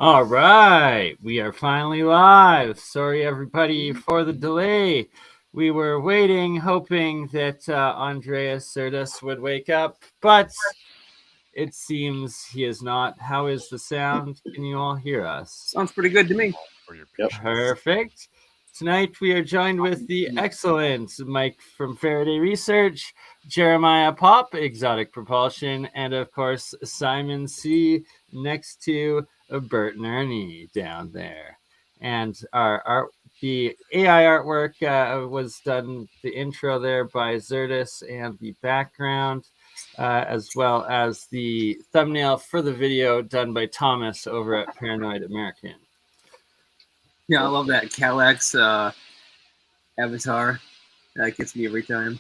All right, we are finally live. Sorry, everybody, for the delay. We were waiting, hoping that Andreas Cerdas would wake up, but it seems he is not. How is the sound? Can you all hear us? Sounds pretty good to me. Perfect. Tonight we are joined with the excellent Mike from Faraday Research, Jeremiah Popp, Exotic Propulsion, and of course Simon C. next to BurnEye down there. And the AI artwork was done, the intro there by Zerdis, and the background, as well as the thumbnail for the video done by Thomas over at Paranoid American. Yeah, I love that Calax avatar. That gets me every time.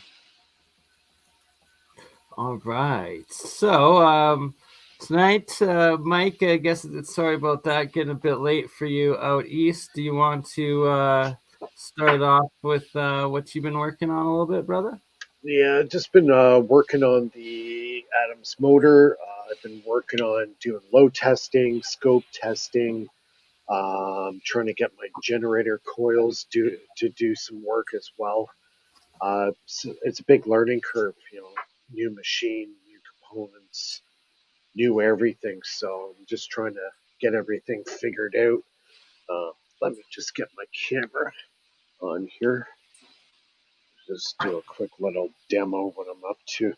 All right. So tonight, Mike, I guess sorry about that, getting a bit late for you out east. Do you want to start off with what you've been working on a little bit, brother? Yeah, just been working on the Adams motor. I've been working on doing load testing, scope testing, trying to get my generator coils to do some work as well. So it's a big learning curve, new machine, new components, new everything. So I'm just trying to get everything figured out. Let me just get my camera on here. Just do a quick little demo what I'm up to.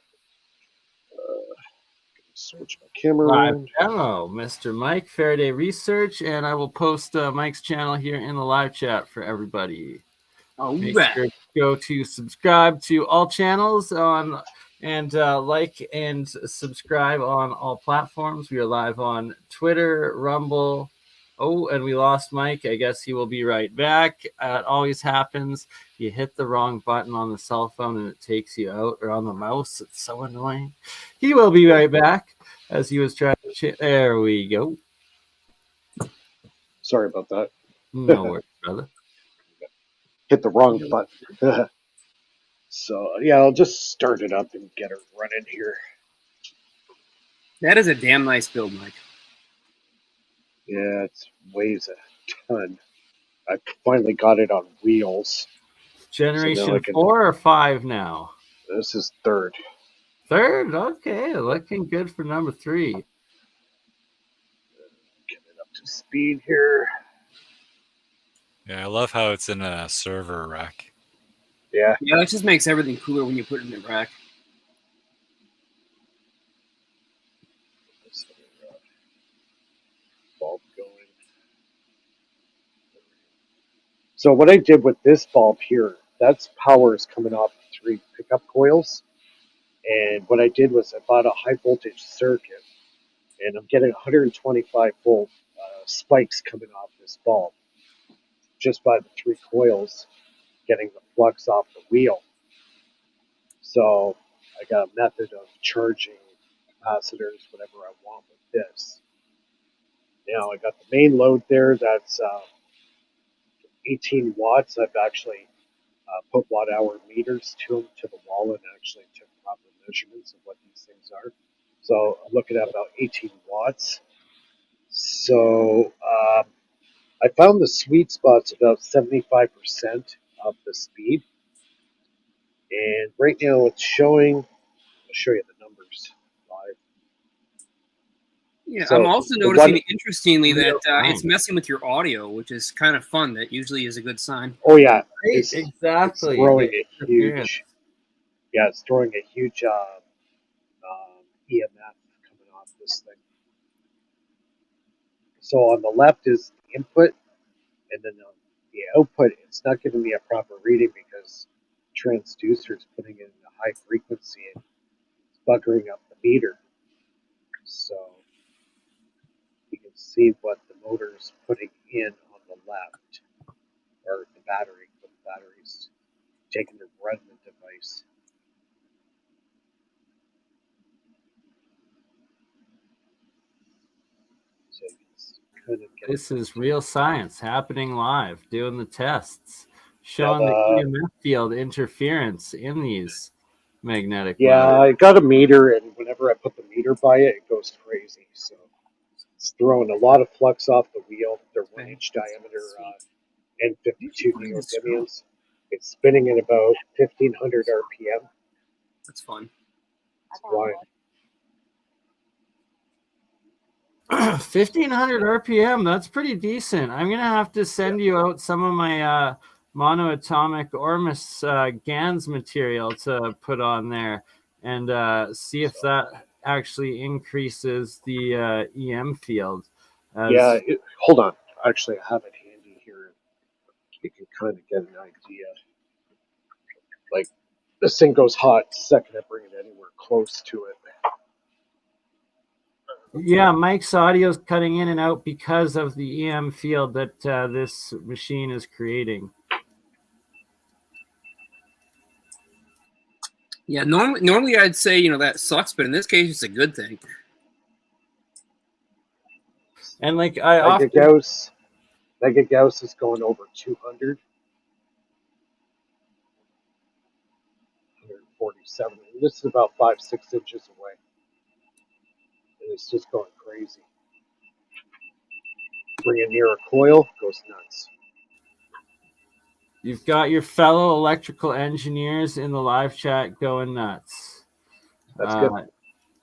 Switch my camera around. Demo, Mr. Mike, Faraday Research, and I will post Mike's channel here in the live chat for everybody. Make sure to go to subscribe to all channels and like and subscribe on all platforms. We are live on Twitter, Rumble. Oh, and we lost Mike. I guess he will be right back. It always happens. You hit the wrong button on the cell phone and it takes you out, or on the mouse. It's so annoying. He will be right back as he was trying to... There we go. Sorry about that. No worries, brother. Hit the wrong button. So, yeah, I'll just start it up and get it running here. That is a damn nice build, Mike. Yeah, it weighs a ton. I finally got it on wheels. Generation 4 or 5 now? This is third. Third? Okay, looking good for number 3. Get it up to speed here. Yeah, I love how it's in a server rack. Yeah. Yeah, that just makes everything cooler when you put it in the rack. Bulb going. So what I did with this bulb here, that's power is coming off 3 pickup coils. And what I did was I bought a high voltage circuit, and I'm getting 125 volt spikes coming off this bulb just by the 3 coils getting the flux off the wheel. So I got a method of charging capacitors, whatever I want with this. Now I got the main load there, that's 18 watts. I've actually put watt hour meters to the wall and actually took proper measurements of what these things are. So I'm looking at about 18 watts. So I found the sweet spot's about 75% of the speed. And right now it's showing, I'll show you the numbers live. Yeah, so I'm also noticing, interestingly, that it's messing with your audio, which is kind of fun. That usually is a good sign. Oh, yeah. It's, exactly. It's throwing a huge, it's throwing a huge EMF coming off this thing. So on the left is the input, and then on the output, it's not giving me a proper reading because transducer is putting it in a high frequency and it's buggering up the meter. So you can see what the motor is putting in on the left, or the battery, but the battery's taking the run the device. So this is real science happening live, doing the tests, showing the EMF field interference in these magnetic loads. I got a meter, and whenever I put the meter by it, it goes crazy. So it's throwing a lot of flux off the wheel. They're 1-inch diameter N52 neodymiums. It's spinning at about 1,500 RPM. That's fun. That's why. 1,500 RPM. That's pretty decent. I'm gonna have to send you out some of my monoatomic Ormus GANs material to put on there and see if that actually increases the EM field. Yeah, hold on. Actually, I have it handy here. You can kind of get an idea. Like, this thing goes hot the second I bring it anywhere close to it. Yeah, Mike's audio is cutting in and out because of the EM field that this machine is creating. Yeah, normally I'd say, that sucks, but in this case, it's a good thing. And like Mega Gauss is going over 200. 147. And this is about 5-6 inches away. And it's just going crazy. Bring it near a coil, goes nuts. You've got your fellow electrical engineers in the live chat going nuts. That's good.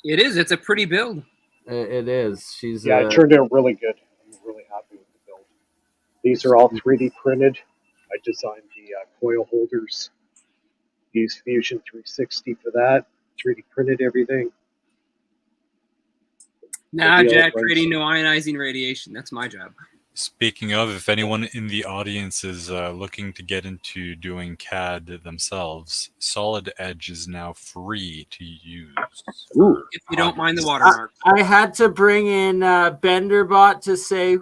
It is. It's a pretty build. It is. It turned out really good. I'm really happy with the build. These are all 3D printed. I designed the coil holders. Used Fusion 360 for that. 3D printed everything. Nah, Jack, creating no ionizing radiation. That's my job. Speaking of, if anyone in the audience is looking to get into doing CAD themselves, Solid Edge is now free to use. Ooh. If you don't mind the watermark. I had to bring in BenderBot to say,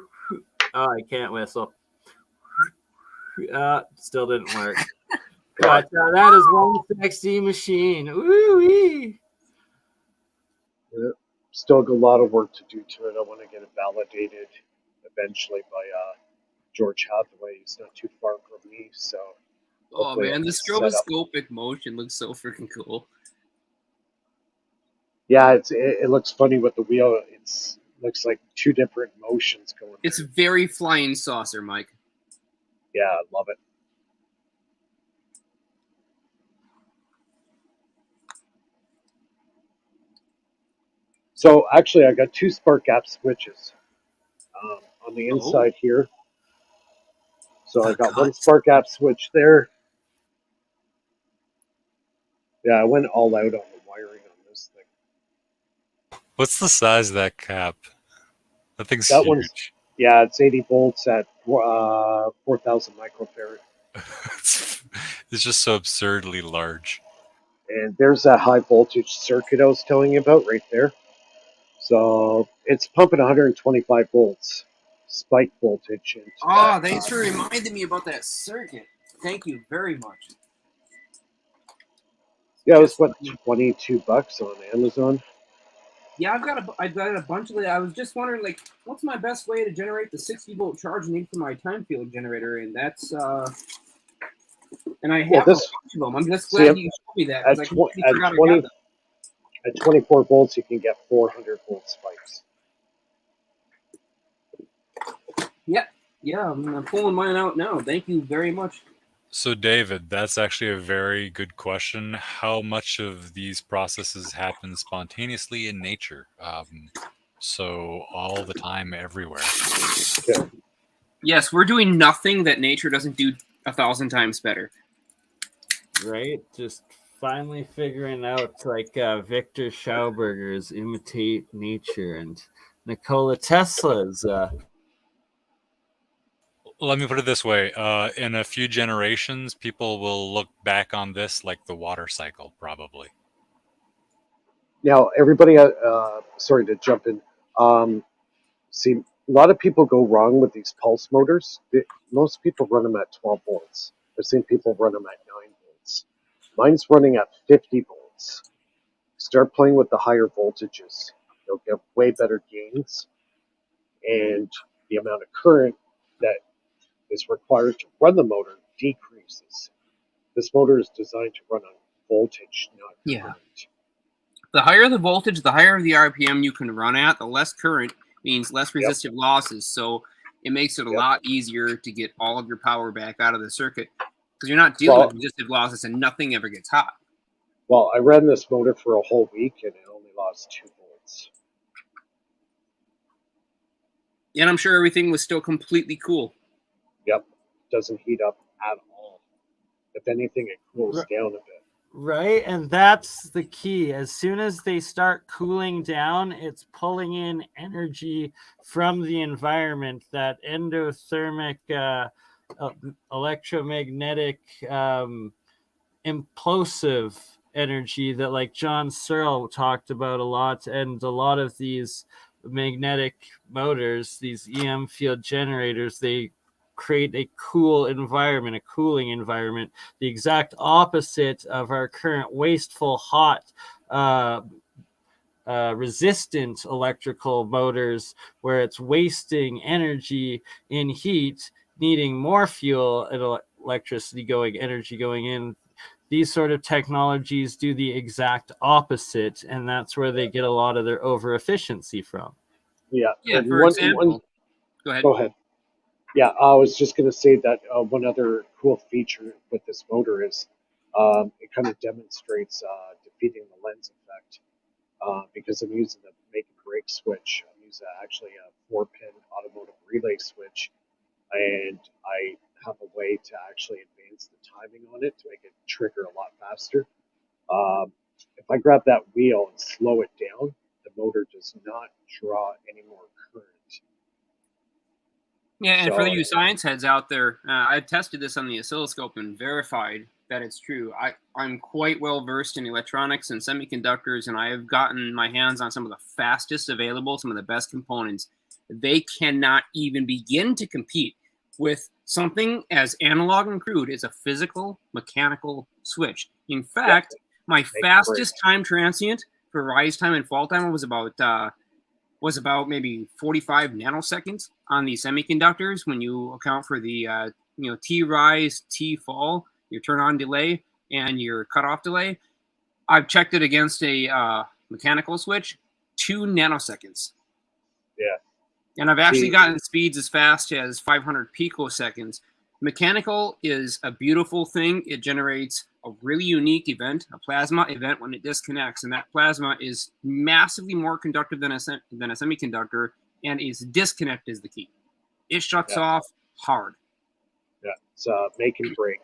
oh, I can't whistle. Still didn't work. But that is one sexy machine. Woo-wee. Yeah. Still got a lot of work to do to it. I want to get it validated eventually by George Hathaway. He's not too far from me, so. Oh man, the stroboscopic motion looks so freaking cool. Yeah, it looks funny with the wheel. It looks like two different motions going. It's very flying saucer, Mike. Yeah, I love it. So actually, I got 2 spark gap switches on the inside here. So I got one spark gap switch there. Yeah, I went all out on the wiring on this thing. What's the size of that cap? That thing's That huge. Yeah, it's 80 volts at 4,000 microfarad. It's just so absurdly large. And there's that high voltage circuit I was telling you about right there. So it's pumping 125 volts spike voltage. Thanks for reminding me about that circuit. Thank you very much. Yeah, it was what, $22 on Amazon. Yeah, I've got a bunch of it. I was just wondering, like, what's my best way to generate the 60-volt charge I need for my time field generator? And that's and I have a bunch of them. I'm just glad you showed me that. At 24 volts, you can get 400 volt spikes. Yeah, I'm pulling mine out now. Thank you very much. So, David, that's actually a very good question. How much of these processes happen spontaneously in nature? So, all the time, everywhere. Yeah. Yes, we're doing nothing that nature doesn't do 1,000 times better. Right? Just finally figuring out, like, Victor Schauberger's Imitate Nature and Nikola Tesla's. Let me put it this way. In a few generations, people will look back on this like the water cycle, probably. Now, everybody, sorry to jump in. See, a lot of people go wrong with these pulse motors. Most people run them at 12 volts. I've seen people run them at 9 volts. Mine's running at 50 volts. Start playing with the higher voltages. You'll get way better gains. And the amount of current that is required to run the motor decreases. This motor is designed to run on voltage, not current. The higher the voltage, the higher the RPM you can run at, the less current means less resistive losses. So it makes it a lot easier to get all of your power back out of the circuit because you're not dealing with resistive losses and nothing ever gets hot. Well, I ran this motor for a whole week and it only lost 2 volts. And I'm sure everything was still completely cool. Yep. Doesn't heat up at all. If anything, it cools down a bit. Right, and that's the key. As soon as they start cooling down, it's pulling in energy from the environment, that endothermic electromagnetic implosive energy that like John Searle talked about a lot, and a lot of these magnetic motors, these EM field generators, they create a cool environment, a cooling environment, the exact opposite of our current wasteful, hot, resistant electrical motors, where it's wasting energy in heat, needing more fuel and electricity energy going in. These sort of technologies do the exact opposite, and that's where they get a lot of their over efficiency from. Yeah, for example, go ahead. Go ahead. Yeah, I was just going to say that one other cool feature with this motor is it kind of demonstrates defeating the lens effect because I'm using the make and break switch. I'm using actually a 4-pin automotive relay switch, and I have a way to actually advance the timing on it to make it trigger a lot faster. If I grab that wheel and slow it down, the motor does not draw any more current. Yeah, and for you science heads out there, I tested this on the oscilloscope and verified that it's true. I'm quite well versed in electronics and semiconductors, and I have gotten my hands on some of the fastest available, some of the best components. They cannot even begin to compete with something as analog and crude as a physical mechanical switch. In fact, my fastest time transient for rise time and fall time was about maybe 45 nanoseconds on the semiconductors when you account for the T rise, T fall, your turn on delay, and your cutoff delay. I've checked it against a mechanical switch, 2 nanoseconds. Yeah. And I've actually gotten speeds as fast as 500 picoseconds. Mechanical is a beautiful thing. It generates a really unique event, a plasma event, when it disconnects. And that plasma is massively more conductive than a semiconductor, and its disconnect is the key. It shuts off hard. Yeah, it's make and break.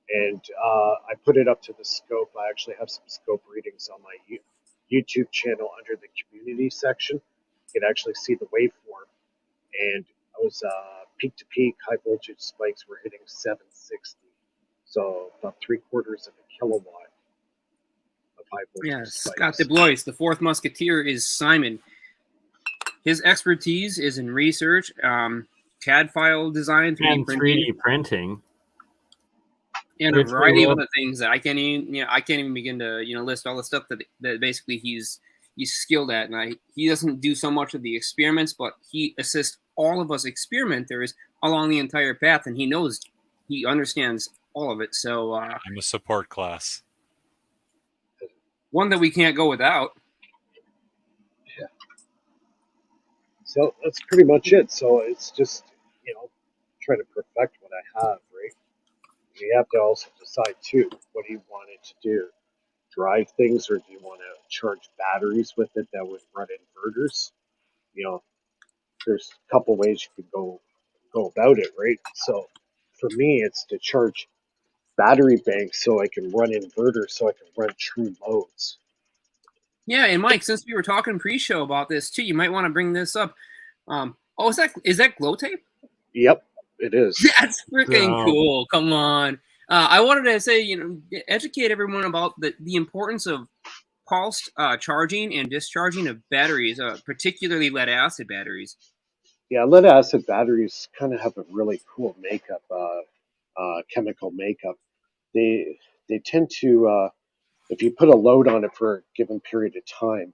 And I put it up to the scope. I actually have some scope readings on my YouTube channel under the community section. You can actually see the waveform. And I was peak to peak, high voltage spikes were hitting 760. So about 3/4 of a kilowatt of high voltage spikes. Scott de Blois, the fourth musketeer, is Simon. His expertise is in research, CAD file design, 3D printing, and a variety of other things that I can't even begin to list all the stuff that basically he's skilled at. And he doesn't do so much of the experiments, but he assists all of us experimenters along the entire path, and he understands all of it. So I'm a support class. One that we can't go without. Yeah. So that's pretty much it. So it's just, trying to perfect what I have, right? You have to also decide too, what do you want it to do? Drive things, or do you want to charge batteries with it that would run inverters? There's a couple ways you could go about it, right? So for me, it's to charge battery banks so I can run inverters, so I can run true loads. Yeah, and Mike, since we were talking pre-show about this too, you might want to bring this up. Is that glow tape? Yep, it is. That's freaking cool. Come on. I wanted to say, educate everyone about the importance of pulsed charging and discharging of batteries, particularly lead acid batteries. Yeah, lead acid batteries kind of have a really cool makeup, chemical makeup. They tend to, if you put a load on it for a given period of time,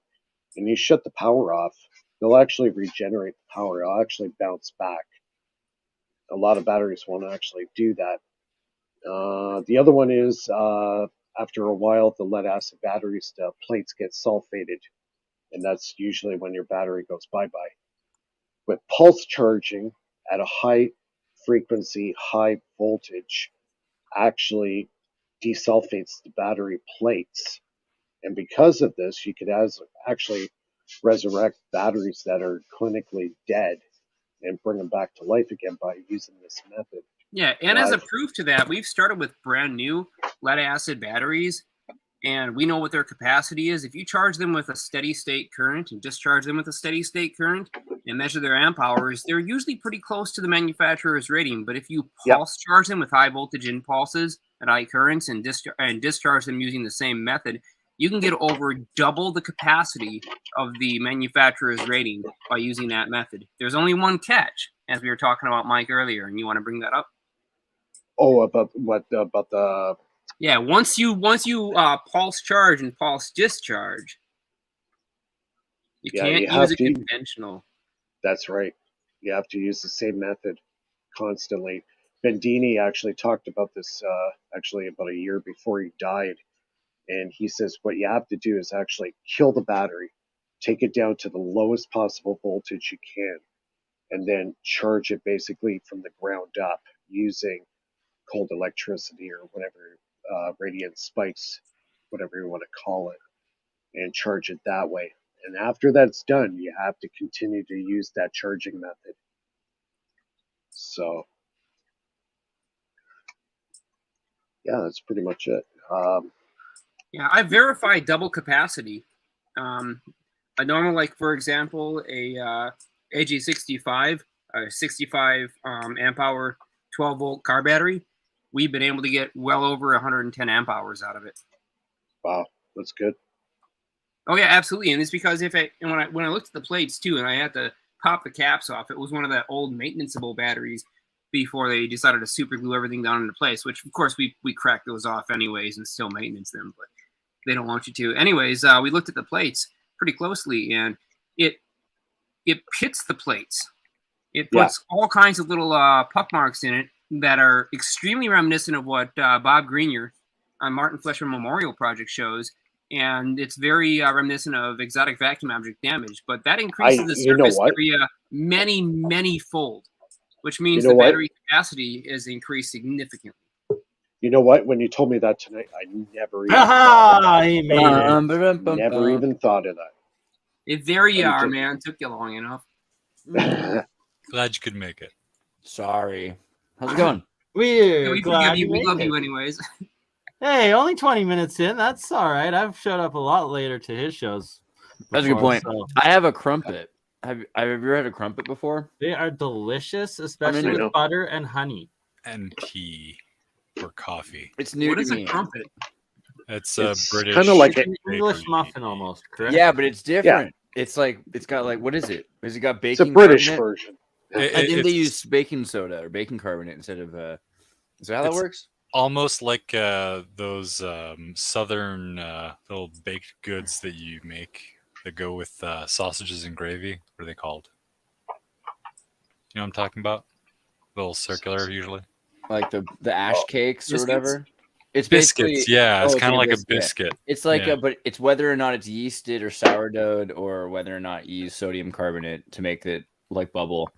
and you shut the power off, they'll actually regenerate the power. It'll actually bounce back. A lot of batteries won't actually do that. The other one is after a while, the lead acid batteries, the plates get sulfated, and that's usually when your battery goes bye-bye. with pulse charging at a high frequency, high voltage, actually desulfates the battery plates. And because of this, you could actually resurrect batteries that are clinically dead and bring them back to life again by using this method. Yeah, and as a proof to that, we've started with brand new lead acid batteries, and we know what their capacity is. If you charge them with a steady state current and discharge them with a steady state current and measure their amp hours, they're usually pretty close to the manufacturer's rating. But if you pulse charge them with high voltage impulses at high currents and discharge them using the same method, you can get over double the capacity of the manufacturer's rating by using that method. There's only one catch, as we were talking about, Mike, earlier, and you want to bring that up? Oh, about what? About the... Yeah, once you pulse charge and pulse discharge, you can't use it conventional. That's right. You have to use the same method constantly. Bendini actually talked about this actually about a year before he died. And he says what you have to do is actually kill the battery, take it down to the lowest possible voltage you can, and then charge it basically from the ground up using cold electricity or whatever, radiant spikes, whatever you want to call it, and charge it that way. And after that's done, you have to continue to use that charging method. So, yeah, that's pretty much it. Yeah, I verified double capacity. A normal, like for example, a AG65, a 65 amp hour, 12 volt car battery, we've been able to get well over 110 amp hours out of it. Wow, that's good. Oh yeah, absolutely. And it's because when I looked at the plates too, and I had to pop the caps off, it was one of the old maintenanceable batteries before they decided to super glue everything down into place, which of course we cracked those off anyways and still maintenance them, but they don't want you to. Anyways, we looked at the plates pretty closely, and it pits the plates. It puts all kinds of little puck marks in it that are extremely reminiscent of what Bob Grenier on Martin Fletcher Memorial Project shows, and it's very reminiscent of exotic vacuum object damage. But that increases the surface area many fold, which means the battery capacity is increased significantly. You know what? When you told me that tonight, I never even thought of that. It very man. Took you long enough. Glad you could make it. Sorry. How's it going? We love you anyways. Hey, only 20 minutes in. That's all right. I've showed up a lot later to his shows. That's a good point. So. I have a crumpet. Have you ever had a crumpet before? They are delicious, especially with butter and honey. And tea or coffee. It's new to me. What is a crumpet? It's a British, kind of like an English muffin almost, correct? Yeah, but it's different. Yeah. It's got what is it? Has it got baking? It's a British version. I think they use baking soda or baking carbonate instead of. Is that how that works? Almost like those southern little baked goods that you make that go with sausages and gravy. What are they called? You know what I'm talking about? Little circular, usually. Like the ash cakes or whatever. It's biscuits. Yeah, it's kind of like a biscuit. It's like but it's whether or not it's yeasted or sourdoughd or whether or not you use sodium carbonate to make it like bubble.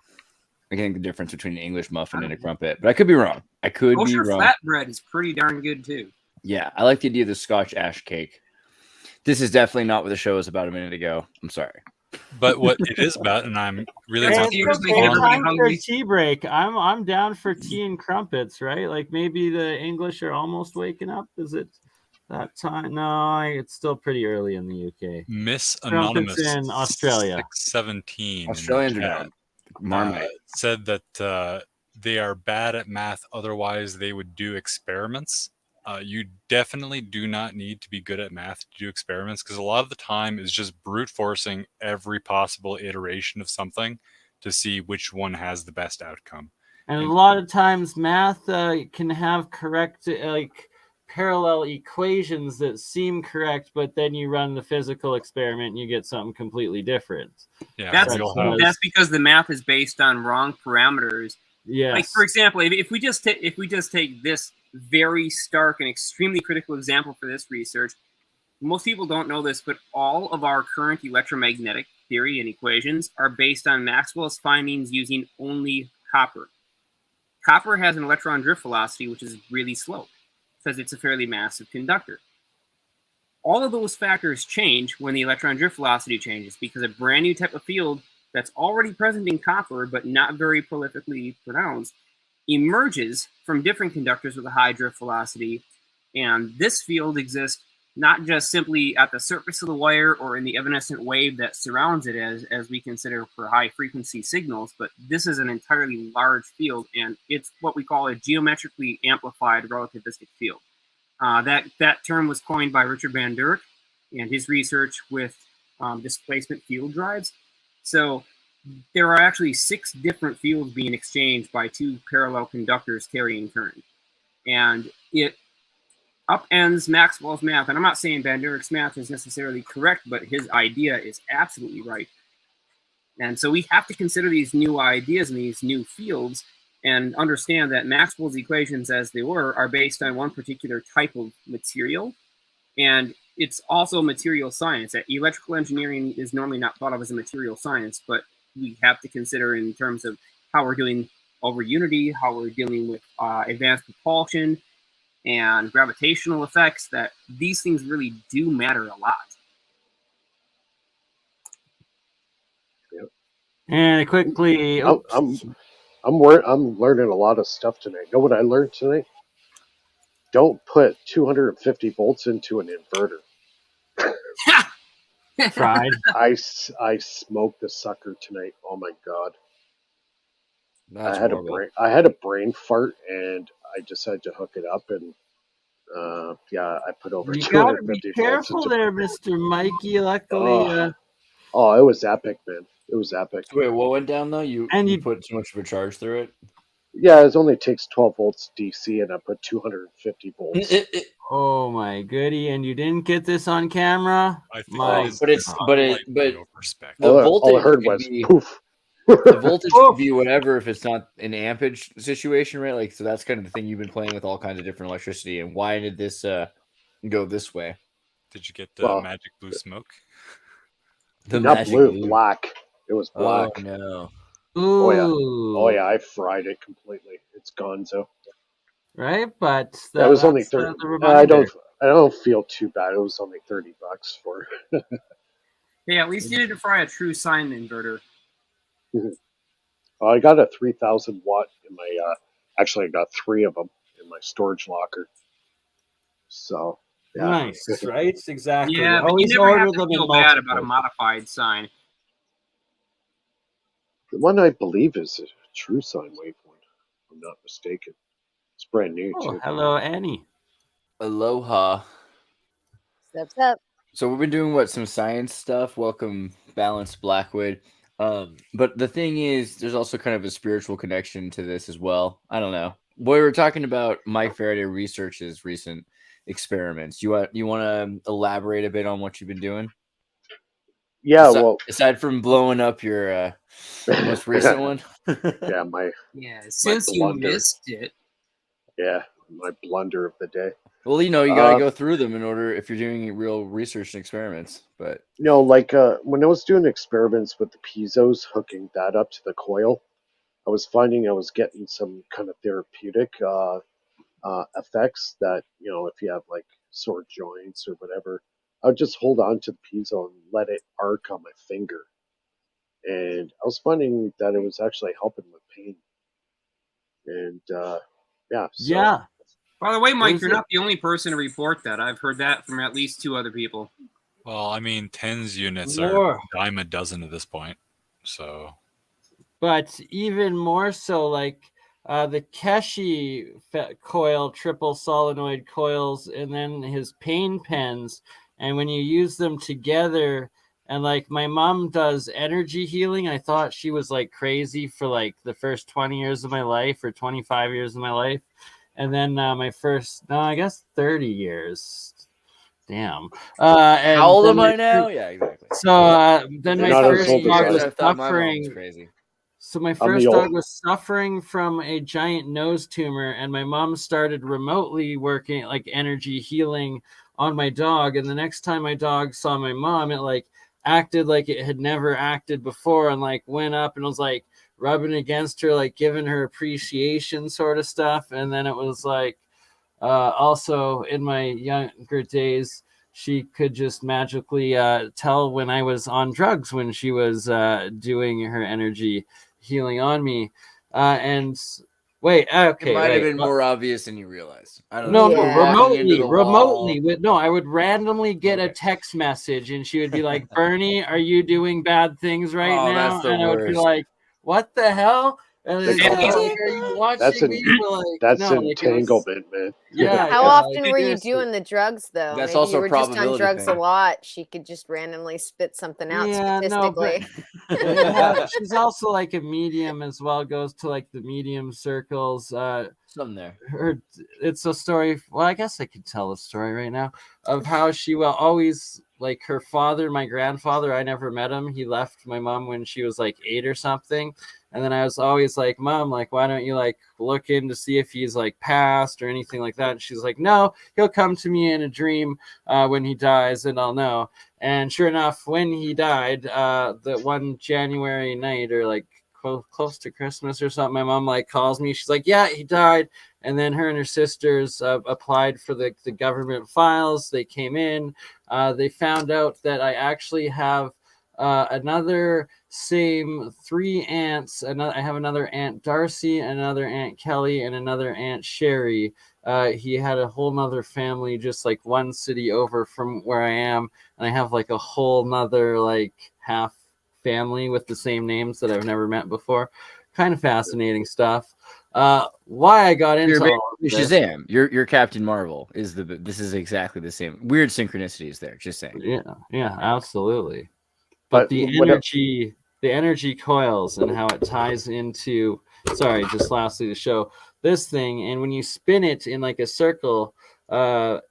I think the difference between an English muffin and a crumpet, but I could be wrong. Kosher flatbread is pretty darn good too. Yeah, I like the idea of the Scotch ash cake. This is definitely not what the show was about a minute ago. I'm sorry. But what it is about, and I'm really time for a tea break. I'm down for tea and crumpets, right? Like maybe the English are almost waking up. Is it that time? No, it's still pretty early in the UK. Miss Anonymous in Australia. 617. Australians are down. Marmite said that they are bad at math. Otherwise, they would do experiments. You definitely do not need to be good at math to do experiments because a lot of the time is just brute forcing every possible iteration of something to see which one has the best outcome. And a lot of times math can have correct parallel equations that seem correct, but then you run the physical experiment and you get something completely different. Yeah, that's because the math is based on wrong parameters. Yeah. Like for example, if we just take this very stark and extremely critical example for this research, most people don't know this, but all of our current electromagnetic theory and equations are based on Maxwell's findings using only copper. Copper has an electron drift velocity, which is really slow because it's a fairly massive conductor. All of those factors change when the electron drift velocity changes because a brand new type of field that's already present in copper but not very prolifically pronounced emerges from different conductors with a high drift velocity. And this field exists not just simply at the surface of the wire or in the evanescent wave that surrounds it as we consider for high frequency signals, but this is an entirely large field, and it's what we call a geometrically amplified relativistic field. That term was coined by Richard van Dijk and his research with displacement field drives. So there are actually 6 different fields being exchanged by 2 parallel conductors carrying current. And it upends Maxwell's math. And I'm not saying van Dijk's math is necessarily correct, but his idea is absolutely right. And so we have to consider these new ideas and these new fields and understand that Maxwell's equations, as they were, are based on one particular type of material. And it's also material science. Electrical engineering is normally not thought of as a material science, but we have to consider in terms of how we're doing over unity, how we're dealing with advanced propulsion and gravitational effects, that these things really do matter a lot. And quickly, I'm learning a lot of stuff tonight. You know what I learned tonight? Don't put 250 volts into an inverter. Tried. I smoked the sucker tonight. Oh my god! That's I had a brain fart, and I decided to hook it up, and I put over You gotta 250 be careful volts there, Mr. Mikey. Luckily, oh, it was epic, man. It was epic. Wait, what went down though? You put too much of a charge through it? Yeah, it only takes 12 volts DC, and I put 250 volts. Oh my goodie! And you didn't get this on camera? I think the all I heard was poof. The voltage could be whatever if it's not an ampage situation, right? Like, so that's kind of the thing you've been playing with, all kinds of different electricity. And why did this go this way? Did you get the magic blue smoke? Not blue, black. It was black. Oh no. Ooh. Oh yeah, I fried it completely. It's gonzo. Right, but that was only 30. I don't feel too bad. It was only $30 for. Hey, at least you didn't fry a true sine inverter. I got a 3,000 watt in my. Actually, I got 3 of them in my storage locker. So. Yeah. Nice, right? Exactly. Yeah, but you never have to feel bad about a modified sine. The one I believe is a true sine waveform, if I'm not mistaken. It's brand new too. Hello, Annie. Aloha. What's up? So we've been doing some science stuff. Welcome, Balanced Blackwood. But the thing is, there's also kind of a spiritual connection to this as well. I don't know. We were talking about Mike Faraday research's recent experiments. You want to elaborate a bit on what you've been doing? Yeah, aside from blowing up your most recent one. Since you missed it. Yeah, my blunder of the day. Well, you got to go through them in order if you're doing real research and experiments. But when I was doing experiments with the piezos, hooking that up to the coil, I was finding I was getting some kind of therapeutic effects that, if you have like sore joints or whatever, I would just hold on to the piezo and let it arc on my finger. And I was finding that it was actually helping with pain. And yeah. By the way, Mike, you're not the only person to report that. I've heard that from at least 2 other people. Well, I mean, TENS units are a dime a dozen at this point. So, but even more so, like the Keshi coil, triple solenoid coils, and then his pain pens. And when you use them together, and like my mom does energy healing, I thought she was like crazy for like the first 20 years of my life or 25 years of my life. And then I guess 30 years. Damn. How old am I now? Yeah, exactly. So then my first dog was suffering. Crazy. So my first dog was suffering from a giant nose tumor, and my mom started remotely working like energy healing on my dog. And the next time my dog saw my mom, it like acted like it had never acted before, and like went up and was like rubbing against her, like giving her appreciation sort of stuff. And then it was like also in my younger days, she could just magically tell when I was on drugs when she was doing her energy healing on me. And wait, okay, It might have wait. been more obvious than you realized. I don't No, know. no, Yeah. Walking into the remotely. wall. No, I would randomly get a Okay. text message, and she would be like, "Bernie, are you doing bad things right Oh, now?" that's the And I would be worst. like, "What the hell?" And They it's call like, that- "Are you watching That's me?" But like, that's no, like, it was- entanglement, man. yeah. How yeah, often like, were you seriously. doing the drugs, though? That's Maybe also you a were just on probability drugs thing. a lot. She could just randomly spit something out Yeah, no, but statistically. she's also like a medium as well. Goes to like the medium circles. Something there. It's a story. Well, I guess I could tell a story right now of how she always, like, her father, my grandfather. I never met him. He left my mom when she was like 8 or something. And then I was always like, "Mom, like, why don't you like look in to see if he's like passed or anything like that?" And she's like, "No, he'll come to me in a dream when he dies, and I'll know." And sure enough, when he died, the one January night, or like close to Christmas or something, my mom like calls me. She's like, "Yeah, he died." And then her and her sisters applied for the government files. They came in. They found out that I actually have another same 3 aunts. I have another Aunt Darcy, another Aunt Kelly, and another Aunt Sherry. He had a whole nother family just like one city over from where I am. And I have like a whole nother like half family with the same names that I've never met before. Kind of fascinating stuff. Why I got into all of this. Shazam, your Captain Marvel is this is exactly the same. Weird synchronicities there, just saying. Yeah, absolutely. But the energy coils and how it ties into, sorry, just lastly to show this thing, and when you spin it in like a circle, but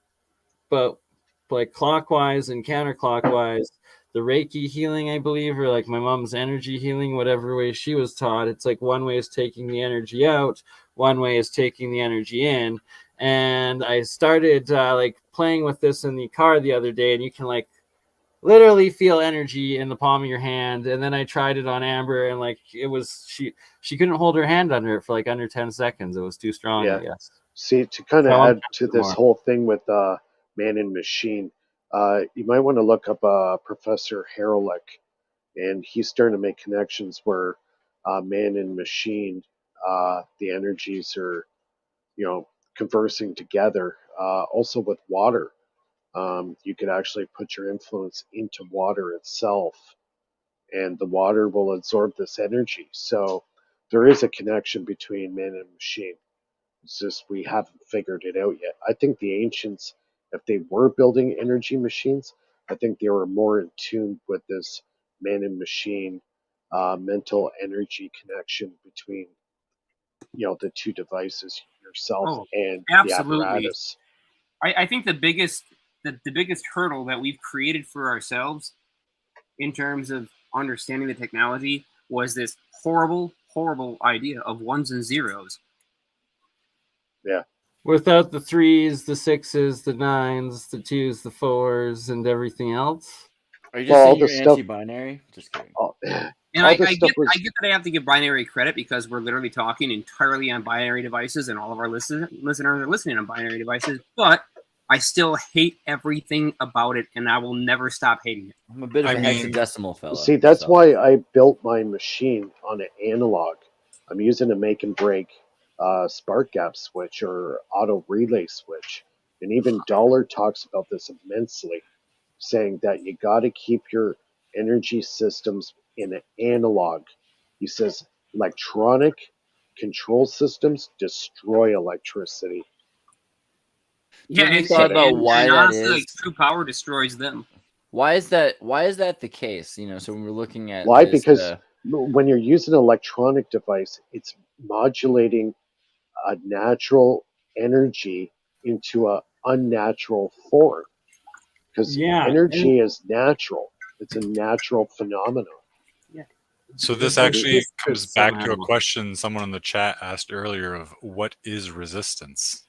like clockwise and counterclockwise, the Reiki healing, I believe, or like my mom's energy healing, whatever way she was taught, it's like one way is taking the energy out, one way is taking the energy in. And I started like playing with this in the car the other day, and you can like literally feel energy in the palm of your hand. And then I tried it on Amber, and like it was, she couldn't hold her hand under it for like under 10 seconds. It was too strong. Yeah. I guess. See, to kind of So add to this whole thing with man and machine, you might want to look up Professor Haralick, and he's starting to make connections where man and machine, the energies are, conversing together. Also with water, you could actually put your influence into water itself, and the water will absorb this energy. So there is a connection between man and machine. It's just we haven't figured it out yet. I think the ancients, if they were building energy machines, I think they were more in tune with this man and machine mental energy connection between the two devices, yourself and the apparatus. I think the biggest hurdle that we've created for ourselves in terms of understanding the technology was this horrible idea of ones and zeros. Yeah. Without the 3s, the 6s, the 9s, the 2s, the 4s, and everything else. Are you just saying you're anti-binary? Just kidding. And I get that I have to give binary credit because we're literally talking entirely on binary devices, and all of our listeners are listening on binary devices. But I still hate everything about it, and I will never stop hating it. I'm a bit of a hexadecimal fellow. See, that's why I built my machine on an analog. I'm using a make and break spark gap switch or auto relay switch. And even Dollar talks about this immensely, saying that you got to keep your energy systems in an analog. He says electronic control systems destroy electricity. Yeah, and about why that honestly, is? Like, true power destroys them. Why is that the case? So when we're looking at why, because when you're using an electronic device, it's modulating a natural energy into an unnatural form. Because energy is natural. It's a natural phenomenon. Yeah. So this actually comes back to a question someone in the chat asked earlier of what is resistance?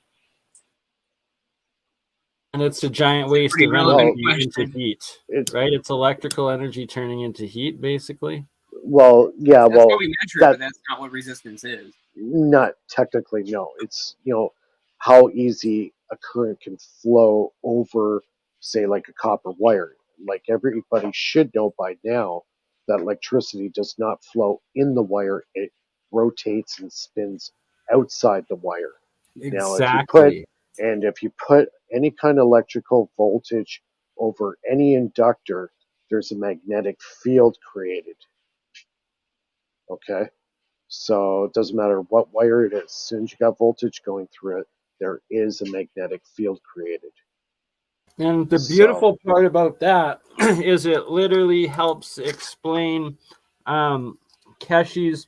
And it's a giant waste pretty of relevant energy into question. heat, It's right? It's electrical energy turning into heat, basically. well, yeah, That's well, how we measure it, that but that's not what resistance is. not technically no. It's how easy a current can flow over, say, like a copper wire. Like everybody should know by now that electricity does not flow in the wire; it rotates and spins outside the wire. Now, Exactly. if you put any kind of electrical voltage over any inductor, there's a magnetic field created. Okay, so it doesn't matter what wire it is. As soon as you got voltage going through it, there is a magnetic field created. And the So beautiful part about that is it literally helps explain Keshe's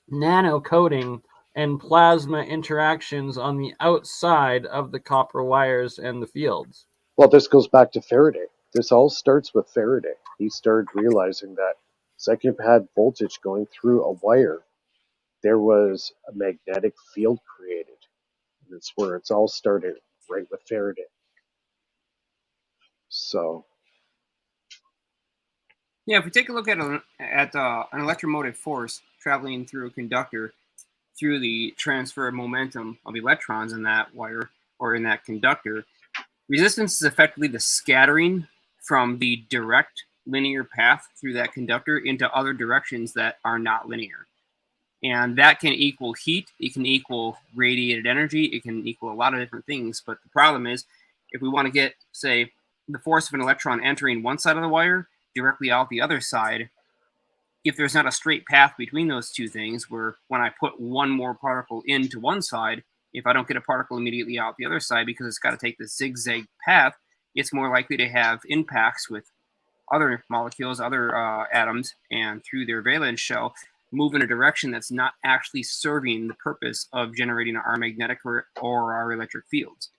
nano coating and plasma interactions on the outside of the copper wires and the fields. well, this goes back to Faraday. This all starts with Faraday. He started realizing that second you had voltage going through a wire, there was a magnetic field created. And that's where it's all started, right with Faraday. So Yeah, if we take a look at an electromotive force traveling through a conductor through the transfer of momentum of electrons in that wire or in that conductor, resistance is effectively the scattering from the direct linear path through that conductor into other directions that are not linear. And that can equal heat, it can equal radiated energy, it can equal a lot of different things. But the problem is, if we want to get, say, the force of an electron entering one side of the wire directly out the other side, if there's not a straight path between those two things, where when I put one more particle into one side, if I don't get a particle immediately out the other side because it's got to take the zigzag path, it's more likely to have impacts with other molecules, other atoms, and through their valence shell, move in a direction that's not actually serving the purpose of generating our magnetic or our electric fields.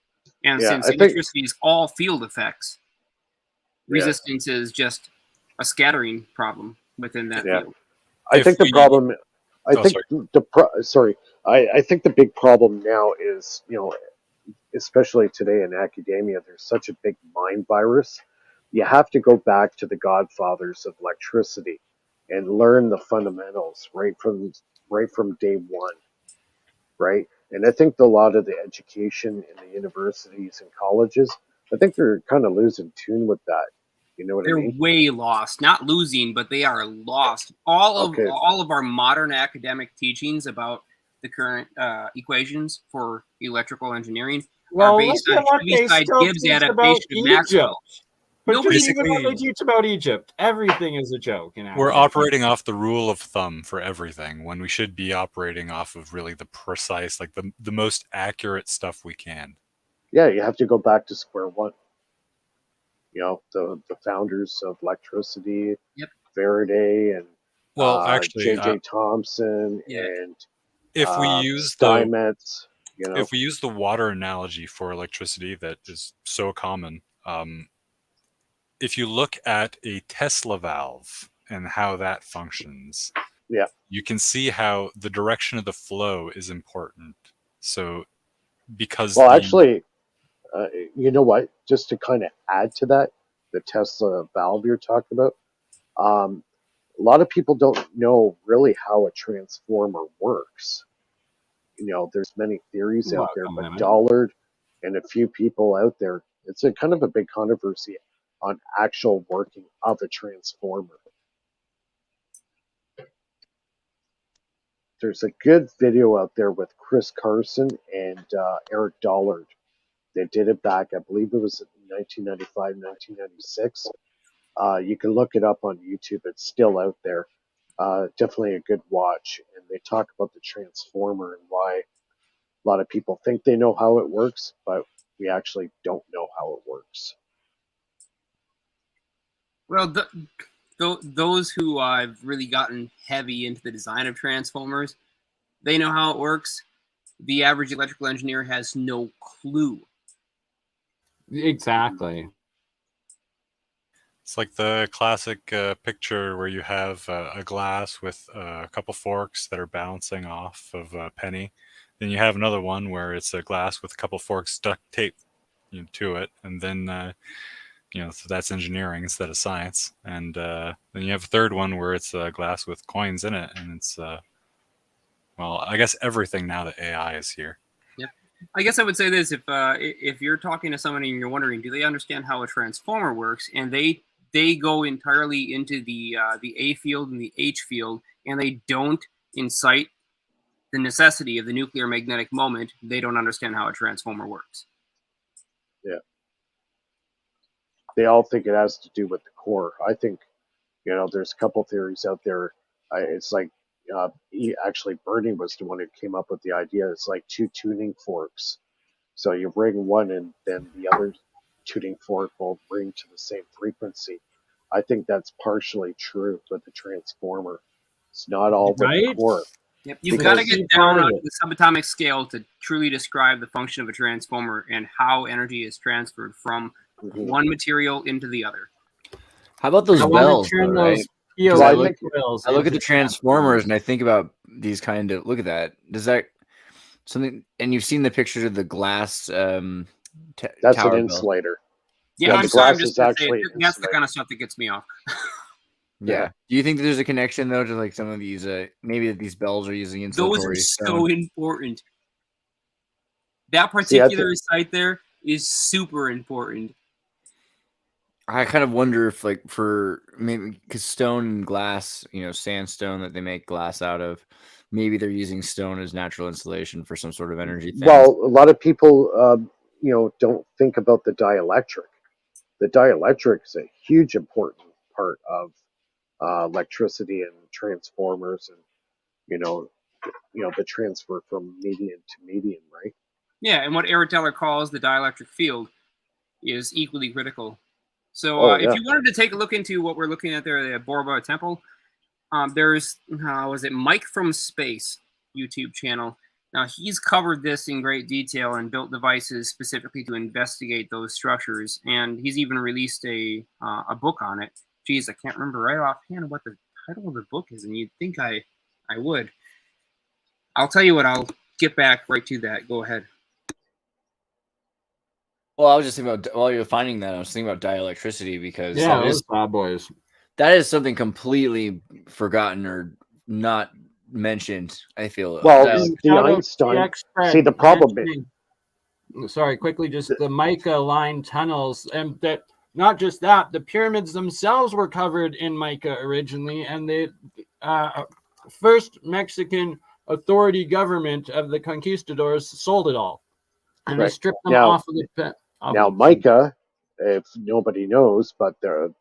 And yeah, since I think electricity is all field effects, yeah, resistance is just a scattering problem within that yeah. field. I think the problem. I think I think the big problem now is especially today in academia, there's such a big mind virus. You have to go back to the godfathers of electricity and learn the fundamentals right from day one, right? And I think a lot of the education in the universities and colleges, I think they're kind of losing tune with that. You know what I They're mean? way lost, not losing, but they are lost. Okay. All of our modern academic teachings about the current equations for electrical engineering are Well, based look on at what they Heaviside still Gibbs' teach about adaptation of Egypt. Maxwell. But Nobody- just even what they teach about Egypt, everything is a joke. We're operating off the rule of thumb for everything when we should be operating off of really the precise, like the most accurate stuff we can. Yeah, you have to go back to square one. The founders of electricity, Yep. Faraday and Well, actually, J.J. Thomson Yeah. and if we use Steinmetz, if we use the water analogy for electricity that is so common, if you look at a Tesla valve and how that functions, yeah, you can see how the direction of the flow is important. So, because well, actually, you know what? Just to kind of add to that, the Tesla valve you're talking about, a lot of people don't know really how a transformer works. There's many theories out there, but Dollard and a few people out there, it's a kind of a big controversy on actual working of a transformer. There's a good video out there with Chris Carson and Eric Dollard. They did it back, I believe it was in 1995, 1996. You can look it up on YouTube. It's still out there. Definitely a good watch. And they talk about the transformer and why a lot of people think they know how it works, but we actually don't know how it works. Well, those who have really gotten heavy into the design of transformers, they know how it works. The average electrical engineer has no clue. Exactly. it's like the classic picture where you have a glass with a couple forks that are bouncing off of a penny. Then you have another one where it's a glass with a couple forks duct tape to it, and then so that's engineering instead of science. And then you have a third one where it's glass with coins in it, and it's well, I guess everything now that AI is here. Yep. I guess I would say this: if you're talking to somebody and you're wondering, do they understand how a transformer works, and they go entirely into the A field and the H field, and they don't incite the necessity of the nuclear magnetic moment, they don't understand how a transformer works. Yeah. They all think it has to do with the core. I think, there's a couple theories out there. It's like, actually, BurnEye was the one who came up with the idea. It's like two tuning forks. So you ring one, and then the other tuning fork will ring to the same frequency. I think that's partially true with the transformer. It's not all with the core. Yep. You've got to get down on the subatomic scale to truly describe the function of a transformer and how energy is transferred from one material into the other. How about those bells? Though, right? I look at the transformers and I think about these kind of. Look at that. Does that something? And you've seen the pictures of the glass. That's an insulator. Yeah, I'm sorry. I'm just saying, that's the kind of stuff that gets me off. Yeah. Do you think there's a connection though to like some of these? Maybe these bells are using insulatory. Those are so important. That particular site there is super important. I kind of wonder if, like, for maybe because stone and glass, sandstone that they make glass out of, maybe they're using stone as natural insulation for some sort of energy thing. Well, a lot of people, don't think about the dielectric. The dielectric is a huge important part of electricity and transformers, and the transfer from medium to medium, right? Yeah, and what Eric Teller calls the dielectric field is equally critical. So if you wanted to take a look into what we're looking at there, the Bora Bora Temple, there's, was it Mike from Space YouTube channel. Now, he's covered this in great detail and built devices specifically to investigate those structures. And he's even released a book on it. Geez, I can't remember right offhand what the title of the book is, and you'd think I would. I'll tell you what, I'll get back right to that. Go ahead. Well, I was just thinking about, while you're finding that, I was thinking about dielectricity because those bad boys. That is something completely forgotten or not mentioned, I feel. Well, the Einstein, see the problem is... Sorry, quickly, just the mica line tunnels, and that not just that, the pyramids themselves were covered in mica originally, and the first Mexican authority government of the conquistadors sold it all. And they stripped them off of the pit. Now, mica, if nobody knows, but the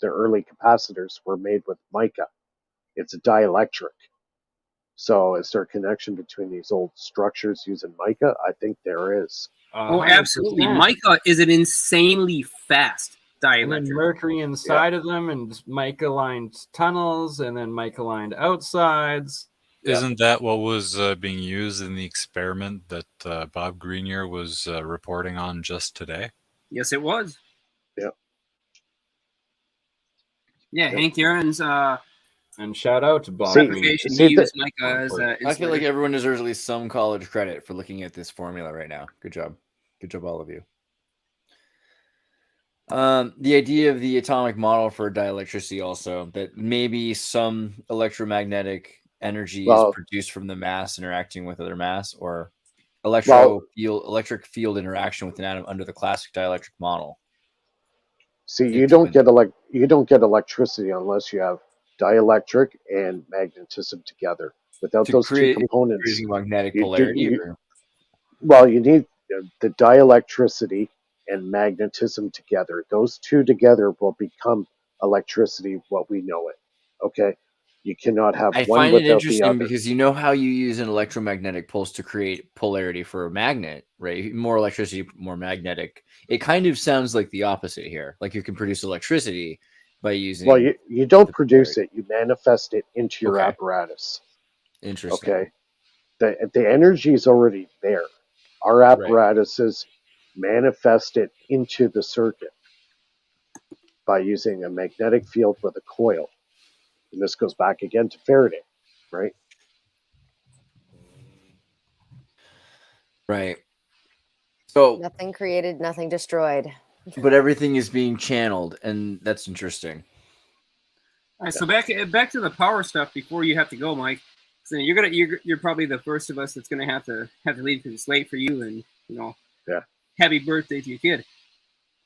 early capacitors were made with mica. It's a dielectric. So is there a connection between these old structures using mica? I think there is. Oh, absolutely. Mica is an insanely fast dielectric. And then mercury inside of them, and mica-lined tunnels, and then mica-lined outsides. Isn't that what was being used in the experiment that Bob Grenier was reporting on just today? Yes, it was. Yeah. Yeah, Hank Aaron's... and shout out to Bob. I feel like everyone deserves at least some college credit for looking at this formula right now. Good job. Good job, all of you. The idea of the atomic model for dielectricity also, that maybe some electromagnetic energy is produced from the mass interacting with other mass, or electric field interaction with an atom under the classic dielectric model. See, you don't get electricity unless you have dielectric and magnetism together. Without those two components, magnetic polarity. You need the dielectricity and magnetism together. Those two together will become electricity, what we know it. Okay. You cannot have one without the other. I find it interesting because you know how you use an electromagnetic pulse to create polarity for a magnet, right? More electricity, more magnetic. It kind of sounds like the opposite here. Like you can produce electricity by using... Well, you don't produce it. You manifest it into your apparatus. Interesting. Okay. The energy is already there. Our apparatuses manifest it into the circuit by using a magnetic field with a coil. And this goes back again to Faraday, right? Right. So, Nothing created, nothing destroyed. but everything is being channeled, and that's interesting. All right, so back to the power stuff before you have to go, Mike. So you're probably the first of us that's gonna have to leave because it's late for you, and Yeah. Happy birthday to your kid.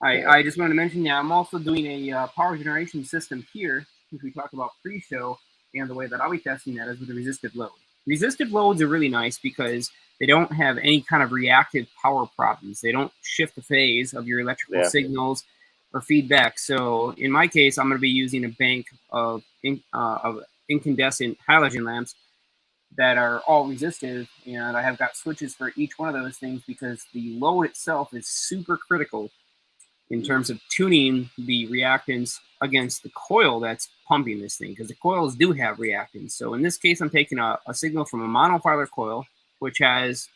I just wanted to mention, I'm also doing a power generation system here, which we talked about pre-show, and the way that I'll be testing that is with a resistive load. Resistive loads are really nice because they don't have any kind of reactive power problems. They don't shift the phase of your electrical signals or feedback. So in my case, I'm going to be using a bank of incandescent halogen lamps that are all resistive, and I have got switches for each one of those things because the load itself is super critical in terms of tuning the reactance against the coil that's pumping this thing, because the coils do have reactance. So in this case, I'm taking a signal from a monofilar coil, which has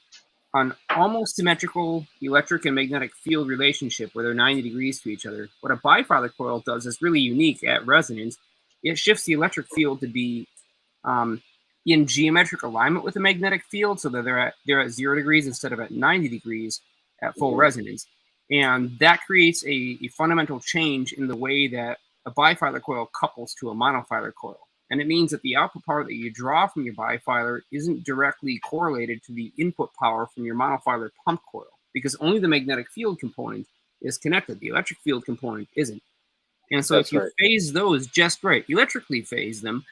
an almost symmetrical electric and magnetic field relationship where they're 90 degrees to each other. What a bifilar coil does is really unique at resonance. It shifts the electric field to be in geometric alignment with the magnetic field, so that they're at 0 degrees instead of at 90 degrees at full resonance. And that creates a fundamental change in the way that a bifilar coil couples to a monofilar coil. And it means that the output power that you draw from your bifilar isn't directly correlated to the input power from your monofilar pump coil, because only the magnetic field component is connected. The electric field component isn't. And so if you phase those just right, electrically phase them,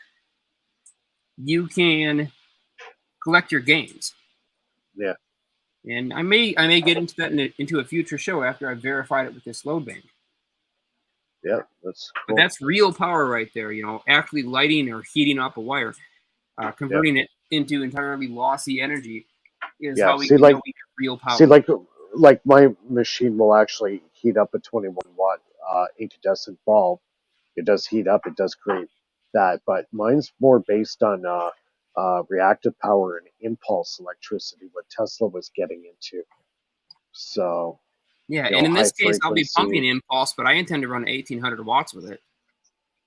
you can collect your gains. Yeah. And I may get into that into a future show after I've verified it with this load bank. Yeah, that's cool. But that's real power right there, actually lighting or heating up a wire, converting it into entirely lossy energy is how we get real power. See, like my machine will actually heat up a 21-watt incandescent bulb. It does heat up, it does create that, but mine's more based on reactive power and impulse electricity, what Tesla was getting into. So yeah, and in this case, I'll be pumping impulse, but I intend to run 1800 watts with it.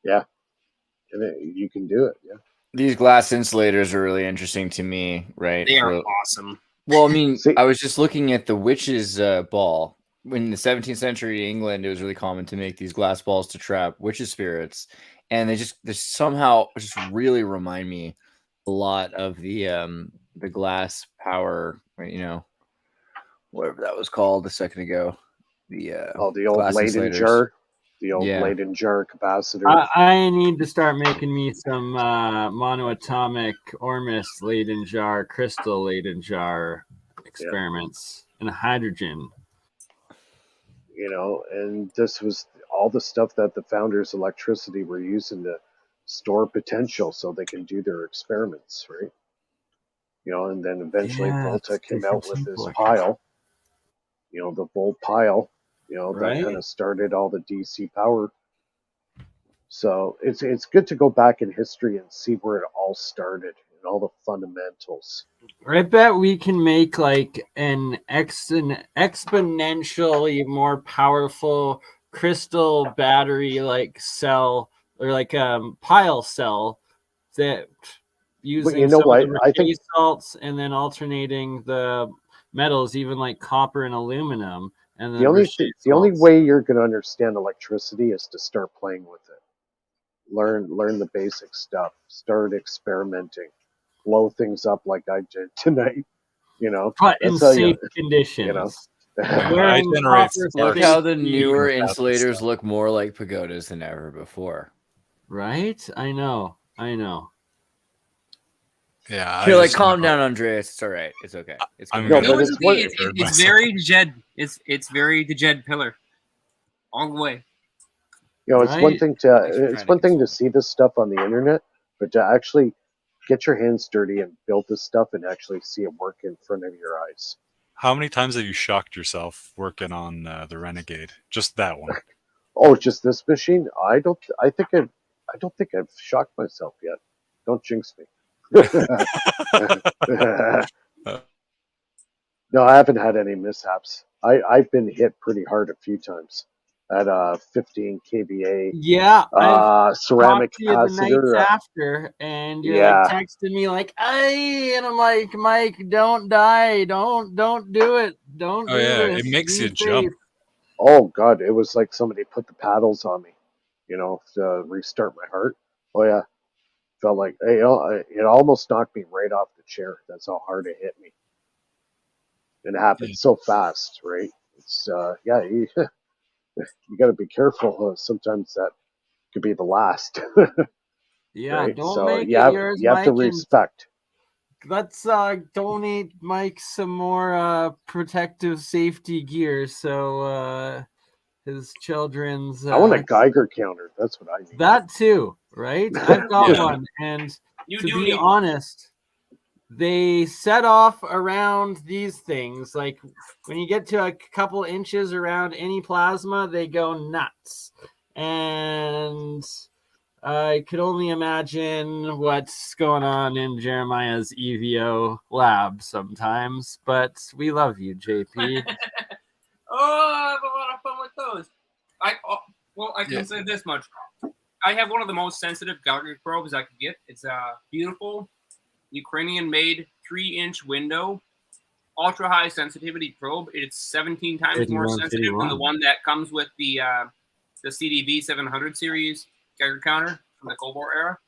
Yeah, and you can do it. Yeah, these glass insulators are really interesting to me, right? They are awesome. Well, I mean, I was just looking at the witch's ball. In the 17th century England, it was really common to make these glass balls to trap witches' spirits, and they somehow just really remind me a lot of the glass power, whatever that was called a second ago. The old Leyden jar, Leyden jar capacitor. I need to start making me some monoatomic Ormus Leyden jar, crystal Leyden jar experiments and hydrogen. And this was all the stuff that the founders of electricity were using to store potential so they can do their experiments, right? And then eventually Volta came out with this pile, the volt pile, that kind of started all the DC power. So it's good to go back in history and see where it all started and all the fundamentals. I bet we can make like an exponentially more powerful crystal battery like cell or like pile cell that using I think salts and then alternating the metals, even like copper and aluminum. And then the only way you're going to understand electricity is to start playing with it. Learn the basic stuff. Start experimenting. Blow things up like I did tonight. But in safe conditions. Look how the newer insulators look more like pagodas than ever before. Right? I know. Yeah. You're like, calm down, Andreas. It's all right. It's okay. It's very Dejed. It's very Dejed pillar. All the way. It's one thing to see this stuff on the internet, but to actually get your hands dirty and build this stuff and actually see it work in front of your eyes. How many times have you shocked yourself working on the Renegade? Just that one? Oh, just this machine? I don't think I've shocked myself yet. Don't jinx me. No, I haven't had any mishaps. I've been hit pretty hard a few times. at 15 kVA Yeah, I've ceramic talked to you the nights capacitor. after, and you're Yeah. like texting me like, "Hey," and I'm like, "Mike, don't die, don't do it, don't Oh do yeah, this. it makes Be you safe." jump. Oh God, it was like somebody put the paddles on me, to restart my heart. Oh yeah, felt like it almost knocked me right off the chair. That's how hard it hit me. It happened so fast, right? It's you got to be careful. Sometimes that could be the last, Yeah, right? don't So make it yours, you have to Mike, and respect. let's donate Mike some more protective safety gear so his children's I want a Geiger counter. That's what I need. that too, right? I've got Yeah. one, and You to do be need one. honest, they set off around these things. Like when you get to a couple inches around any plasma, they go nuts. And I could only imagine what's going on in Jeremiah's EVO lab sometimes, but we love you, JP. Oh, I have a lot of fun with those. I can say this much. I have one of the most sensitive Geiger probes I could get. It's a beautiful Ukrainian-made 3-inch window, ultra-high sensitivity probe. It's 17 times more 51, sensitive than the 51. one that comes with the CDV 700 series Geiger counter from the Cold War era,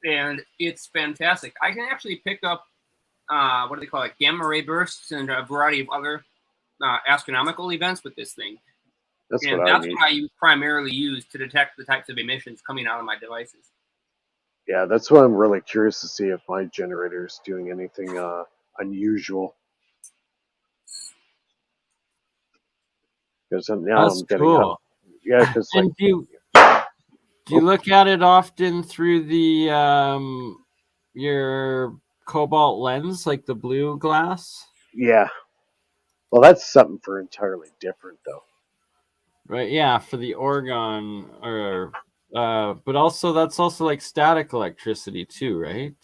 and it's fantastic. I can actually pick up what do they call it, gamma ray bursts and a variety of other astronomical events with this thing. That's And what I that's need. what I primarily use to detect the types of emissions coming out of my devices. Yeah, that's what I'm really curious to see if my generator is doing anything unusual. Because now That's I'm getting cool. because like And do you look at it often through the your cobalt lens, like the blue glass? yeah. Well, that's something for entirely different though. Right, yeah, for the orgon, or but also that's also like static electricity too, right?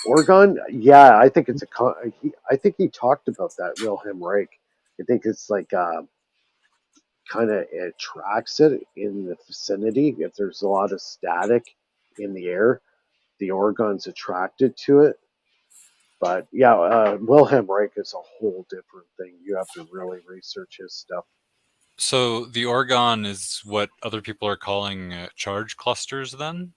Orgon, yeah, I think it's I think he talked about that, Wilhelm Reich. I think it's like kind of attracts it in the vicinity. If there's a lot of static in the air, the orgon's attracted to it. But yeah, Wilhelm Reich is a whole different thing. You have to really research his stuff. So the orgon is what other people are calling charge clusters then?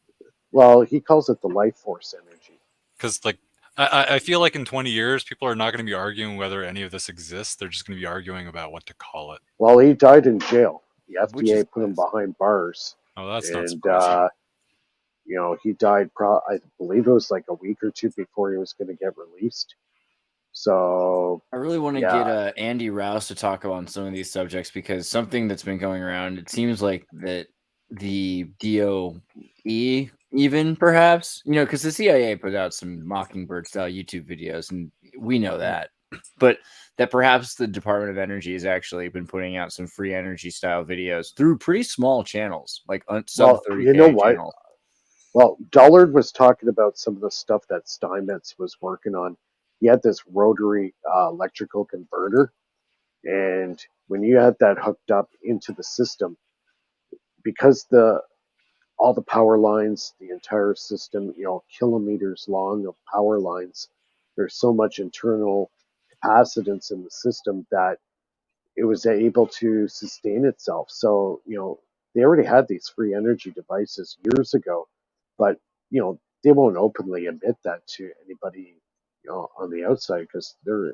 Well, he calls it the life force energy. Because like I feel like in 20 years, people are not going to be arguing whether any of this exists. They're just going to be arguing about what to call it. Well, he died in jail. The Which is FDA put him nice. behind bars. Oh, that's not And, surprising. he died, I believe it was like a week or two before he was going to get released. So, I really want to yeah. get Andy Rouse to talk about some of these subjects, because something that's been going around, it seems like that the DOE, even perhaps, because the CIA put out some Mockingbird style YouTube videos, and we know that, but that perhaps the Department of Energy has actually been putting out some free energy style videos through pretty small channels, like sub 30K you know what? channels. Well, Dullard was talking about some of the stuff that Steinmetz was working on. He had this rotary electrical converter, and when you had that hooked up into the system, because all the power lines, the entire system, kilometers long of power lines, there's so much internal capacitance in the system that it was able to sustain itself. So, they already had these free energy devices years ago, but, they won't openly admit that to anybody, on the outside, because they're,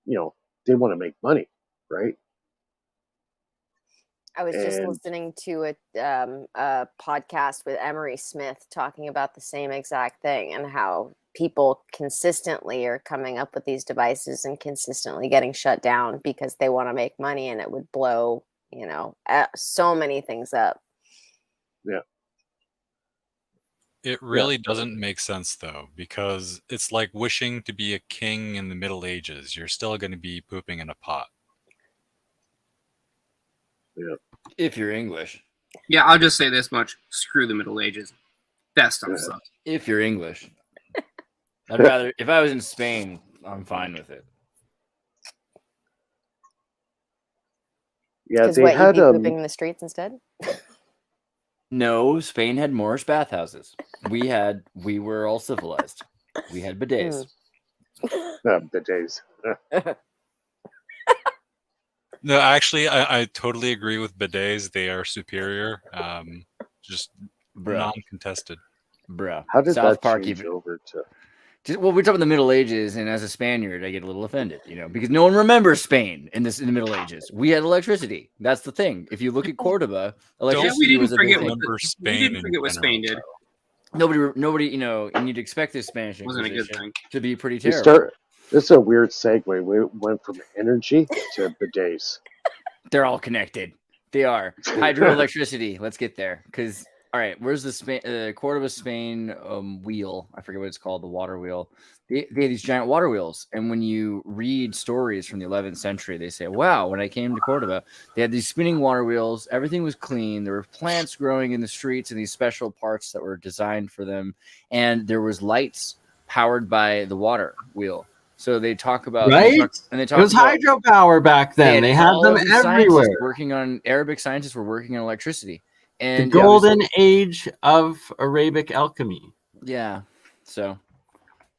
they want to make money, right? I was just And listening to a podcast with Emery Smith talking about the same exact thing, and how people consistently are coming up with these devices and consistently getting shut down because they want to make money, and it would blow, so many things up. yeah. It really doesn't make sense though, because it's like wishing to be a king in the Middle Ages. You're still going to be pooping in a pot. Yeah. If you're English. Yeah, I'll just say this much. Screw the Middle Ages. That stuff sucks. If you're English. I'd rather, if I was in Spain, I'm fine with it. Yeah, Because they what, you'd had be pooping in the streets instead? No, Spain had Moorish bathhouses. We were all civilized. We had bidets. bidets. No, actually, I totally agree with bidets. They are superior. Just Bruh. non-contested. Bruh. How did South that Park change even. over to? Well, we're talking about the Middle Ages, and as a Spaniard, I get a little offended, because no one remembers Spain in the Middle Ages. We had electricity. That's the thing. If you look at Cordoba, electricity was a big thing. We didn't forget what Spain did. Nobody, and you'd expect the Spanish Wasn't a good Inquisition thing. to be pretty terrible. This is a weird segue. We went from energy to bidets. They're all connected. They are hydroelectricity. Let's get there, because all right, where's the Cordoba, Spain wheel? I forget what it's called, the water wheel. They had these giant water wheels, and when you read stories from the 11th century, they say, "Wow, when I came to Cordoba, they had these spinning water wheels. Everything was clean. There were plants growing in the streets in these special parts that were designed for them, and there was lights powered by the water wheel." So they talk about right. It was hydropower back then. They had them everywhere. Arabic scientists were working on electricity, and the golden age of Arabic alchemy. Yeah, so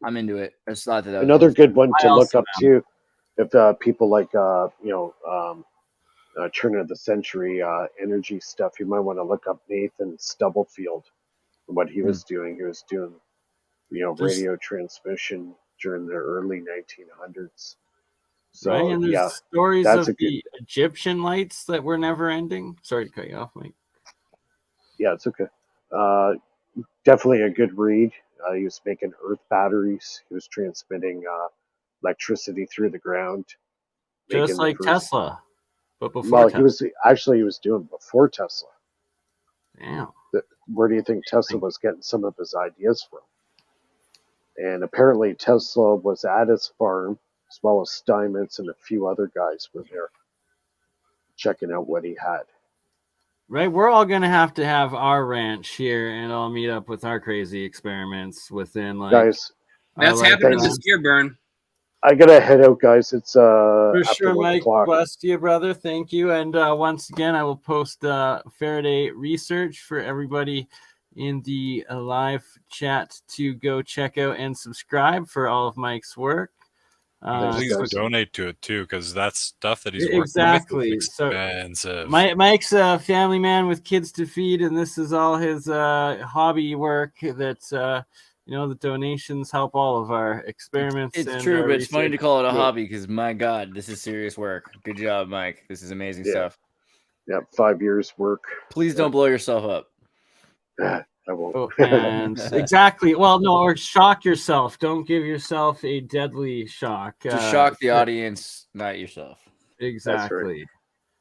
I'm into it. I just thought that another good one to look up too. If people like turn of the century energy stuff, you might want to look up Nathan Stubblefield and what he was doing. He was doing, radio transmission during the early 1900s. So right, and there's stories of the Egyptian lights that were never ending. Sorry to cut you off, Mike. Yeah, it's okay. Definitely a good read. He was making earth batteries. He was transmitting electricity through the ground. Just like Tesla, but before Tesla. He was doing before Tesla. Damn. Where do you think Tesla was getting some of his ideas from? And apparently Tesla was at his farm, as well as Steinmetz and a few other guys were there checking out what he had. Right, we're all going to have our ranch here, and I'll meet up with our crazy experiments within, guys. That's happening this year, Burn. I gotta head out, guys. It's for sure, Mike. Bless you, brother. Thank you. And once again, I will post Faraday research for everybody in the live chat to go check out and subscribe for all of Mike's work. Please donate to it too, because that's stuff that he's working exactly with. It's expensive. Mike's a family man with kids to feed, and this is all his hobby work. That the donations help all of our experiments. It's true, but it's funny to call it a hobby because my God, this is serious work. Good job, Mike. This is amazing stuff. Yeah, 5 years work. Please don't blow yourself up. I won't. And exactly. Well, no, or shock yourself. Don't give yourself a deadly shock. To shock the audience, not yourself. Exactly.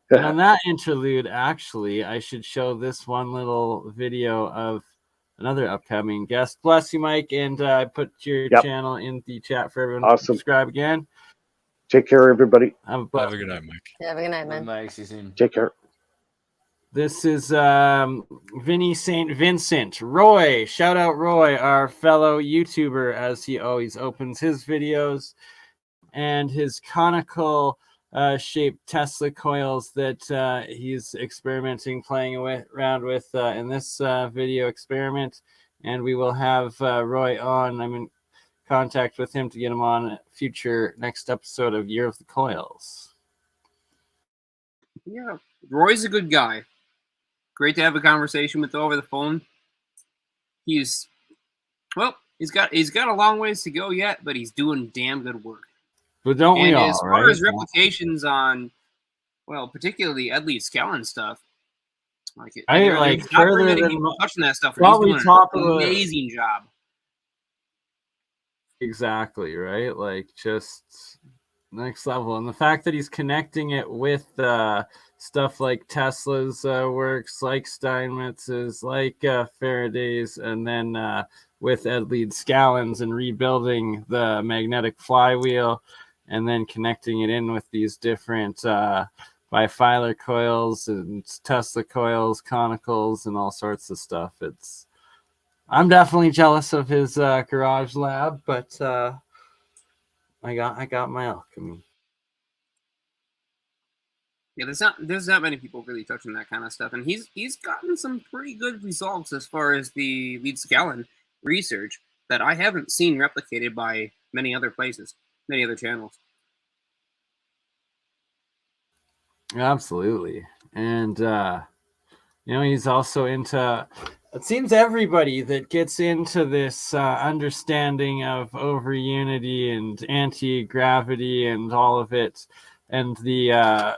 And on that interlude, actually, I should show this one little video of another upcoming guest. Bless you, Mike. And I put your channel in the chat for everyone to subscribe again. Take care, everybody. Have a good night, Mike. Have a good night, man. Mike, see you soon. Take care. This is Vinny St. Vincent. Roy, shout out Roy, our fellow YouTuber, as he always opens his videos, and his conical shaped Tesla coils that he's experimenting, playing around with in this video experiment. And we will have Roy on. I'm in contact with him to get him on a future next episode of Year of the Coils. Yeah, Roy's a good guy. Great to have a conversation with over the phone. He's got a long ways to go yet, but he's doing damn good work. But don't we all? As far as replications on, well, particularly Edley Scallon stuff, I like further than touching that stuff. He's doing an amazing job. Exactly right, like just next level, and the fact that he's connecting it with stuff like Tesla's works, like Steinmetz's, like Faraday's, and then with Edley Scallon's and rebuilding the magnetic flywheel, and then connecting it in with these different bifilar coils and Tesla coils, conicals, and all sorts of stuff. I'm definitely jealous of his garage lab, but I got my alchemy. Yeah, there's not many people really touching that kind of stuff, and he's gotten some pretty good results as far as the lead scallon research that I haven't seen replicated by many other places, many other channels. Absolutely. And he's also into, it seems, everybody that gets into this understanding of over unity and anti-gravity and all of it, and the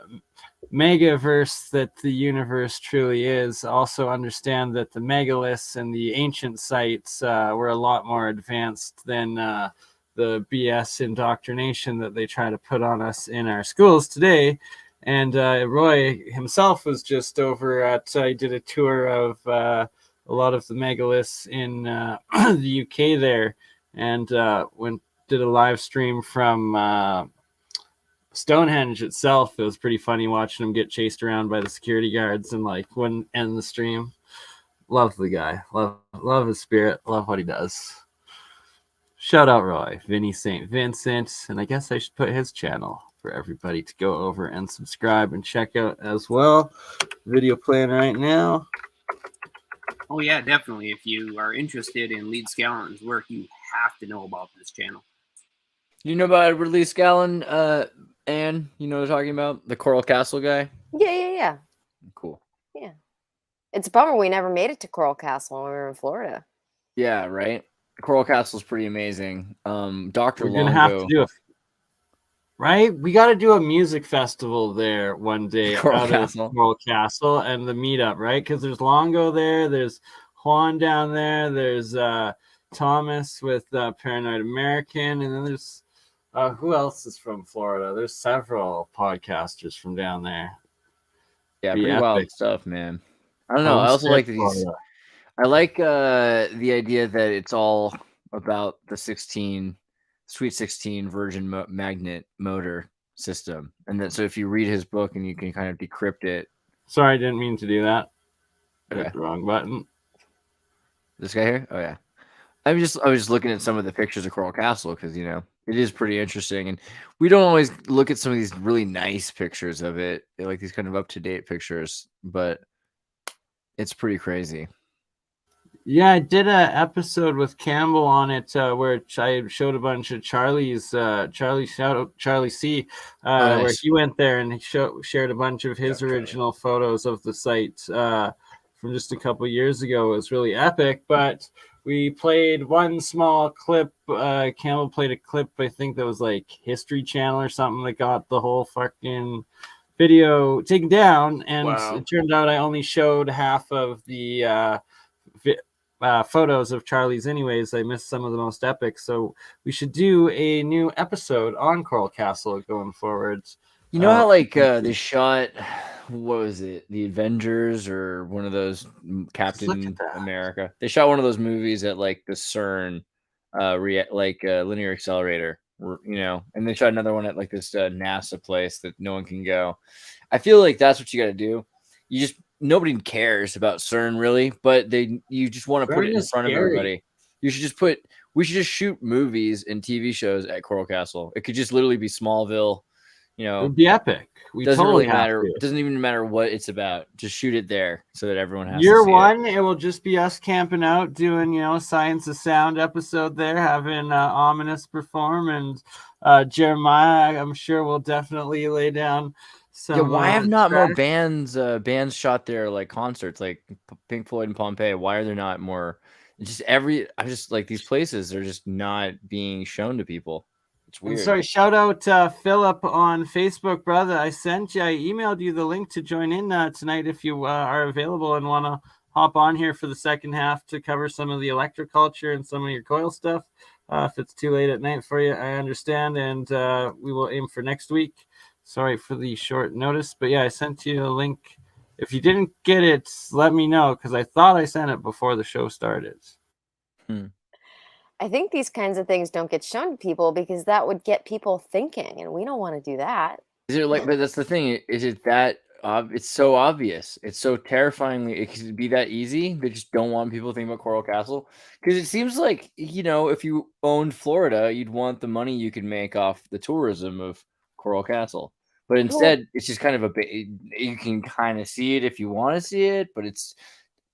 megaverse that the universe truly is, also understand that the megaliths and the ancient sites were a lot more advanced than the BS indoctrination that they try to put on us in our schools today. And Roy himself was just over at, I did a tour of a lot of the megaliths in the UK there, and did a live stream from Stonehenge itself. It was pretty funny watching him get chased around by the security guards and wouldn't end the stream. Love the guy. Love his spirit. Love what he does. Shout out Roy, Vinny St. Vincent, and I guess I should put his channel for everybody to go over and subscribe and check out as well. Video playing right now. Oh yeah, definitely. If you are interested in Lead Scallon's work, you have to know about this channel. You know about Edward Lee Scallon, Anne? You know what I'm talking about? The Coral Castle guy? Yeah. Cool. Yeah. It's a bummer we never made it to Coral Castle when we were in Florida. Yeah, right? Coral Castle's pretty amazing. Dr. We're Longo. gonna have to do it. Right? We got to do a music festival there one day Coral Castle. Coral Castle and the meetup, right? Because there's Longo there, there's Juan down there, there's Thomas with Paranoid American, and then there's who else is from Florida? There's several podcasters from down there. Yeah, pretty wild stuff, man. I don't know. I also like these. Florida. I like the idea that it's all about the Sweet 16 Virgin magnet motor system, and that so if you read his book and you can kind of decrypt it. Sorry, I didn't mean to do that. Okay. Hit the wrong button. This guy here? Oh yeah. I was just looking at some of the pictures of Coral Castle because it is pretty interesting, and we don't always look at some of these really nice pictures of it. They're like these kind of up-to-date pictures, but it's pretty crazy. Yeah, I did an episode with Campbell on it where I showed a bunch of Charlie C, Nice. where he went there and shared a bunch of his original photos of the site from just a couple years ago. It was really epic, but we played one small clip. Campbell played a clip, I think that was like History Channel or something, that got the whole fucking video taken down, and It turned out I only showed half of the photos of Charlie's anyways. I missed some of the most epic, so we should do a new episode on Coral Castle going forward. You know how they shot, what was it, The Avengers or one of those, Captain America? They shot one of those movies at like the CERN linear accelerator, and they shot another one at like this NASA place that no one can go. I feel like that's what you got to do. Nobody cares about CERN really, but you just want to put it in front of everybody. We should just shoot movies and TV shows at Coral Castle. It could just literally be Smallville. It would be epic. Doesn't really matter. It doesn't even matter what it's about. Just shoot it there so that everyone has Year to see one, it will just be us camping out, doing Science of Sound episode there, having Ominous perform, and Jeremiah, I'm sure, will definitely lay down. Why have not more bands shot their like concerts, like Pink Floyd and Pompeii? Why are there not more? I just like these places are just not being shown to people. It's weird. Sorry, shout out Philip on Facebook, brother. I emailed you the link to join in tonight if you are available and want to hop on here for the second half to cover some of the electroculture and some of your coil stuff. If it's too late at night for you, I understand, and we will aim for next week. Sorry for the short notice, but yeah, I sent you a link. If you didn't get it, let me know, because I thought I sent it before the show started. I think these kinds of things don't get shown to people because that would get people thinking, and we don't want to do that. Is it but that's the thing. Is it that it's so obvious? It's so terrifyingly. It could be that easy. They just don't want people to think about Coral Castle because it seems like if you owned Florida, you'd want the money you could make off the tourism of Coral Castle. But instead, it's just kind of you can kind of see it if you want to see it, but it's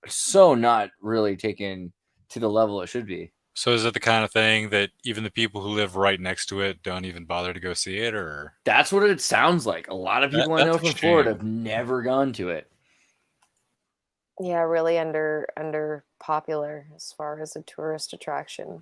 so not really taken to the level it should be. So is it the kind of thing that even the people who live right next to it don't even bother to go see it, or? That's what it sounds like. A lot of people I know That's a from Florida shame. have never gone to it. Yeah, really under popular as far as a tourist attraction.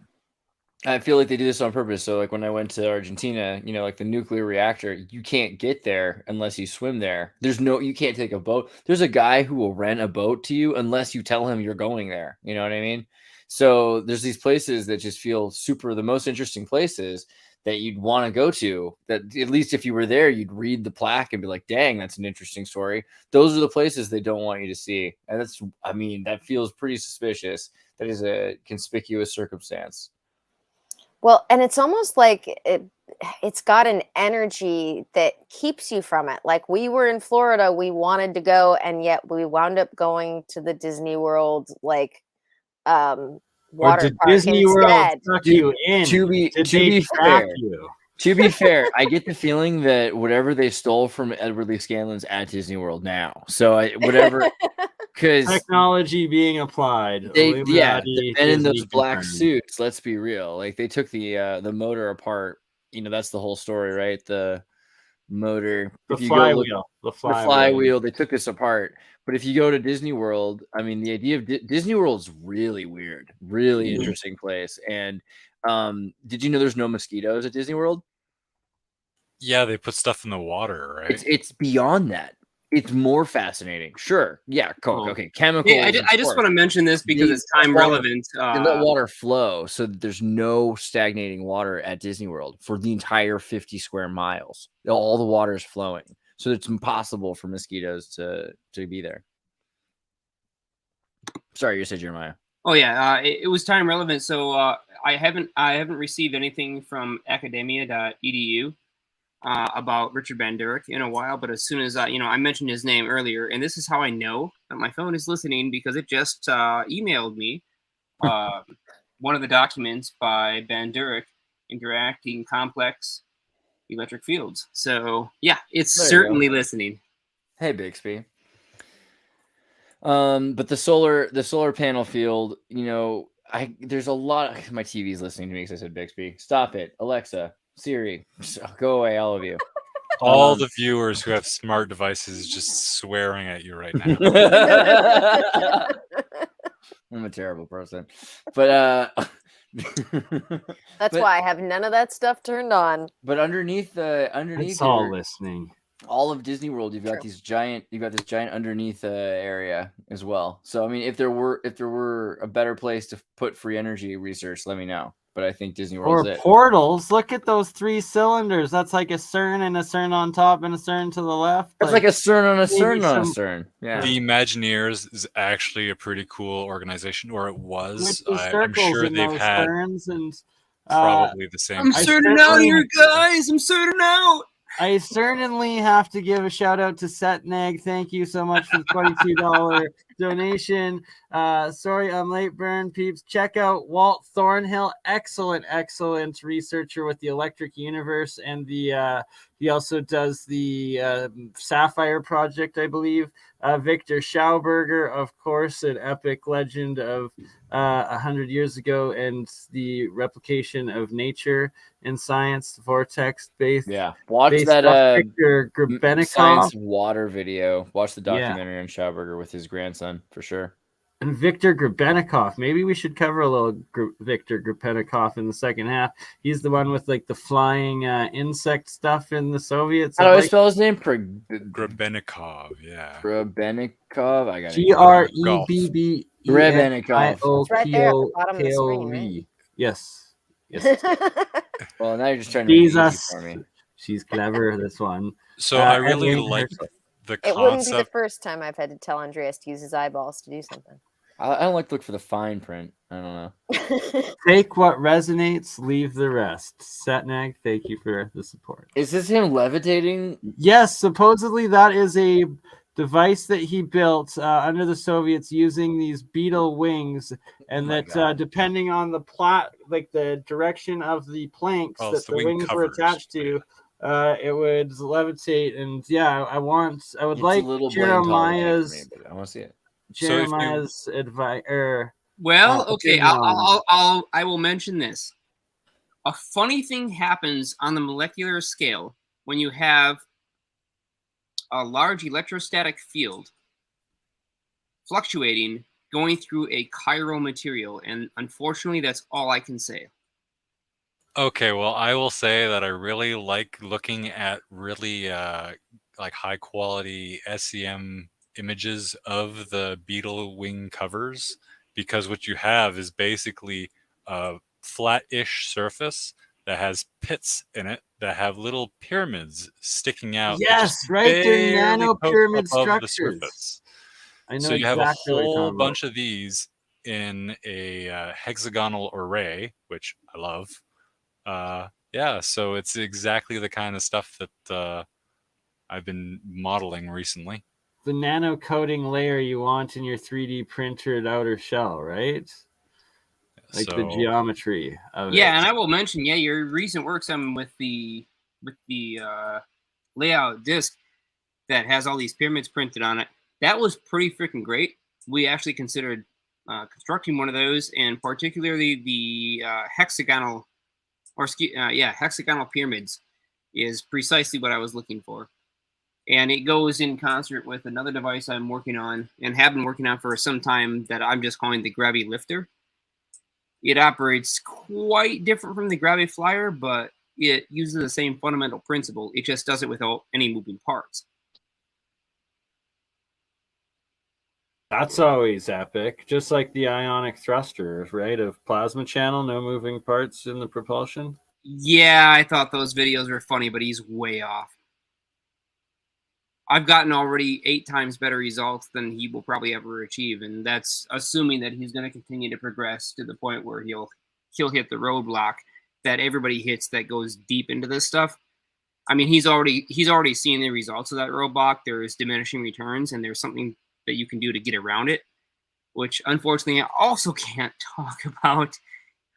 I feel like they do this on purpose. So like when I went to Argentina, you know, like the nuclear reactor, you can't get there unless you swim there. You can't take a boat. There's a guy who will rent a boat to you unless you tell him you're going there. You know what I mean? So there's these places that just feel the most interesting places that you'd want to go to, that at least if you were there, you'd read the plaque and be like, dang, that's an interesting story. Those are the places they don't want you to see. And that feels pretty suspicious. That is a conspicuous circumstance. Well, and it's almost like it's got an energy that keeps you from it. Like we were in Florida, we wanted to go, and yet we wound up going to the Disney World, water did park Disney instead. World suck you in? To be fair, I get the feeling that whatever they stole from Edward Lee Scanlon's at Disney World now. So whatever, because technology being applied. And in those Disney black confirmed. suits, let's be real. Like they took the motor apart. You know, that's the whole story, right? The motor, The flywheel. They took this apart. But if you go to Disney World, I mean, the idea of Disney World's really weird, really interesting place. And did you know there's no mosquitoes at Disney World? Yeah, they put stuff in the water, right? It's beyond that. It's more fascinating. Sure. Yeah. Okay. Chemicals. Yeah, I just want to mention this because it's time relevant. They let water flow so that there's no stagnating water at Disney World for the entire 50 square miles. All the water is flowing. So it's impossible for mosquitoes to be there. Sorry, you said Jeremiah. Oh yeah, it was time relevant. So I haven't received anything from academia.edu about Richard Van Durek in a while. But as soon as I mentioned his name earlier, and this is how I know that my phone is listening, because it just emailed me one of the documents by Van Durek interacting complex electric fields. So yeah, it's certainly listening. Hey Bixby. But the solar panel field, there's a lot. My TV's listening to me because I said Bixby. Stop it, Alexa, Siri, go away, all of you. All the viewers who have smart devices just swearing at you right now. I'm a terrible person, but that's why I have none of that stuff turned on. But underneath it's all listening. All of Disney World, you've got this giant underneath area as well. So I mean, if there were a better place to put free energy research, let me know. But I think Disney World's or portals. Look at those 3 cylinders. That's like a CERN and a CERN on top and a CERN to the left. That's like a CERN on a CERN on a CERN. Yeah. The Imagineers is actually a pretty cool organization, or it was. I'm sure they've had and, probably the same. I'm certain out here, guys. I'm certain out. I certainly have to give a shout out to Setneg. Thank you so much for the $22 donation. Sorry I'm late, Burn peeps. Check out Walt Thornhill. Excellent researcher with the Electric Universe, and he also does the Sapphire Project, I believe. Victor Schauberger, of course, an epic legend of 100 years ago, and the replication of nature in science, vortex-based. Yeah, watch that Victor Grebenikov science water video. Watch the documentary on Schauberger with his grandson for sure. And Victor Grebenikov. Maybe we should cover a little Victor Grebenikov in the second half. He's the one with like the flying insect stuff in the Soviets. How do I spell his name? Grebenikov. Yeah. Grebenikov. I got Grebenikov. It's right there at the bottom of the screen, right? Yes. Well, now you're just trying to make it easy for me. She's clever, this one. So I really like the concept. It wouldn't be the first time I've had to tell Andreas to use his eyeballs to do something. I don't like to look for the fine print. I don't know. Take what resonates, leave the rest. Setnag, thank you for the support. Is this him levitating? Yes, supposedly that is a device that he built under the Soviets using these beetle wings, and depending on the the direction of the planks that the wings were attached to, it would levitate, and yeah, I would It's like a little Jeremiah's for me, but I want to see it. Jeremiah's advice. Well, okay, opinion on I will mention this. A funny thing happens on the molecular scale when you have a large electrostatic field fluctuating going through a chiral material, and unfortunately, that's all I can say. Okay, well, I will say that I really like looking at really like high quality SEM images of the beetle wing covers, because what you have is basically a flat-ish surface that has pits in it that have little pyramids sticking out. that Yes, just right, they're barely nano poke pyramid above the structures. surface. I know So you have a exactly what you're whole talking about. bunch of these in a hexagonal array, which I love. Yeah, so it's exactly the kind of stuff that I've been modeling recently. The nano coating layer you want in your 3D printed outer shell, right? Like the geometry of it. Yeah, and I will mention, your recent work, with the layout disc that has all these pyramids printed on it. That was pretty freaking great. We actually considered constructing one of those, and particularly the hexagonal pyramids is precisely what I was looking for. And it goes in concert with another device I'm working on and have been working on for some time that I'm just calling the Gravity Lifter. It operates quite different from the Gravity Flyer, but it uses the same fundamental principle. It just does it without any moving parts. That's always epic. Just like the ionic thruster, right? Of plasma channel, no moving parts in the propulsion. Yeah, I thought those videos were funny, but he's way off. I've gotten already 8 times better results than he will probably ever achieve, and that's assuming that he's going to continue to progress to the point where he'll hit the roadblock that everybody hits that goes deep into this stuff. I mean, he's already seen the results of that roadblock. There's diminishing returns, and there's something that you can do to get around it, which unfortunately I also can't talk about.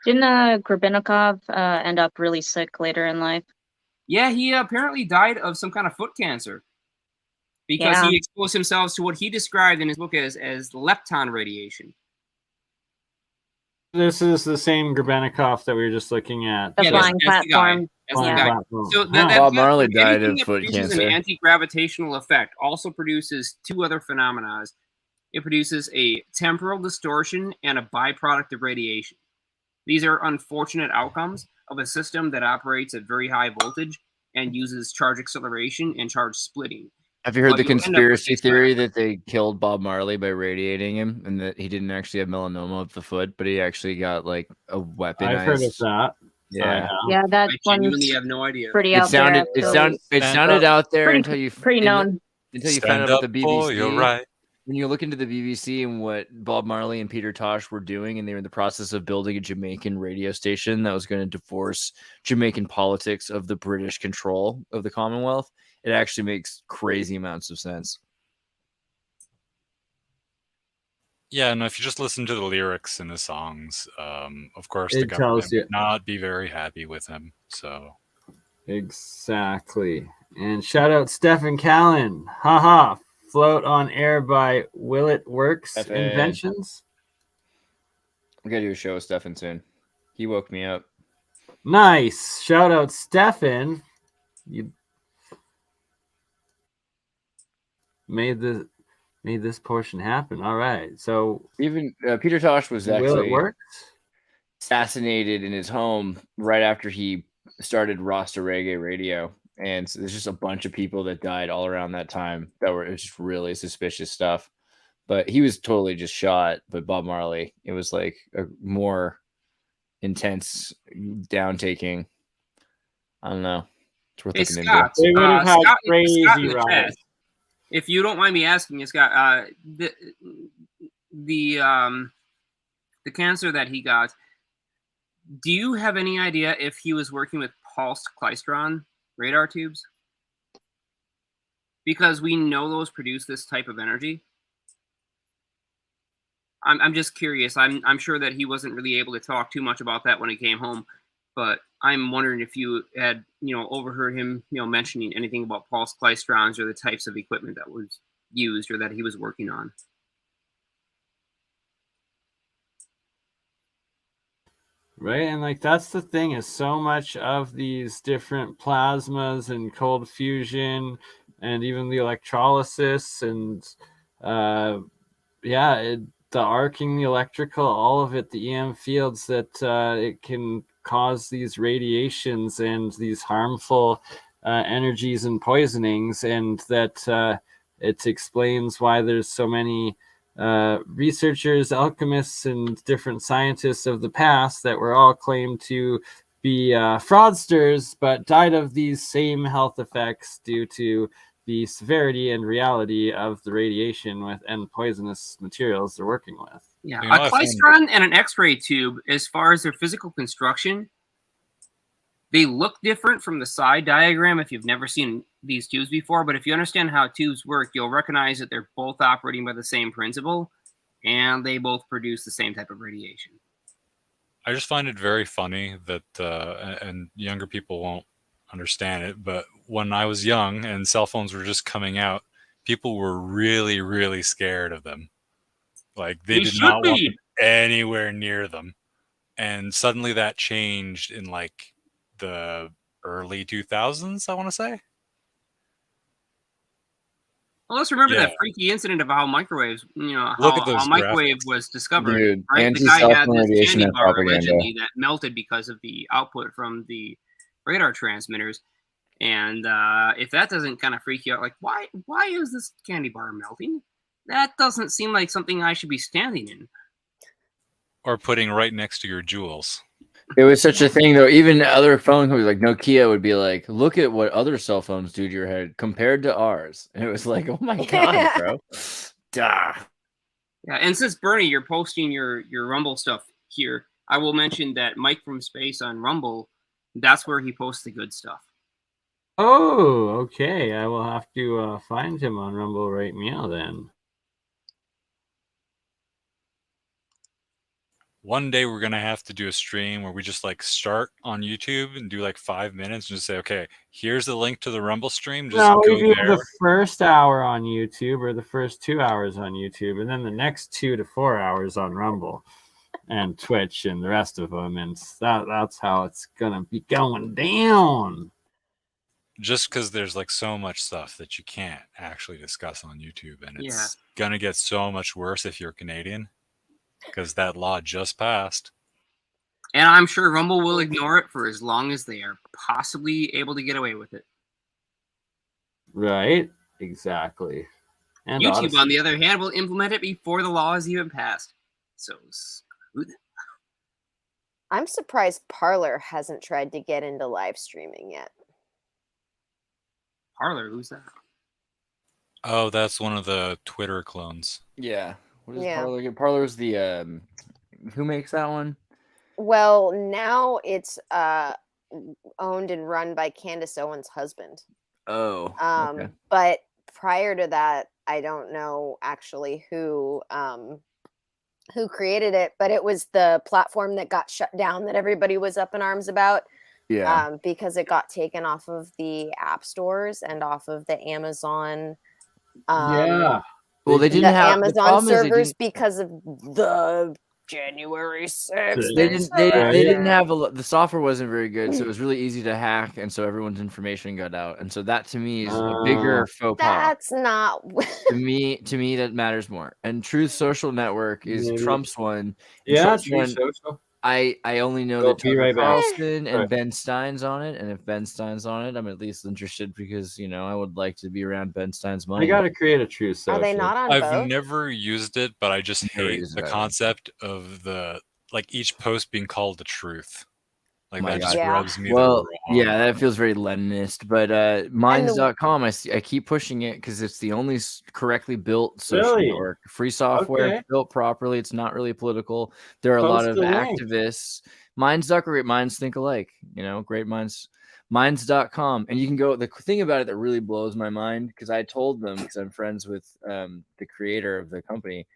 Didn't Grebennikov end up really sick later in life? Yeah, he apparently died of some kind of foot cancer because he exposed himself to what he described in his book as lepton radiation. This is the same Grebennikov that we were just looking at. The flying platform. So Bob Marley died of foot cancer. An anti-gravitational effect also produces 2 other phenomena. It produces a temporal distortion and a byproduct of radiation. These are unfortunate outcomes of a system that operates at very high voltage and uses charge acceleration and charge splitting. Have you heard the conspiracy theory that they killed Bob Marley by radiating him, and that he didn't actually have melanoma of the foot, but he actually got like a weaponized? I've heard of that. Yeah, that I genuinely have no idea. Pretty out there. It sounded out there until you known. Until you found out about the BBC. Oh, you're right. When you look into the BBC and what Bob Marley and Peter Tosh were doing, and they were in the process of building a Jamaican radio station that was going to divorce Jamaican politics of the British control of the Commonwealth, it actually makes crazy amounts of sense. Yeah, and if you just listen to the lyrics in the songs, of course, It the government tells you. would not be very happy with him. So Exactly. And shout out Stephen Callan. Haha. Float on Air by Will It Works Inventions. We gotta do a show with Stefan soon. He woke me up. Nice. Shout out Stefan. You made this portion happen. All right. So even Peter Tosh was Will actually It Works? assassinated in his home right after he started Rasta Reggae Radio. And so there's just a bunch of people that died all around that time that were just really suspicious stuff. But he was totally just shot. But Bob Marley, it was like a more intense down taking. I don't know. It's worth looking into. They would have had Scott crazy in the rides. chat, if you don't mind me asking you, Scott, the cancer that he got, do you have any idea if he was working with pulsed klystron radar tubes? Because we know those produce this type of energy. I'm just curious. I'm sure that he wasn't really able to talk too much about that when he came home. but I'm wondering if you had, overheard him, mentioning anything about pulse klystrons or the types of equipment that was used or that he was working on. Right, and like that's the thing, is so much of these different plasmas and cold fusion and even the electrolysis and the arcing, the electrical, all of it, the EM fields, that it can cause these radiations and these harmful energies and poisonings, and that it explains why there's so many researchers, alchemists, and different scientists of the past that were all claimed to be fraudsters, but died of these same health effects due to the severity and reality of the radiation and poisonous materials they're working with. Yeah, a klystron and an X-ray tube, as far as their physical construction, they look different from the side diagram if you've never seen these tubes before, but if you understand how tubes work, you'll recognize that they're both operating by the same principle, and they both produce the same type of radiation. I just find it very funny that, and younger people won't understand it, but when I was young and cell phones were just coming out, people were really, really scared of them. Like, they did not want them anywhere near them. And suddenly that changed in like the early 2000s, I want to say. Well, let's remember that freaky incident of how microwaves, how microwave was discovered. Dude, right? The guy had this radiation candy and bar propaganda allegedly that melted because of the output from the radar transmitters. And if that doesn't kind of freak you out, like, why is this candy bar melting? That doesn't seem like something I should be standing in. Or putting right next to your jewels. It was such a thing, though. Even other phone companies like Nokia would be like, look at what other cell phones do to your head compared to ours. And it was like, oh my God, bro. Duh. Yeah, and since BurnEye, you're posting your Rumble stuff here, I will mention that Mike from Space on Rumble, that's where he posts the good stuff. Oh, okay. I will have to find him on Rumble right now then. One day we're going to have to do a stream where we just like start on YouTube and do like 5 minutes and just say, okay, here's the link to the Rumble stream. Just go we do there. the first hour on YouTube or the first 2 hours on YouTube, and then the next 2 to 4 hours on Rumble and Twitch and the rest of them. And that's how it's going to be going down. Just because there's like so much stuff that you can't actually discuss on YouTube, and it's going to get so much worse if you're Canadian. Because that law just passed. And I'm sure Rumble will ignore it for as long as they are possibly able to get away with it. Right? Exactly. And YouTube, OdySee, on the other hand, will implement it before the law is even passed. So screw them. I'm surprised Parler hasn't tried to get into live streaming yet. Parler? Who's that? Oh, that's one of the Twitter clones. Yeah. What is Parler? Parler's the who makes that one? Well, now it's owned and run by Candace Owens' husband. Oh. Okay. But prior to that, I don't know actually who created it, but it was the platform that got shut down that everybody was up in arms about. Yeah. Because it got taken off of the app stores and off of the Amazon. Well, they didn't have Amazon servers because of the January 6th. They didn't have the software wasn't very good, so it was really easy to hack, and so everyone's information got out. And so that to me is a bigger faux pas. That's not to me that matters more. And Truth Social Network is Trump's one. Yeah, Truth Social. I only know that Tucker Carlson and Ben Stein's on it, and if Ben Stein's on it, I'm at least interested because I would like to be around Ben Stein's money. I got to create a Truth Social. Are they not on I've both? never used it, but I just hate the concept of the each post being called the truth. That just rubs me the wrong. Yeah, that feels very Leninist. But Minds.com, I keep pushing it because it's the only correctly built social network. Free software, built properly. It's not really political. There are a lot of activists. Minds.com, minds think alike. Great minds. Minds.com. And you can go. The thing about it that really blows my mind, because I told them, because I'm friends with the creator of the company,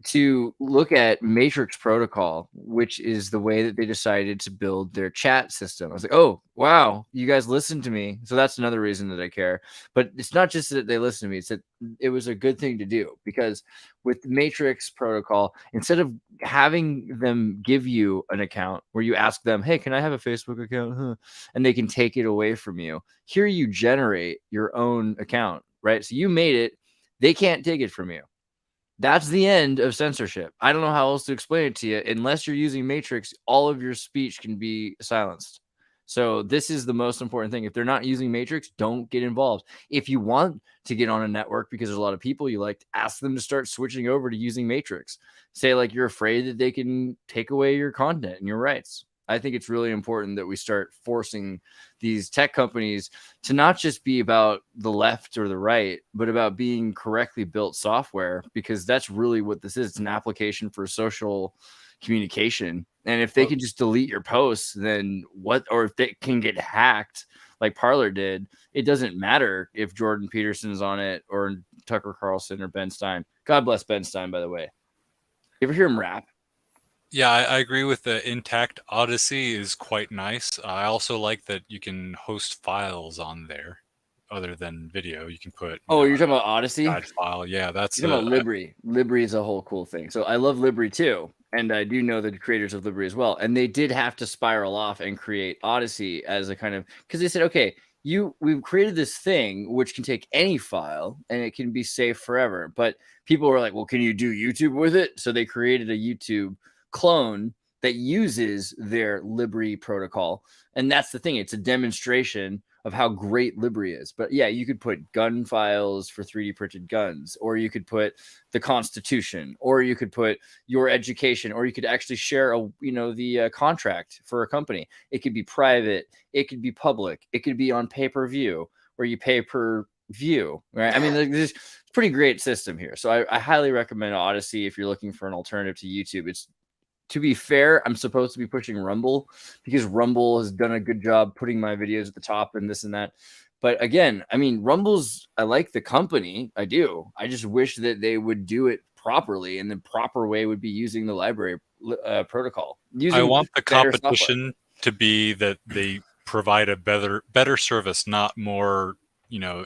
to look at Matrix Protocol, which is the way that they decided to build their chat system. I was like, oh, wow, you guys listened to me. So that's another reason that I care. But it's not just that they listened to me, it's that it was a good thing to do, because with Matrix Protocol, instead of having them give you an account where you ask them, hey, can I have a Facebook account? And they can take it away from you. Here you generate your own account, right? So you made it. They can't take it from you. That's the end of censorship. I don't know how else to explain it to you. Unless you're using Matrix, all of your speech can be silenced. So this is the most important thing. If they're not using Matrix, don't get involved. If you want to get on a network because there's a lot of people you like, ask them to start switching over to using Matrix. Say like you're afraid that they can take away your content and your rights. I think it's really important that we start forcing these tech companies to not just be about the left or the right, but about being correctly built software, because that's really what this is. It's an application for social communication. And if they can just delete your posts, then what? Or if they can get hacked like Parler did, it doesn't matter if Jordan Peterson's on it or Tucker Carlson or Ben Stein. God bless Ben Stein, by the way. You ever hear him rap? Yeah, I agree with the intact OdySee is quite nice. I also like that you can host files on there other than video. You can put you're talking about OdySee? guide file. Yeah, that's you're talking about Libri. Libri is a whole cool thing. So I love Libri too. And I do know the creators of Libri as well. And they did have to spiral off and create OdySee as a kind of, because they said, okay, we've created this thing which can take any file and it can be safe forever. But people were like, well, can you do YouTube with it? So they created a YouTube clone that uses their Libri protocol. And that's the thing. It's a demonstration of how great Libri is. But yeah, you could put gun files for 3D printed guns, or you could put the Constitution, or you could put your education, or you could actually share the contract for a company. It could be private, it could be public, it could be on pay-per-view, where you pay per view, right? I mean, there's a pretty great system here. So I highly recommend OdySee if you're looking for an alternative to YouTube. It's, to be fair, I'm supposed to be pushing Rumble because Rumble has done a good job putting my videos at the top and this and that. But again, I mean, I like the company. I do. I just wish that they would do it properly, and the proper way would be using the library protocol. I want the competition to be that they provide a better service, not more,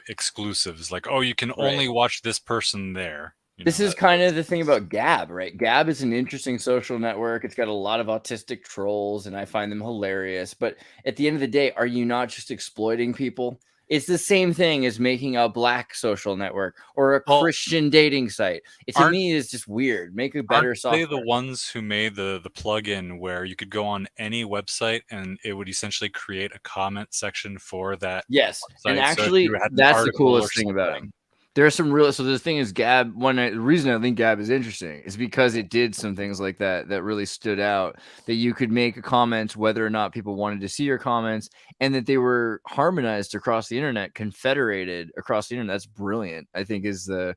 exclusives. Like, oh, you can only watch this person there. This is kind of the thing about Gab, right? Gab is an interesting social network. It's got a lot of autistic trolls, and I find them hilarious. But at the end of the day, are you not just exploiting people? It's the same thing as making a black social network or a Christian dating site. To me, it's just weird. Make a better software. Aren't they the ones who made the plugin where you could go on any website and it would essentially create a comment section for that? Yes, website? And actually, that's the coolest thing about it. There are some real. So the thing is, Gab. The reason I think Gab is interesting is because it did some things like that really stood out. That you could make a comment whether or not people wanted to see your comments, and that they were harmonized across the internet, confederated across the internet. That's brilliant. I think is the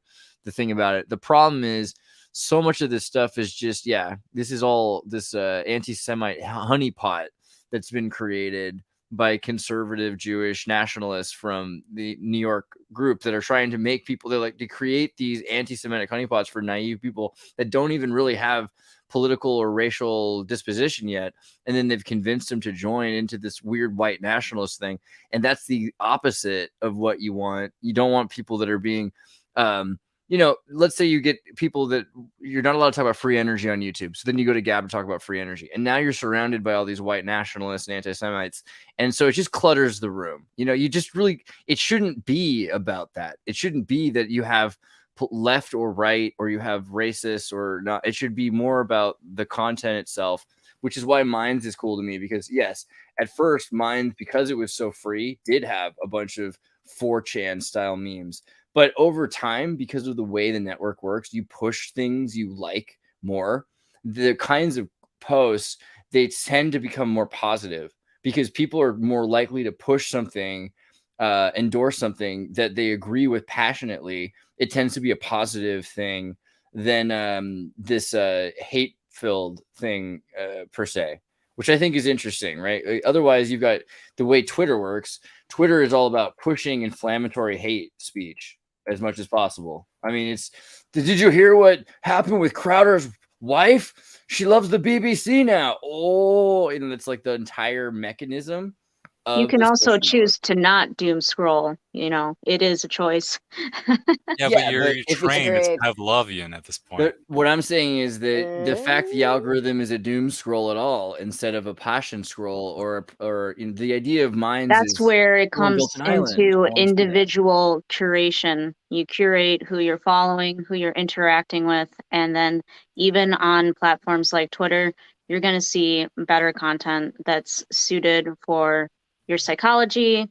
thing about it. The problem is so much of this stuff is just this is all this anti-Semite honeypot that's been created by conservative Jewish nationalists from the New York group that are trying to make people, they're like to create these anti-Semitic honeypots for naive people that don't even really have political or racial disposition yet. And then they've convinced them to join into this weird white nationalist thing. And that's the opposite of what you want. You don't want people that are being, let's say you get people that you're not allowed to talk about free energy on YouTube. So then you go to Gab to talk about free energy. And now you're surrounded by all these white nationalists and anti-Semites. And so it just clutters the room. It shouldn't be about that. It shouldn't be that you have left or right, or you have racist or not. It should be more about the content itself, which is why Minds is cool to me, because yes, at first Minds, because it was so free, did have a bunch of 4chan style memes. But over time, because of the way the network works, you push things you like more. The kinds of posts, they tend to become more positive because people are more likely to push something, endorse something that they agree with passionately. It tends to be a positive thing than this hate-filled thing per se, which I think is interesting, right? Otherwise, you've got the way Twitter works. Twitter is all about pushing inflammatory hate speech as much as possible. I mean, did you hear what happened with Crowder's wife? She loves the BBC now. Oh, and it's like the entire mechanism. You can also choose to not doom scroll. It is a choice. Yeah, but you're trained to have Lovian at this point. What I'm saying is that the fact the algorithm is a doom scroll at all instead of a passion scroll or the idea of minds. That's where it comes into individual curation. You curate who you're following, who you're interacting with, and then even on platforms like Twitter, you're going to see better content that's suited for your psychology.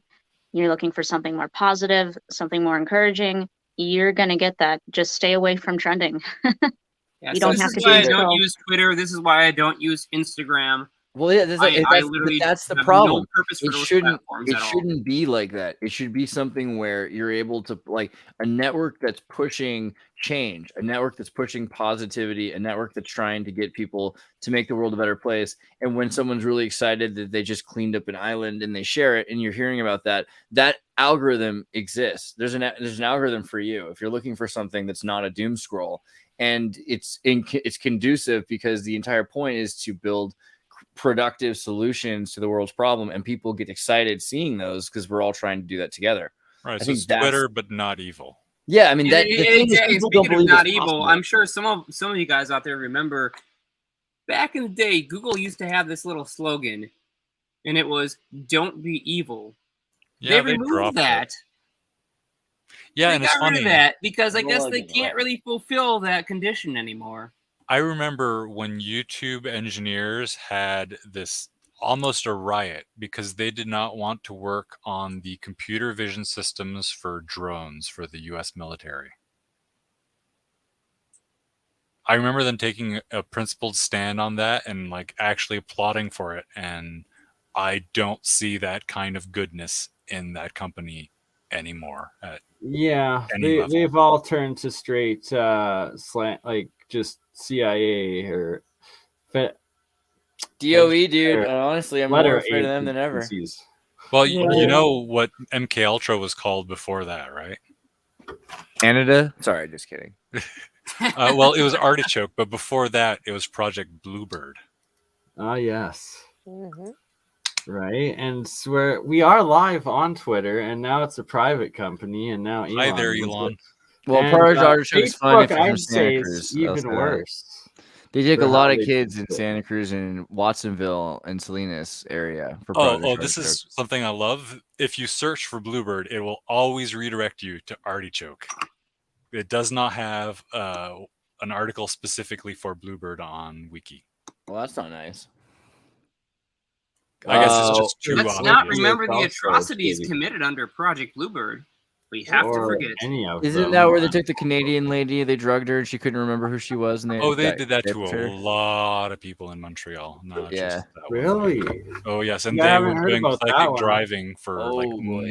You're looking for something more positive, something more encouraging. You're going to get that. Just stay away from trending. You don't have to. This is why I don't use Twitter. This is why I don't use Instagram. Well, yeah, that's the problem. No purpose for it those shouldn't platforms at all. Shouldn't be like that. It should be something where you're able to, like, a network that's pushing change, a network that's pushing positivity, a network that's trying to get people to make the world a better place. And when someone's really excited that they just cleaned up an island and they share it, and you're hearing about that algorithm exists. There's an algorithm for you if you're looking for something that's not a doom scroll, and it's conducive because the entire point is to build productive solutions to the world's problem, and people get excited seeing those because we're all trying to do that together. Right. So it's Twitter, but not evil. Yeah, I mean Speaking of not evil, I'm sure some of you guys out there remember back in the day, Google used to have this little slogan, and it was "Don't be evil." Yeah, they removed that. Yeah, and it's funny that because I guess they can't really fulfill that condition anymore. I remember when YouTube engineers had this almost a riot because they did not want to work on the computer vision systems for drones for the US military. I remember them taking a principled stand on that and like actually applauding for it. And I don't see that kind of goodness in that company anymore. They've all turned to straight slant, like just CIA or DOE, dude. Honestly, I'm more afraid of them than ever. Well, you know what MK Ultra was called before that, right? Canada? Sorry, just kidding. Well, it was Artichoke, but before that, it was Project Bluebird. Ah, yes. Mm-hmm. Right, and we are live on Twitter, and now it's a private company, and now Elon. Hi there, Elon. Well, Project Artichoke is fun if you're from Santa Cruz. Even worse. They take a lot of kids in Santa Cruz and Watsonville and Salinas area for Project Artichoke. This is something I love. If you search for Bluebird, it will always redirect you to Artichoke. It does not have an article specifically for Bluebird on Wiki. Well, that's not nice. I guess it's just too obvious. Let's not remember the atrocities committed under Project Bluebird. We have to forget. Isn't that where they took the Canadian lady? They drugged her and she couldn't remember who she was. And they did that to a lot of people in Montreal. Not just that really? One. Oh, yes. And they were doing psychic driving for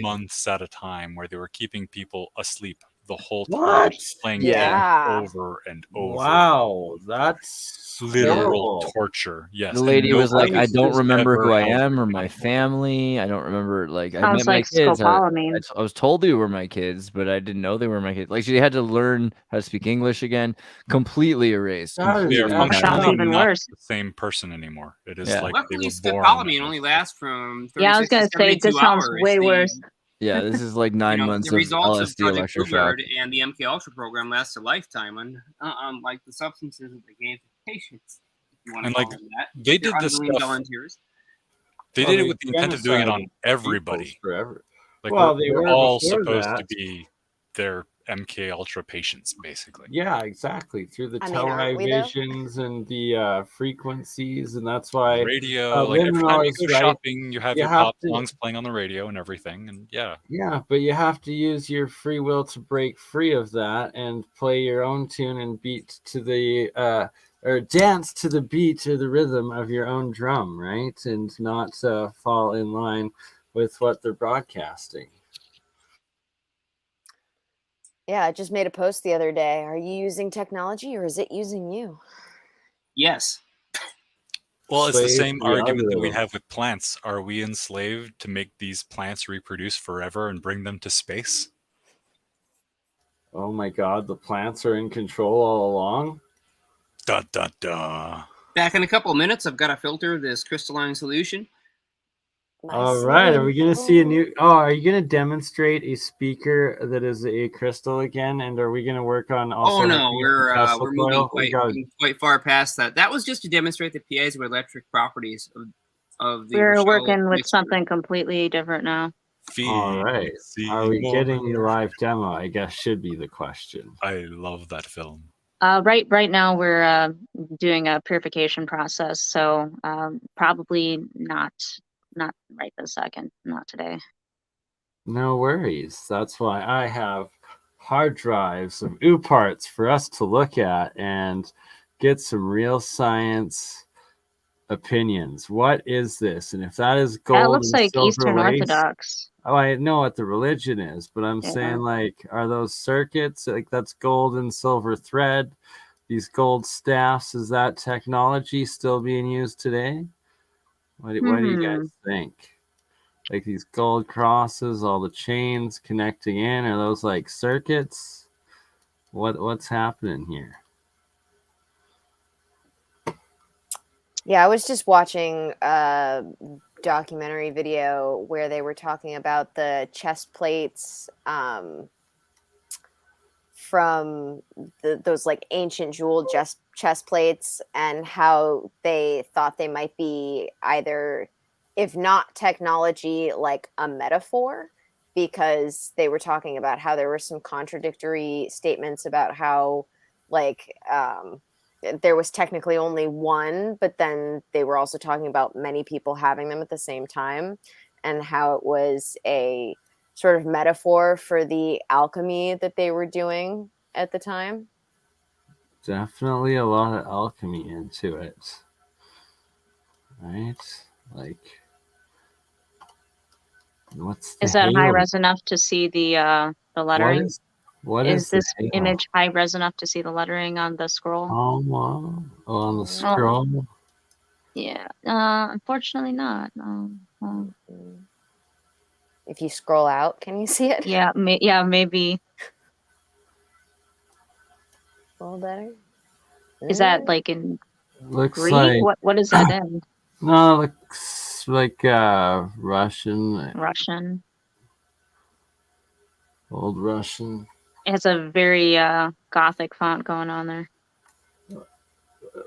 months at a time where they were keeping people asleep the whole time, playing games over and over. Wow, that's literal torture. Yes, the lady was like, "I don't remember who I am or my family. I don't remember. Like, I met my kids. I was told they were my kids, but I didn't know they were my kids. Like, she had to learn how to speak English again. Completely erased. They're functionally even worse. The same person anymore. It is like luckily scopolamine only lasts from 36 I was gonna say this sounds way worse. Yeah, this is like 9 months of LSD electroshock. And the MK Ultra program lasts a lifetime, unlike the substances that they gave to patients. And like they did this stuff. Volunteers. They did it with the intent of doing it on everybody. Forever. Like they were all supposed to be their MK Ultra patients, basically. Yeah, exactly. Through the televisions and the frequencies, and that's why radio. Like every time you go shopping, you have your pop songs playing on the radio and everything, and yeah. But you have to use your free will to break free of that and play your own tune and beat to the or dance to the beat or the rhythm of your own drum, right? And not fall in line with what they're broadcasting. Yeah, I just made a post the other day. Are you using technology or is it using you? Yes. Well, it's the same argument that we have with plants. Are we enslaved to make these plants reproduce forever and bring them to space? Oh my God, the plants are in control all along. Da da da. Back in a couple of minutes. I've got to filter this crystalline solution. All right, are we going to see a new... Oh, are you going to demonstrate a speaker that is a crystal again? And are we going to work on also... Oh, no, we're moving quite far past that. That was just to demonstrate the piezoelectric properties of the... We're working with something completely different now. All right. Are we getting a live demo? I guess should be the question. I love that film. Right now we're doing a purification process, so probably not right this second, not today. No worries. That's why I have hard drives of OO parts for us to look at and get some real science opinions. What is this? And if that is gold, that looks like silver Eastern lace, Orthodox. Oh, I know what the religion is, but I'm saying, like, are those circuits, like that's gold and silver thread, these gold staffs, is that technology still being used today? What do you guys think? Like these gold crosses, all the chains connecting in, are those like circuits? What's happening here? Yeah, I was just watching a documentary video where they were talking about the chest plates from those like ancient jeweled chest plates, and how they thought they might be either, if not technology, like a metaphor, because they were talking about how there were some contradictory statements about how like there was technically only one, but then they were also talking about many people having them at the same time, and how it was a sort of metaphor for the alchemy that they were doing at the time. Definitely a lot of alchemy into it, right? Like, what's the is that halo? high res enough to see the lettering? What is this image high res enough to see the lettering on the scroll? Oh, wow. Oh, on the scroll? Oh. Yeah, unfortunately not. If you scroll out, can you see it? Yeah, maybe. Scroll better. Is that like in looks Greek? Like, what is that in? No, it looks like Russian. Old Russian. It has a very gothic font going on there.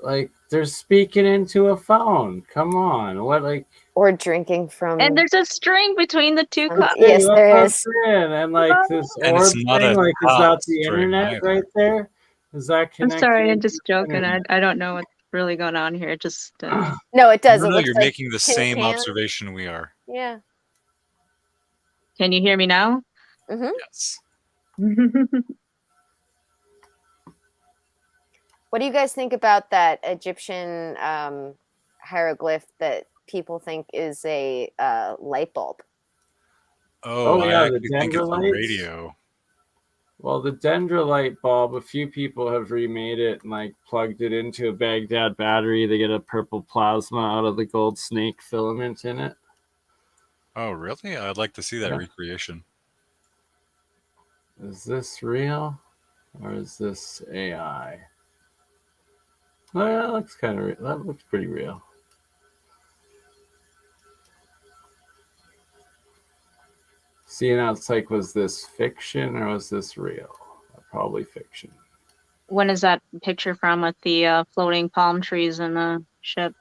Like they're speaking into a phone. Come on, what like? Or drinking from. And there's a string between the two cups. Yes, there is. And like this orb thing, like is that the internet right there? Is that connected? I'm sorry, I'm just joking. I don't know what's really going on here. Just no, it does. No, you're making the same observation we are. Yeah. Can you hear me now? Mm-hmm. Yes. What do you guys think about that Egyptian hieroglyph that people think is a light bulb? Oh yeah, the think it's a radio. Well, the dendrolite bulb, a few people have remade it and like plugged it into a Baghdad battery. They get a purple plasma out of the gold snake filament in it. Oh, really? I'd like to see that recreation. Is this real or is this AI? Oh yeah, that looks kind of that looks pretty real. See, now it's like, was this fiction or was this real? Probably fiction. When is that picture from with the floating palm trees and the ship?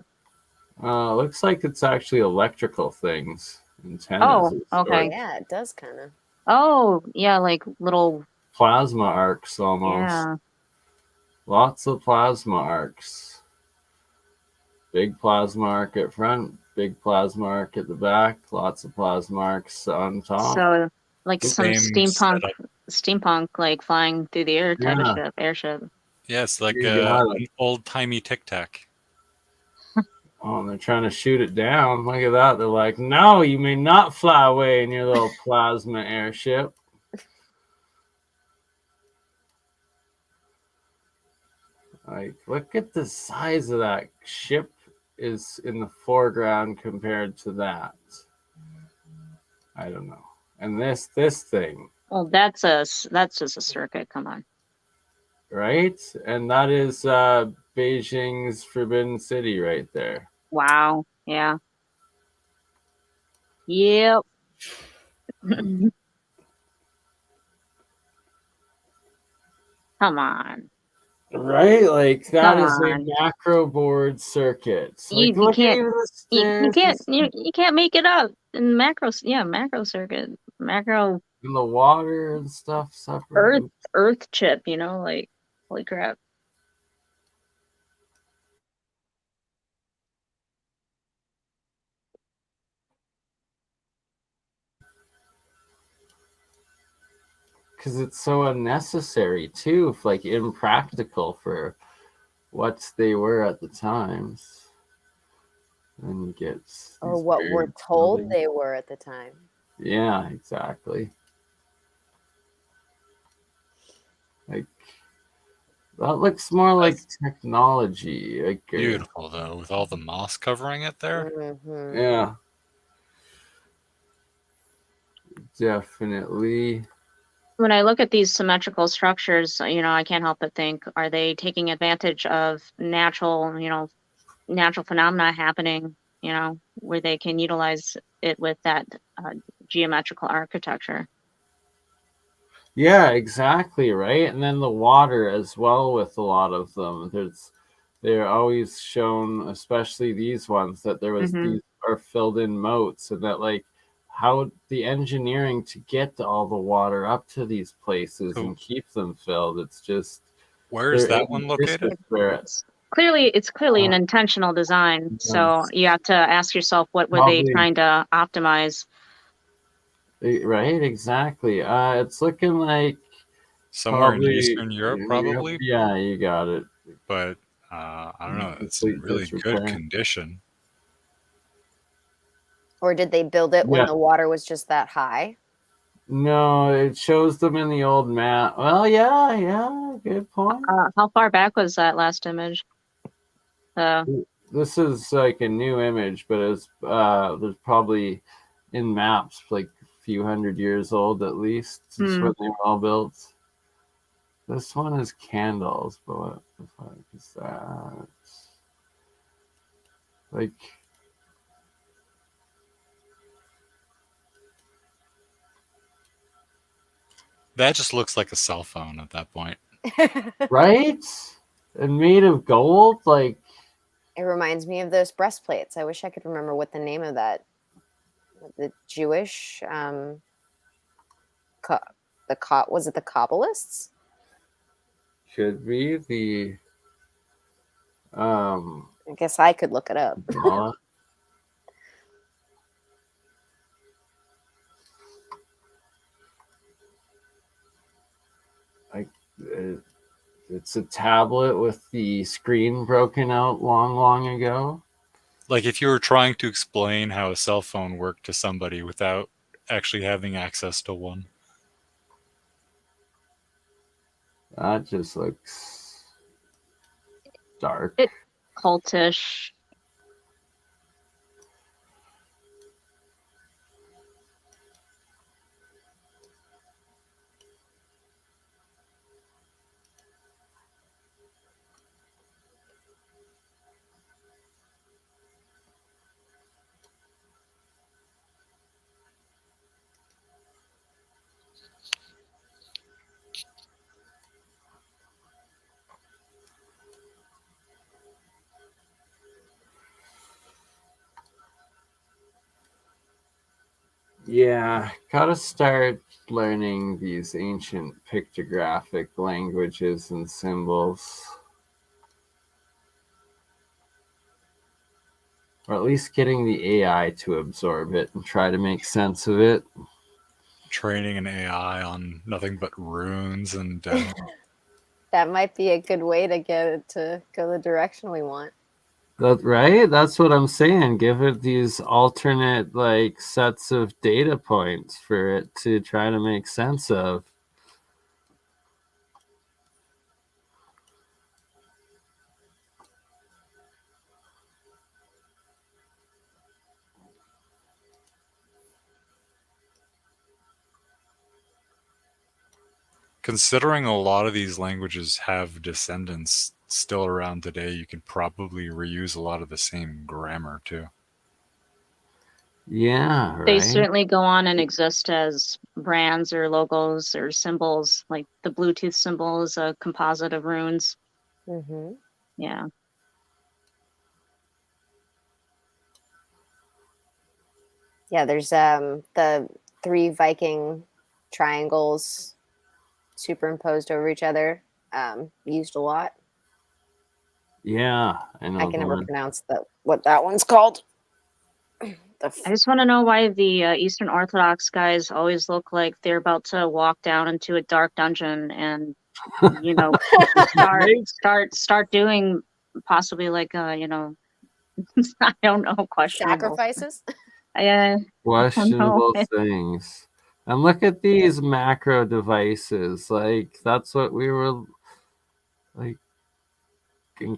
Looks like it's actually electrical things. Antennas. Oh, okay. Yeah, it does kind of. Oh, yeah, like little plasma arcs almost. Yeah. Lots of plasma arcs. Big plasma arc at front, big plasma arc at the back, lots of plasma arcs on top. So like some steampunk like flying through the air type of airship. Yeah, it's like an old-timey Tic-Tac. Oh, and they're trying to shoot it down. Look at that. They're like, no, you may not fly away in your little plasma airship. Like, look at the size of that ship is in the foreground compared to that. I don't know. And this thing, Well, that's just a circuit. Come on. Right? And that is Beijing's Forbidden City right there. Wow. Yeah. Yep. Come on. Right? Like that Come is on. a macro board circuit. Like You look at can't even the you stairs you can't make it up in macro circuit. Macro and the water and stuff separate. earth chip, like holy crap. Because it's so unnecessary too, like impractical for what they were at the times. And you get or what we're told they were at the time. Yeah, exactly. Like that looks more like technology. Like Beautiful though, with all the moss covering it there. Mm-hmm. Yeah. Definitely. When I look at these symmetrical structures, I can't help but think, are they taking advantage of natural phenomena happening, where they can utilize it with that geometrical architecture? Yeah, exactly, right? And then the water as well with a lot of them. They're always shown, especially these ones, that these are filled in moats, and that like how the engineering to get all the water up to these places and keep them filled. It's just where is that one located? It's clearly an intentional design. So you have to ask yourself, what were they trying to optimize? Right, exactly. It's looking like somewhere in Eastern Europe, probably. Yeah, you got it. But I don't know. It's in really good condition. Or did they build it when the water was just that high? No, it shows them in the old map. Well, yeah, good point. How far back was that last image? This is like a new image, but it's there's probably in maps like a few hundred years old at least. It's when they were all built. This one is candles, but what the fuck is that? Like, that just looks like a cell phone at that point. Right? And made of gold, like. It reminds me of those breastplates. I wish I could remember what the name of that. The Jewish, was it the Kabbalists? Should be the. I guess I could look it up. It's a tablet with the screen broken out long ago. Like if you were trying to explain how a cell phone worked to somebody without actually having access to one. That just looks dark. It's cultish. Yeah, gotta start learning these ancient pictographic languages and symbols. Or at least getting the AI to absorb it and try to make sense of it. Training an AI on nothing but runes and... that might be a good way to get it to go the direction we want. Right? That's what I'm saying. Give it these alternate like sets of data points for it to try to make sense of. Considering a lot of these languages have descendants still around today, you can probably reuse a lot of the same grammar too. Yeah, right. They certainly go on and exist as brands or logos or symbols. Like the Bluetooth symbol is a composite of runes. Mm-hmm. Yeah. Yeah, there's the 3 Viking triangles superimposed over each other, used a lot. Yeah, I know. I can never pronounce what that one's called. I just want to know why the Eastern Orthodox guys always look like they're about to walk down into a dark dungeon and, you know, start doing possibly like I don't know, questionable sacrifices. Questionable things. And look at these macro devices. Like, that's what we were like,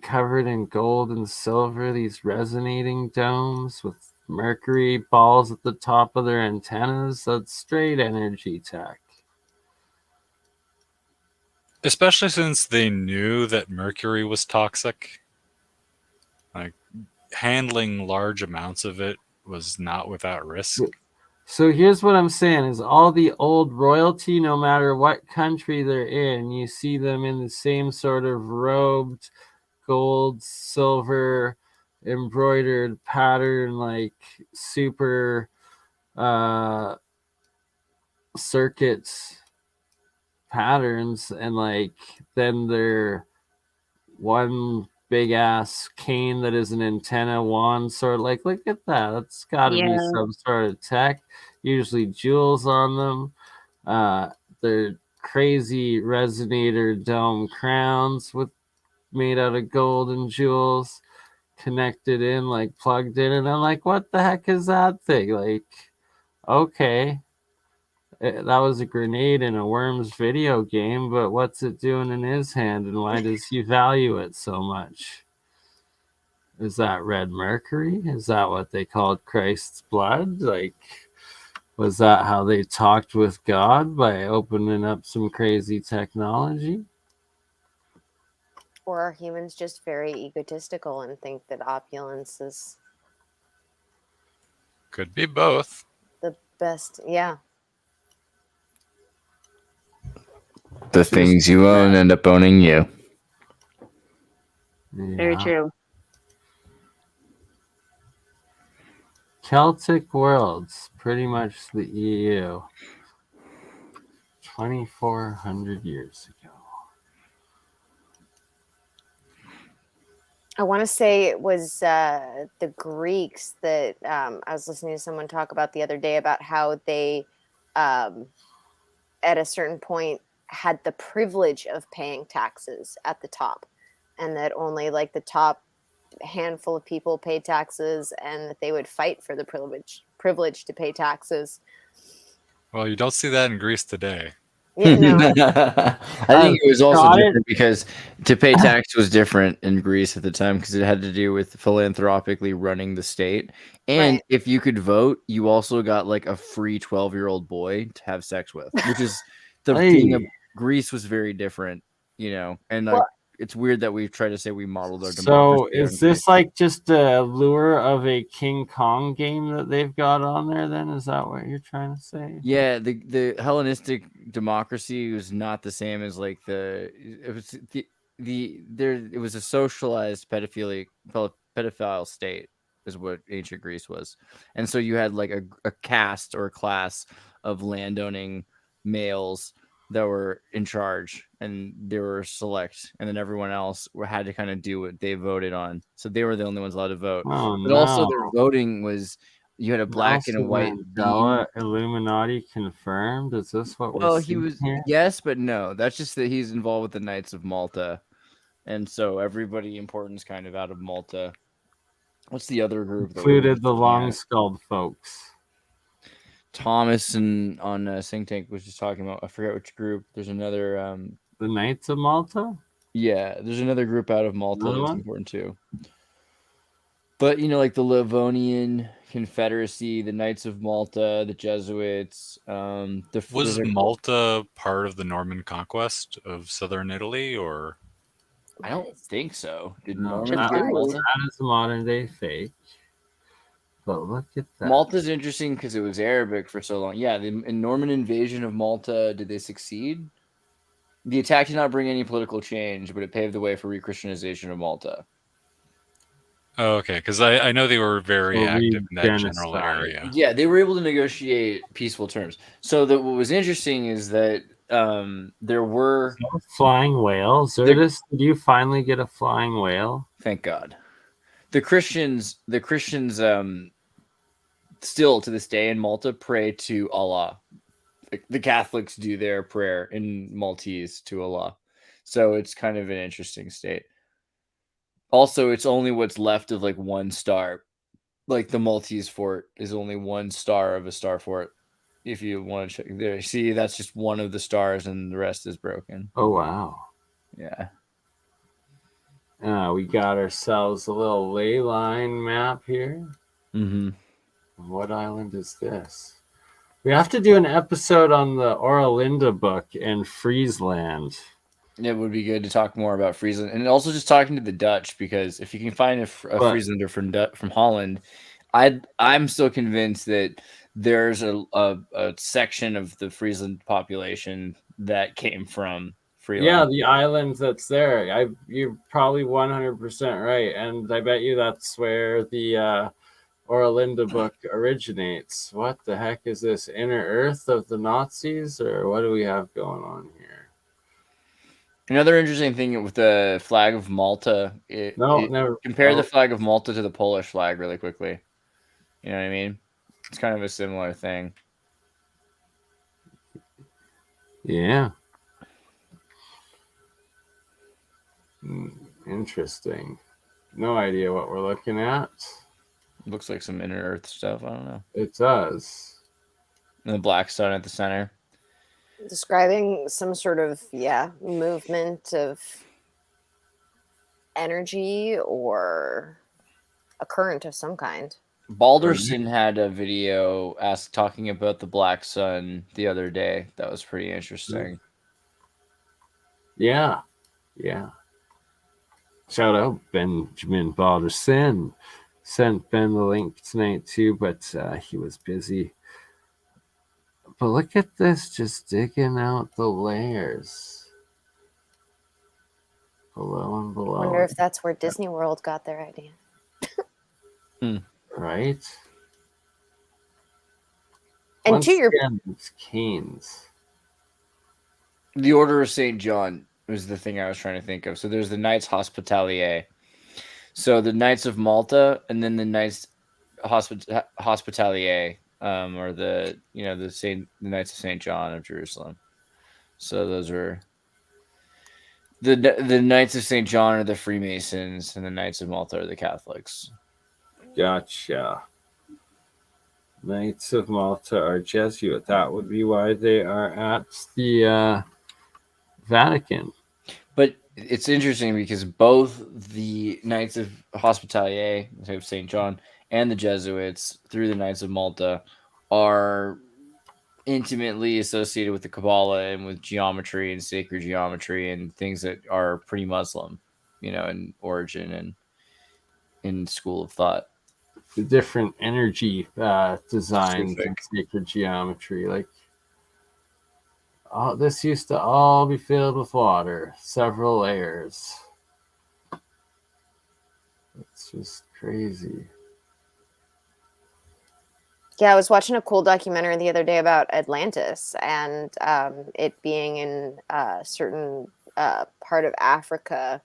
covered in gold and silver, these resonating domes with mercury balls at the top of their antennas. That's straight energy tech. Especially since they knew that mercury was toxic. Like, handling large amounts of it was not without risk. So here's what I'm saying is all the old royalty, no matter what country they're in, you see them in the same sort of robed, gold, silver, embroidered pattern, like super circuits patterns, and like then they're one big ass cane that is an antenna wand sort of like, look at that, that's got to be some sort of tech, usually jewels on them. They're crazy resonator dome crowns made out of gold and jewels connected in, like plugged in, and I'm like, what the heck is that thing? Like, okay, that was a grenade in a Worms video game, but what's it doing in his hand, and why does he value it so much? Is that red mercury? Is that what they called Christ's blood? Like, was that how they talked with God, by opening up some crazy technology? Or are humans just very egotistical and think that opulence is... Could be both. The best, yeah. The things you own end up owning you. Yeah. Very true. Celtic worlds, pretty much the EU. 2,400 years ago. I want to say it was the Greeks that I was listening to someone talk about the other day about how they, at a certain point, had the privilege of paying taxes at the top, and that only like the top handful of people paid taxes, and that they would fight for the privilege to pay taxes. Well, you don't see that in Greece today. Yeah, no. I think it was also different because to pay tax was different in Greece at the time because it had to do with philanthropically running the state. And if you could vote, you also got like a free 12-year-old boy to have sex with, which is the thing of Greece was very different, and like, it's weird that we try to say we modeled our democracy. So is this like just a lure of a King Kong game that they've got on there then? Is that what you're trying to say? Yeah, the Hellenistic democracy was not the same as like it was a socialized pedophile state is what ancient Greece was. And so you had like a caste or a class of landowning males that were in charge, and they were select, and then everyone else had to kind of do what they voted on. So they were the only ones allowed to vote. But also their voting was, you had a black and a white Mandela Illuminati confirmed. Is this what we're seeing here? Yes, but no. That's just that he's involved with the Knights of Malta, and so everybody important's kind of out of Malta. What's the other group? Included the long-skulled folks. Thomas on Think Tank was just talking about, I forget which group. There's another the Knights of Malta? Yeah, there's another group out of Malta that's important too. But like the Livonian Confederacy, the Knights of Malta, the Jesuits. Was Malta part of the Norman conquest of southern Italy, or? I don't think so. Did No, Norman that, get Malta? that is a modern day fake. But look at that. Malta's interesting because it was Arabic for so long. Yeah, the Norman invasion of Malta, did they succeed? The attack did not bring any political change, but it paved the way for re-Christianization of Malta. Oh, okay, because I know they were very active in that general genocide. area. Yeah, they were able to negotiate peaceful terms. So what was interesting is that there were flying whales. Zertis, did you finally get a flying whale? Thank God. The Christians still to this day in Malta pray to Allah. The Catholics do their prayer in Maltese to Allah. So it's kind of an interesting state. Also, it's only what's left of like one star. Like the Maltese fort is only one star of a star fort. If you want to check there, see that's just one of the stars and the rest is broken. Oh wow. Yeah. We got ourselves a little ley line map here. Mm-hmm. What island is this? We have to do an episode on the Oralinda book and Friesland. It would be good to talk more about Friesland, and also just talking to the Dutch, because if you can find a Frieslander from Holland, I'm still convinced that there's a section of the Friesland population that came from Friesland. Yeah, the island that's there. You're probably 100% right, and I bet you that's where the Oralinda book originates. What the heck is this? Inner Earth of the Nazis, or what do we have going on here? Another interesting thing with the flag of Malta, compare the flag of Malta to the Polish flag really quickly. You know what I mean? It's kind of a similar thing. Yeah. Interesting. No idea what we're looking at. Looks like some inner Earth stuff. I don't know. It does. And the black sun at the center. Describing some sort of movement of energy or a current of some kind. Balderson had a video talking about the black sun the other day. That was pretty interesting. Yeah. Shout out Benjamin Balderson. Sent Ben the link tonight too, but he was busy. But look at this, just digging out the layers below and below. I wonder if that's where Disney World got their idea. Right? And Once to your Canes. The Order of St. John was the thing I was trying to think of. So there's the Knights Hospitalier. So the Knights of Malta, and then the Knights Hospitalier, or the Knights of St. John of Jerusalem. So those are the Knights of St. John are the Freemasons, and the Knights of Malta are the Catholics. Gotcha. Knights of Malta are Jesuit. That would be why they are at the Vatican. But it's interesting because both the Knights of Hospitalier, of St. John, and the Jesuits, through the Knights of Malta, are intimately associated with the Kabbalah and with geometry and sacred geometry and things that are pretty Muslim, in origin and in school of thought. The different energy designs and sacred geometry, like this used to all be filled with water, several layers. It's just crazy. Yeah, I was watching a cool documentary the other day about Atlantis and it being in a certain part of Africa.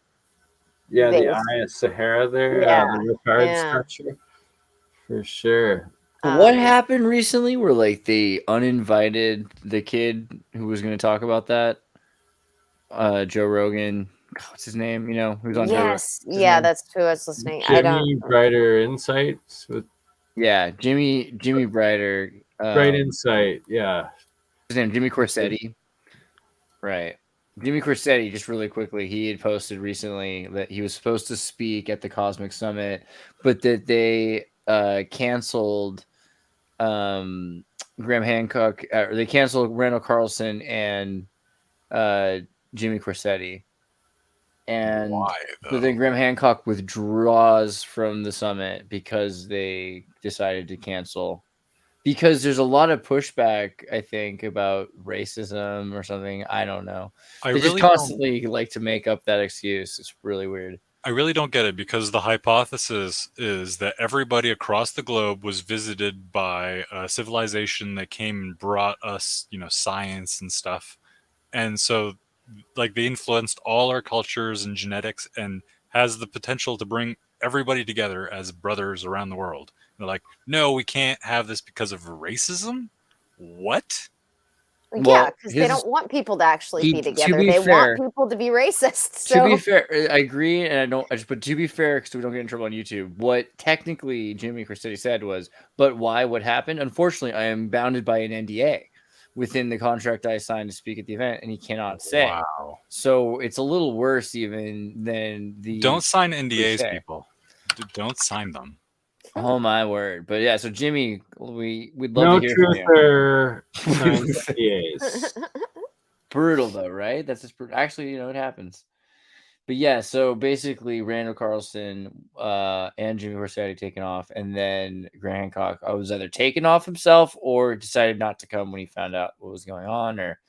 Yeah, the Eye of Sahara there, the Ricard structure. For sure. What happened recently where they uninvited the kid who was going to talk about that? Joe Rogan. What's his name? Who's on Yes. Yeah, that's who I was listening. Jimmy Brighter Insights with Jimmy Brighter. Bright Insight, yeah. His name Jimmy Corsetti. Right. Jimmy Corsetti, just really quickly, he had posted recently that he was supposed to speak at the Cosmic Summit, but that they canceled Graham Hancock. They canceled Randall Carlson and Jimmy Corsetti. And Why, but then Graham Hancock withdraws from the summit because they decided to cancel. Because there's a lot of pushback, I think, about racism or something. I don't know. They just constantly like to make up that excuse. It's really weird. I really don't get it, because the hypothesis is that everybody across the globe was visited by a civilization that came and brought us, science and stuff. And so, like, they influenced all our cultures and genetics and has the potential to bring everybody together as brothers around the world. They're like, no, we can't have this because of racism? What? Yeah, because they don't want people to actually be together. They want people to be racist. So. To be fair, I agree, and but to be fair, because we don't get in trouble on YouTube, what technically Jimmy Corsetti said was, but why? What happened? Unfortunately, I am bounded by an NDA within the contract I signed to speak at the event, and he cannot say. Wow. So it's a little worse even than the... Don't sign NDAs, people. Don't sign them. Oh my word! But yeah, so Jimmy, we'd love to hear from you. NDAs. Brutal though, right? That's just actually, it happens. But yeah, so basically, Randall Carlson and Jimmy Corsetti taken off, and then Graham Hancock was either taken off himself or decided not to come when he found out what was going on, or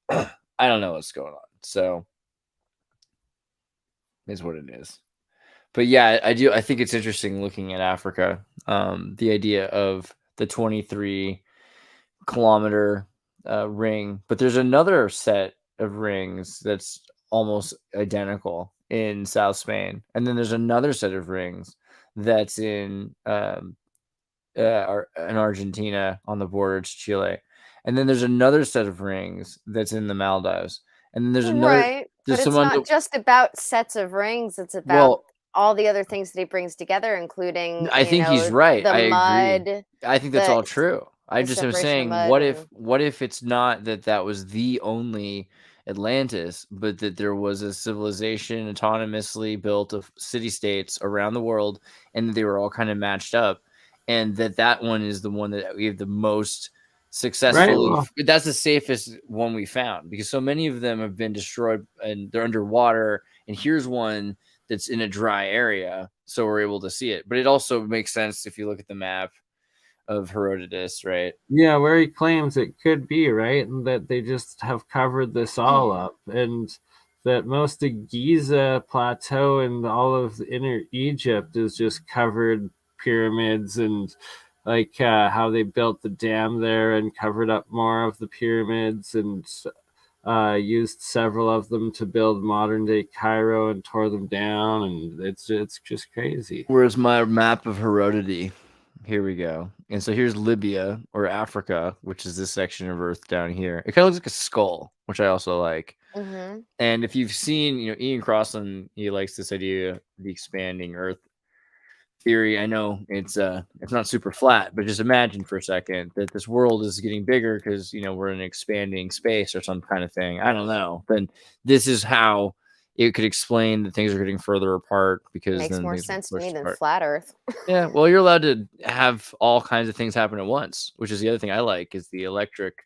I don't know what's going on. So is what it is. But yeah, I think it's interesting looking at Africa. The idea of the 23-kilometer ring, but there's another set of rings that's almost identical in South Spain, and then there's another set of rings that's in Argentina on the border to Chile, and then there's another set of rings that's in the Maldives, and then there's another. Right, but it's not just about sets of rings; it's about all the other things that he brings together, including I think he's right. The mud. Agree. I think that's all true. I just am saying, what if it's not that was the only Atlantis, but that there was a civilization autonomously built of city-states around the world, and they were all kind of matched up, and that one is the one that we have the most successfully. Right. That's the safest one we found, because so many of them have been destroyed and they're underwater, and here's one that's in a dry area, so we're able to see it. But it also makes sense if you look at the map of Herodotus, right? Yeah, where he claims it could be, right? And that they just have covered this all up, and that most of Giza Plateau and all of the inner Egypt is just covered pyramids, and like how they built the dam there and covered up more of the pyramids, and used several of them to build modern day Cairo and tore them down, and it's just crazy. Where's my map of Herodotus? Here we go. And so here's Libya, or Africa, which is this section of Earth down here. It kind of looks like a skull, which I also like. Mm-hmm. And if you've seen, Ian Crossland, he likes this idea of the expanding Earth theory. I know it's not super flat, but just imagine for a second that this world is getting bigger because we're in an expanding space or some kind of thing. I don't know. Then this is how it could explain that things are getting further apart, because makes more sense to me than flat Earth. Yeah, well, you're allowed to have all kinds of things happen at once, which is the other thing I like, is the electric,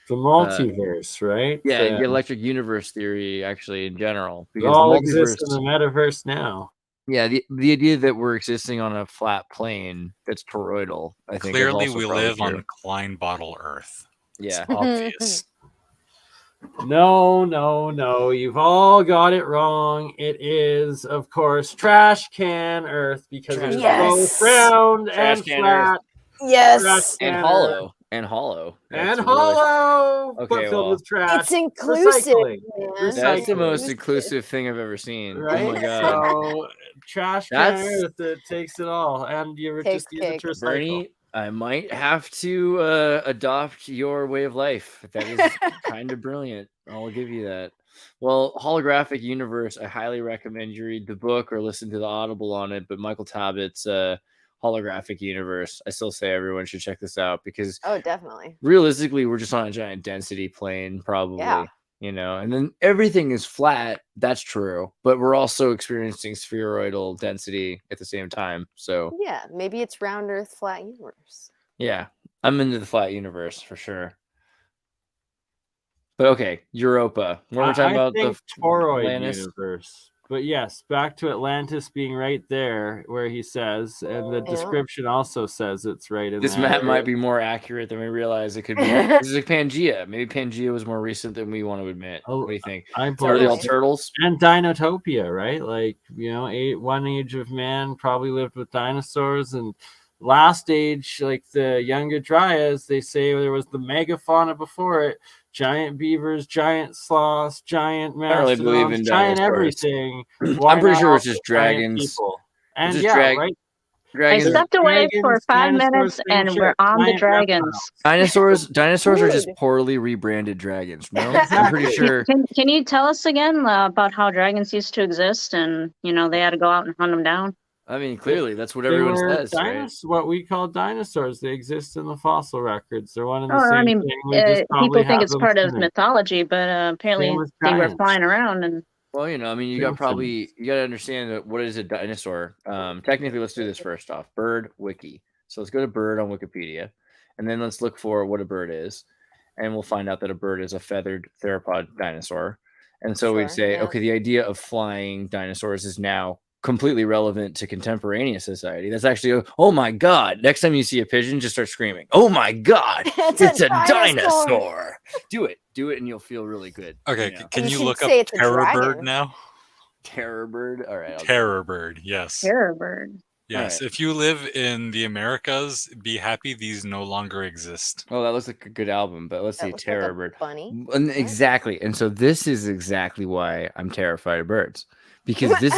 the multiverse, right? Yeah, the electric universe theory, actually, in general, because it all exists in the metaverse now. Yeah, the idea that we're existing on a flat plane that's toroidal, I think. Clearly, we live on Klein bottle Earth. Yeah, it's obvious. No, you've all got it wrong. It is, of course, trash can Earth, because it is both round and flat. Yes, and hollow. And hollow. But filled with trash. It's inclusive. That's the most inclusive thing I've ever seen. Right? Oh my god. So trash can Earth, it takes it all, and you just use it to recycle. Bernie, I might have to adopt your way of life. That is kind of brilliant. I'll give you that. Well, Holographic Universe, I highly recommend you read the book or listen to the Audible on it. But Michael Tabbitt's Holographic Universe, I still say everyone should check this out, because definitely. Realistically, we're just on a giant density plane, probably. Yeah. And then everything is flat. That's true, but we're also experiencing spheroidal density at the same time. So yeah, maybe it's round Earth, flat universe. Yeah, I'm into the flat universe for sure. But okay, Europa. When we're talking about the toroid Atlantis universe. But yes, back to Atlantis being right there where he says, and the description also says it's right in this that map area. might be more accurate than we realize it could be. This is like Pangea. Maybe Pangea was more recent than we want to admit. What do you think? Are they all turtles? And Dinotopia, right? Like, one age of man probably lived with dinosaurs, and last age, like the Younger Dryas, they say there was the megafauna before it. Giant beavers, giant sloths, giant mastodons, I don't really believe in giant dinosaurs. everything. I'm pretty sure it's just dragons. And right? Dragons. I stepped away for 5 minutes and we're on the dragons. Dinosaurs are just poorly rebranded dragons. No, I'm pretty sure. Can you tell us again about how dragons used to exist and they had to go out and hunt them down? I mean, clearly, that's what everyone says, right? What we call dinosaurs. They exist in the fossil records. They're one and the same thing. People think it's part of mythology, but apparently they were flying around. And well, you got to understand what is a dinosaur. Technically, let's do this first off. Bird wiki. So let's go to bird on Wikipedia, and then let's look for what a bird is, and we'll find out that a bird is a feathered theropod dinosaur. And so we'd say, okay, the idea of flying dinosaurs is now completely relevant to contemporaneous society. That's actually, oh my God. Next time you see a pigeon, just start screaming, oh my God, it's a dinosaur. Do it, and you'll feel really good. Okay, can you look up terror bird now? Terror bird? All right. Terror bird, yes. Terror bird. Yes, if you live in the Americas, be happy these no longer exist. Oh, that looks like a good album, but let's see, Terror bird. Funny. Exactly. And so this is exactly why I'm terrified of birds. Because this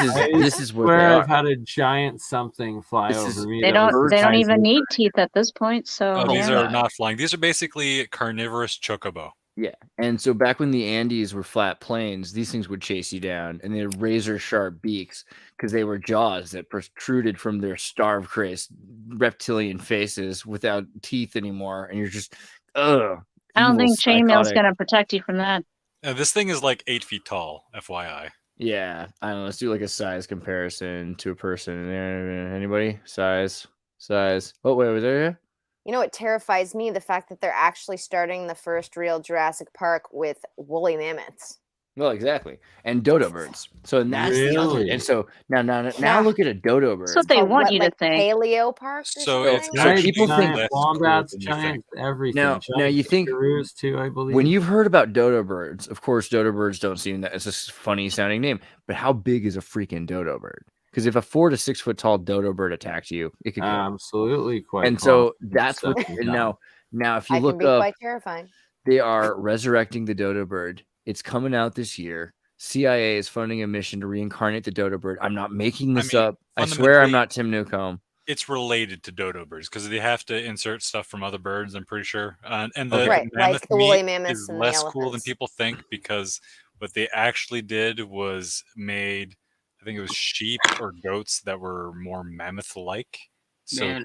is where I've had a giant something fly over me. They don't even need teeth at this point. So these are not flying. These are basically carnivorous chocobo. Yeah, and so back when the Andes were flat plains, these things would chase you down, and they had razor sharp beaks because they were jaws that protruded from their starved-crazed reptilian faces without teeth anymore, and you're just I don't think chainmail's gonna protect you from that. This thing is like 8 feet tall, FYI. Yeah, I don't know. Let's do like a size comparison to a person. Anybody? Size. Oh, wait, was there here? You know what terrifies me? The fact that they're actually starting the first real Jurassic Park with woolly mammoths. Well, exactly. And dodo birds. So that's the other. And so now look at a dodo bird. That's what they want you to think. Paleo Park. So people think wombats, giant everything. Now you think kangaroos too, I believe. When you've heard about dodo birds, of course, dodo birds don't seem that it's a funny sounding name. But how big is a freaking dodo bird? Because if a 4 to 6 foot tall dodo bird attacked you, it could absolutely quite. And so that's what. Now if you look up, quite terrifying. They are resurrecting the dodo bird. It's coming out this year. CIA is funding a mission to reincarnate the dodo bird. I'm not making this up. I swear I'm not Tim Newcomb. It's related to dodo birds because they have to insert stuff from other birds, I'm pretty sure. And the mammoth like the woolly mammoths is and less the cool than people think because what they actually did was made, I think it was sheep or goats that were more mammoth-like. So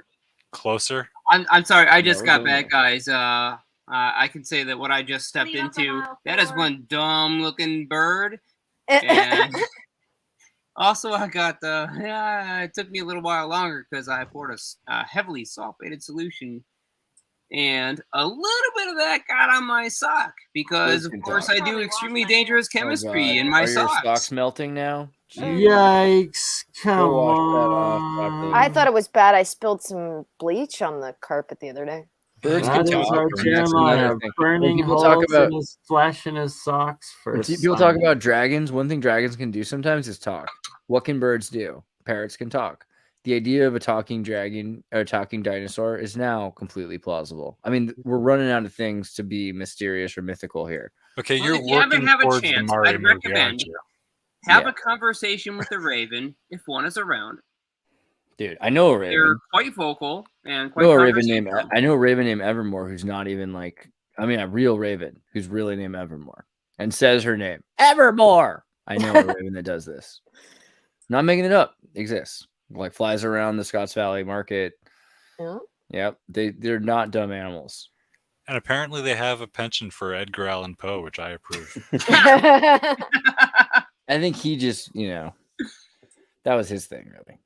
closer. I'm sorry, I just got back, guys. I can say that what I just stepped into, that is one dumb-looking bird. And also, I got it took me a little while longer because I poured a heavily sulfated solution. And a little bit of that got on my sock because, of course, I do extremely dangerous chemistry in my socks. Are your socks melting now? Yikes. Come on. I thought it was bad. I spilled some bleach on the carpet the other day. Birds can talk. Burning holes in his flesh and his socks. People talk about dragons. One thing dragons can do sometimes is talk. What can birds do? Parrots can talk. The idea of a talking dragon or a talking dinosaur is now completely plausible. I mean, we're running out of things to be mysterious or mythical here. Okay, you're working towards the Mario movie, aren't you? Have a conversation with the raven if one is around. Dude, I know a raven. They're quite vocal and quite. I know a raven named Evermore who's not even a real raven who's really named Evermore and says her name Evermore. I know a raven that does this. Not making it up. Exists. Flies around the Scotts Valley market. Yeah. Yep. They're not dumb animals. And apparently they have a penchant for Edgar Allan Poe, which I approve. I think he just, that was his thing, really.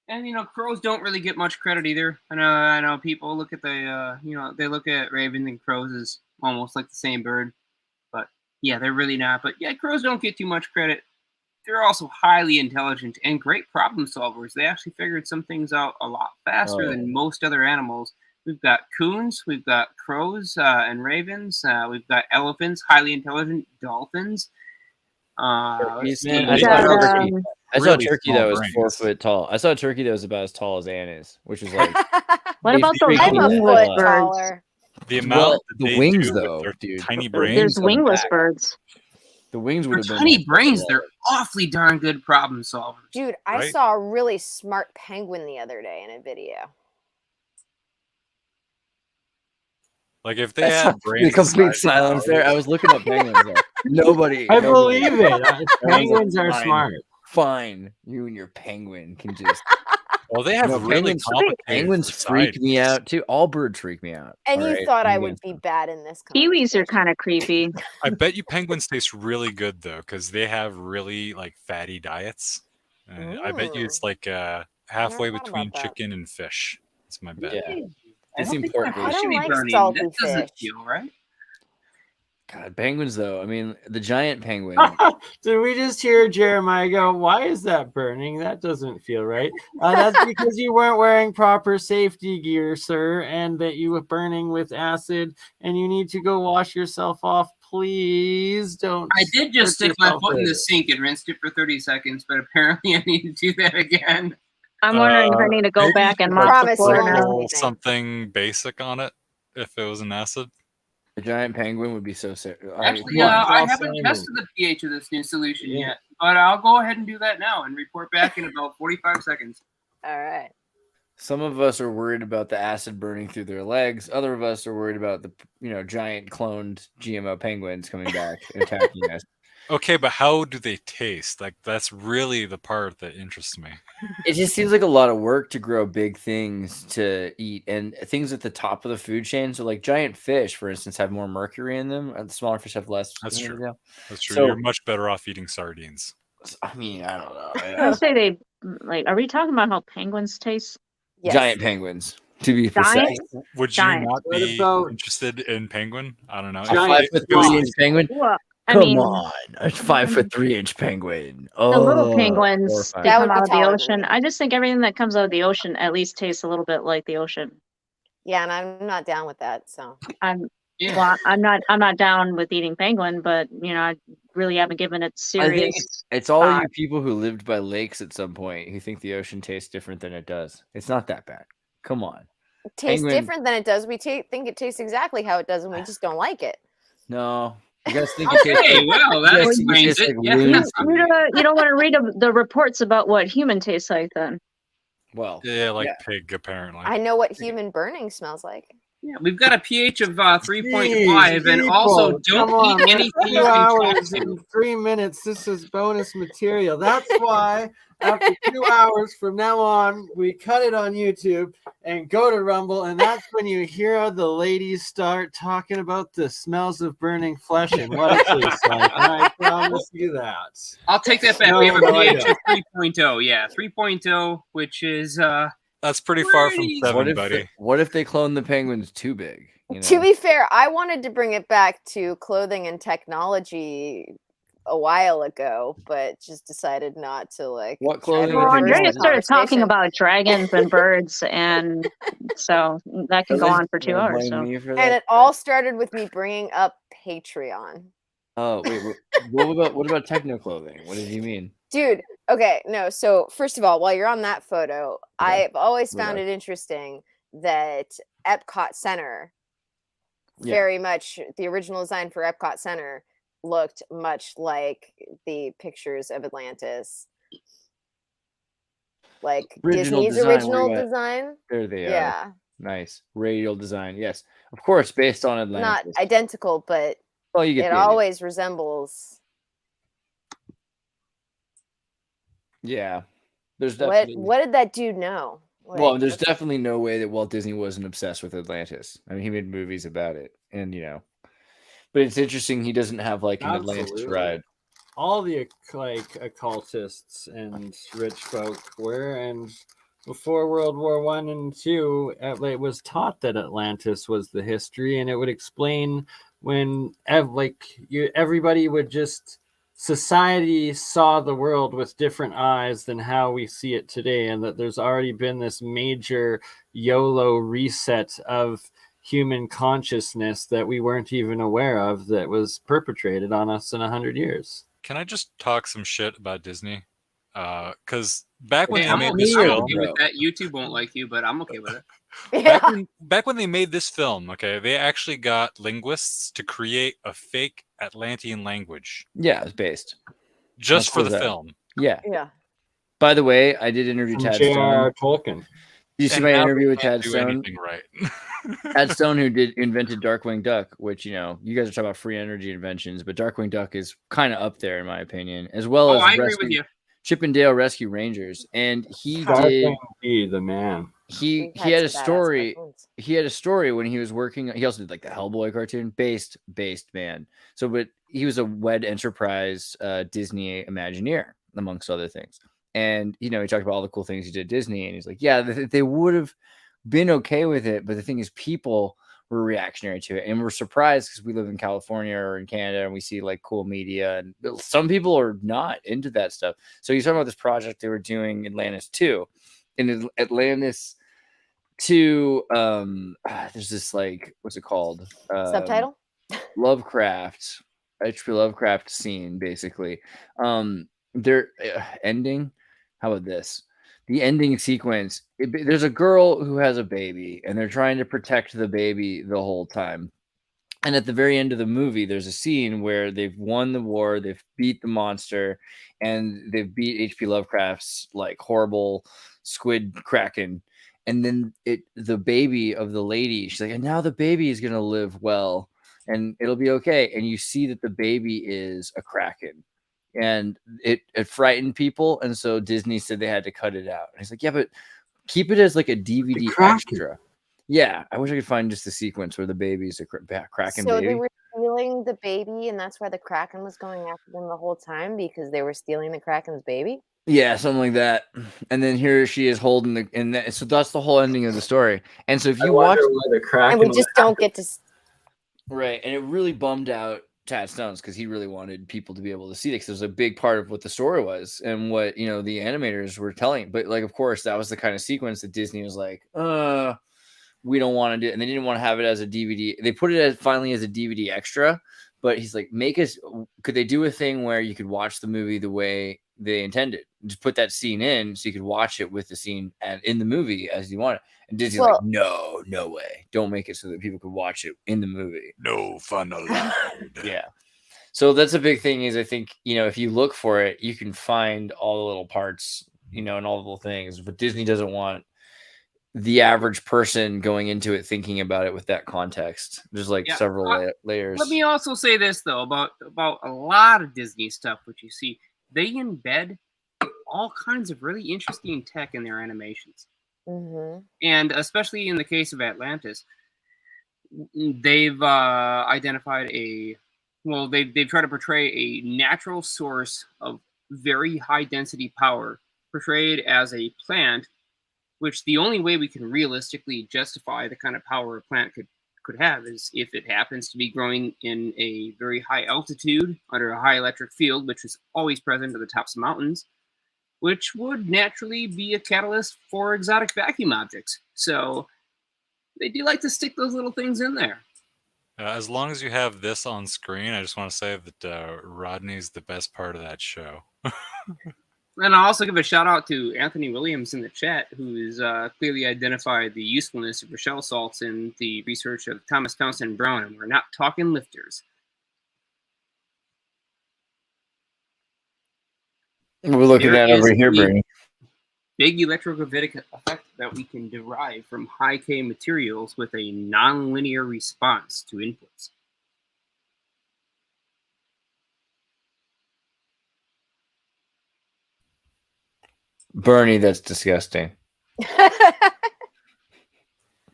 And crows don't really get much credit either. I know people look at they look at ravens and crows as almost like the same bird, but yeah, they're really not. But yeah, crows don't get too much credit. They're also highly intelligent and great problem solvers. They actually figured some things out a lot faster than most other animals. We've got coons, we've got crows and ravens, we've got elephants, highly intelligent, dolphins. I saw a turkey that was 4 foot tall. I saw a turkey that was about as tall as Anne is, which was like. What about those I'm a foot birds? taller. The amount the wings, though, dude. Tiny brains. There's wingless birds. The wings would have been tiny brains. They're awfully darn good problem solvers. Dude, I saw a really smart penguin the other day in a video. Like if they had brains. The complete silence there. I was looking at penguins. There. Nobody. I believe it. Penguins are smart. Fine, you and your penguin can just. Well, they have really complicated. Penguins freak me out too. All birds freak me out. And you thought I would be bad in this. Kiwis are kind of creepy. I bet you penguins taste really good though, because they have really like fatty diets. I bet you it's like halfway between chicken and fish. That's my bet. Yeah, it's important. I don't like salty fish. Right? God, penguins though. I mean, the giant penguin. Did we just hear Jeremiah go, why is that burning? That doesn't feel right. That's because you weren't wearing proper safety gear, sir, and that you were burning with acid, and you need to go wash yourself off. Please don't. I did just stick my foot in the sink and rinsed it for 30 seconds, but apparently I need to do that again. I'm wondering if I need to go back and mop the floor now. Something basic on it, if it was an acid. The giant penguin would be so sick. Actually, I haven't tested the pH of this new solution yet, but I'll go ahead and do that now and report back in about 45 seconds. All right. Some of us are worried about the acid burning through their legs. Other of us are worried about the giant cloned GMO penguins coming back and attacking us. Okay, but how do they taste? Like, that's really the part that interests me. It just seems like a lot of work to grow big things to eat, and things at the top of the food chain. So, like giant fish, for instance, have more mercury in them, and the smaller fish have less. That's true. That's true. So, you're much better off eating sardines. I mean, I don't know. I would say they like. Are we talking about how penguins taste? Yes. Giant penguins, to be precise. Would you not be interested in penguin? I don't know. 5'3" penguin. Well, Come on, a 5'3" penguin. The little penguins that come out of the ocean. Me. I just think everything that comes out of the ocean at least tastes a little bit like the ocean. Yeah, and I'm not down with that. So I'm not down with eating penguin, but I really haven't given it serious. I think it's all you people who lived by lakes at some point who think the ocean tastes different than it does. It's not that bad. Come on. It tastes different than it does. We think it tastes exactly how it does, and we just don't like it. No. You guys think well, that explains it. You don't want to read the reports about what human tastes like then. Well, pig, apparently. I know what human burning smells like. Yeah, we've got a pH of 3.5, and also don't eat anything. 2 hours and 3 minutes. This is bonus material. That's why after 2 hours from now on, we cut it on YouTube and go to Rumble, and that's when you hear the ladies start talking about the smells of burning flesh and what it tastes like. I promise you that. I'll take that back. We have a pH of 3.0. Yeah, 3.0, which is that's pretty far from 7, buddy. What if they clone the penguins too big? To be fair, I wanted to bring it back to clothing and technology a while ago, but just decided not to. What clothing? Well, Andrea started talking about dragons and birds, and so that can go on for 2 hours. So. And it all started with me bringing up Patreon. Oh wait, what about techno clothing? What did you mean? Dude, okay, no. So first of all, while you're on that photo, I've always found it interesting that Epcot Center, very much the original design for Epcot Center, looked much like the pictures of Atlantis. Like Disney's original design. There they are. Yeah. Nice. Radial design. Yes. Of course, based on Atlantis. Not identical, but it always resembles. Yeah. There's definitely... What did that dude know? Well, there's definitely no way that Walt Disney wasn't obsessed with Atlantis. I mean, he made movies about it, and but it's interesting he doesn't have like an Atlantis ride. All the occultists and rich folk were, and before World War I and II, it was taught that Atlantis was the history, and it would explain when everybody would just society saw the world with different eyes than how we see it today, and that there's already been this major YOLO reset of human consciousness that we weren't even aware of that was perpetrated on us in 100 years. Can I just talk some shit about Disney? Because back when I'm they made okay, this I'm film, okay with that. YouTube won't like you, but I'm okay with it. back when they made this film, okay, they actually got linguists to create a fake Atlantean language. Yeah, it's based just for the film. Yeah. By the way, I did interview Tad Stone. Tolkien. You see my interview with Tad Stone? Anything right. Tad Stone, who invented Darkwing Duck, which you guys are talking about free energy inventions, but Darkwing Duck is kind of up there in my opinion, as well as I agree with you. Chippendale Rescue Rangers, and he did the man. He had a story. He had a story when he was working. He also did like the Hellboy cartoon, based man. So, but he was a Wed Enterprise Disney Imagineer, amongst other things. And he talked about all the cool things he did at Disney, and he's like, yeah, they would have been okay with it, but the thing is, people were reactionary to it, and we're surprised because we live in California or in Canada, and we see like cool media, and some people are not into that stuff. So he's talking about this project they were doing, Atlantis 2, in Atlantis 2. There's this like, what's it called? Subtitle? Lovecraft, H.P. Lovecraft scene, basically. Their ending. How about this? The ending sequence, there's a girl who has a baby, and they're trying to protect the baby the whole time. And at the very end of the movie, there's a scene where they've won the war, they've beat the monster, and they've beat H.P. Lovecraft's like horrible squid kraken. And then the baby of the lady, she's like, and now the baby is going to live well, and it'll be okay. And you see that the baby is a kraken. And it frightened people, and so Disney said they had to cut it out. And he's like, yeah, but keep it as like a DVD extra. Yeah, I wish I could find just the sequence where the baby's a kraken so baby. They were stealing the baby, and that's why the kraken was going after them the whole time, because they were stealing the kraken's baby. Yeah, something like that. And then here she is holding so that's the whole ending of the story. And so if you watch the kraken, and we just don't get to right, and it really bummed out Tad Stones because he really wanted people to be able to see it because it was a big part of what the story was and what the animators were telling. But like, of course, that was the kind of sequence that Disney was like, we don't want to do it, and they didn't want to have it as a DVD. They put it finally as a DVD extra, but he's like, could they do a thing where you could watch the movie the way they intended? Just put that scene in so you could watch it with the scene and in the movie as you want it. And Disney's like, no way. Don't make it so that people could watch it in the movie. No fun allowed. Yeah. So that's a big thing is I think, if you look for it, you can find all the little parts, and all the little things. But Disney doesn't want the average person going into it thinking about it with that context. There's like several layers. Let me also say this, though, about a lot of Disney stuff, which you see. They embed all kinds of really interesting tech in their animations. Mm-hmm. And especially in the case of Atlantis, they've identified they've tried to portray a natural source of very high density power portrayed as a plant, which the only way we can realistically justify the kind of power a plant could have is if it happens to be growing in a very high altitude under a high electric field, which is always present at the tops of mountains, which would naturally be a catalyst for exotic vacuum objects. So they do like to stick those little things in there. As long as you have this on screen, I just want to say that Rodney's the best part of that show. And I'll also give a shout out to Anthony Williams in the chat, who's clearly identified the usefulness of Rochelle salts in the research of Thomas Townsend Brown, and we're not talking lifters. We're looking at over here, Bernie. Big electrogravitic effect that we can derive from high K materials with a nonlinear response to inputs. Bernie, that's disgusting.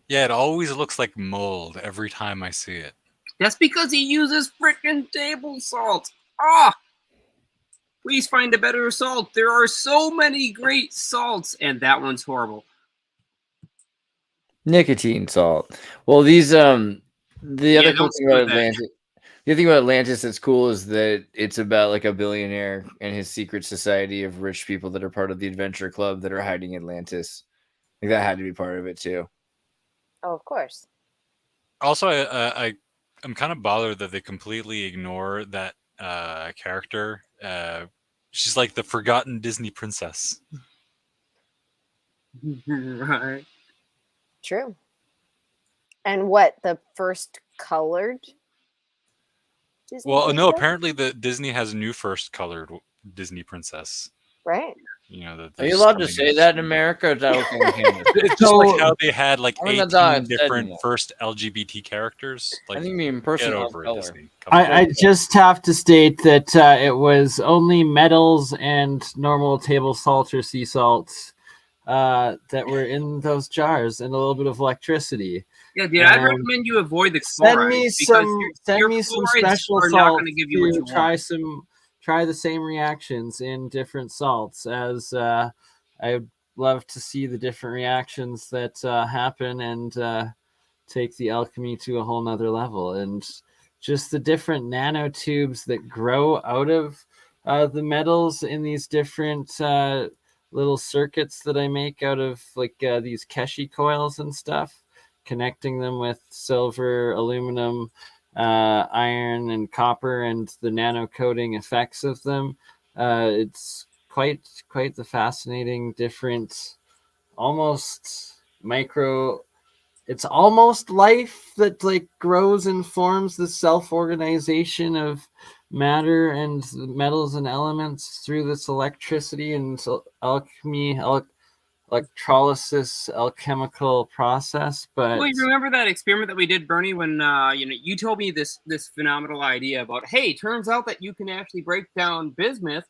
Yeah, it always looks like mold every time I see it. That's because he uses frickin' table salt. Ah! Please find a better salt. There are so many great salts, and that one's horrible. Nicotine salt. Well, these the other cool thing about Atlantis. The other thing about Atlantis that's cool is that it's about like a billionaire and his secret society of rich people that are part of the adventure club that are hiding Atlantis. Like that had to be part of it too. Oh, of course. Also, I'm kind of bothered that they completely ignore that character. She's like the forgotten Disney princess. Right. True. And what, the first colored Disney Well, no, princess? apparently the Disney has a new first colored Disney princess. Right. You know, are you allowed to say that in America? Or is that okay in Canada? It's just like how they had like 18 different different first LGBT characters. Like, I think mean person of color. I just have to state that it was only metals and normal table salt or sea salts that were in those jars, and a little bit of electricity. Yeah, dude, I'd recommend you avoid the chloride. Send me some special salt to try the same reactions in different salts, as I'd love to see the different reactions that happen and take the alchemy to a whole nother level. And just the different nanotubes that grow out of the metals in these different little circuits that I make out of like these Keshi coils and stuff, connecting them with silver, aluminum, iron, and copper, and the nano coating effects of them. It's quite the fascinating, different, almost micro. It's almost life that like grows and forms the self-organization of matter and metals and elements through this electricity and alchemy, electrolysis, alchemical process. But well, you remember that experiment that we did, Bernie, when you told me this phenomenal idea about, hey, turns out that you can actually break down bismuth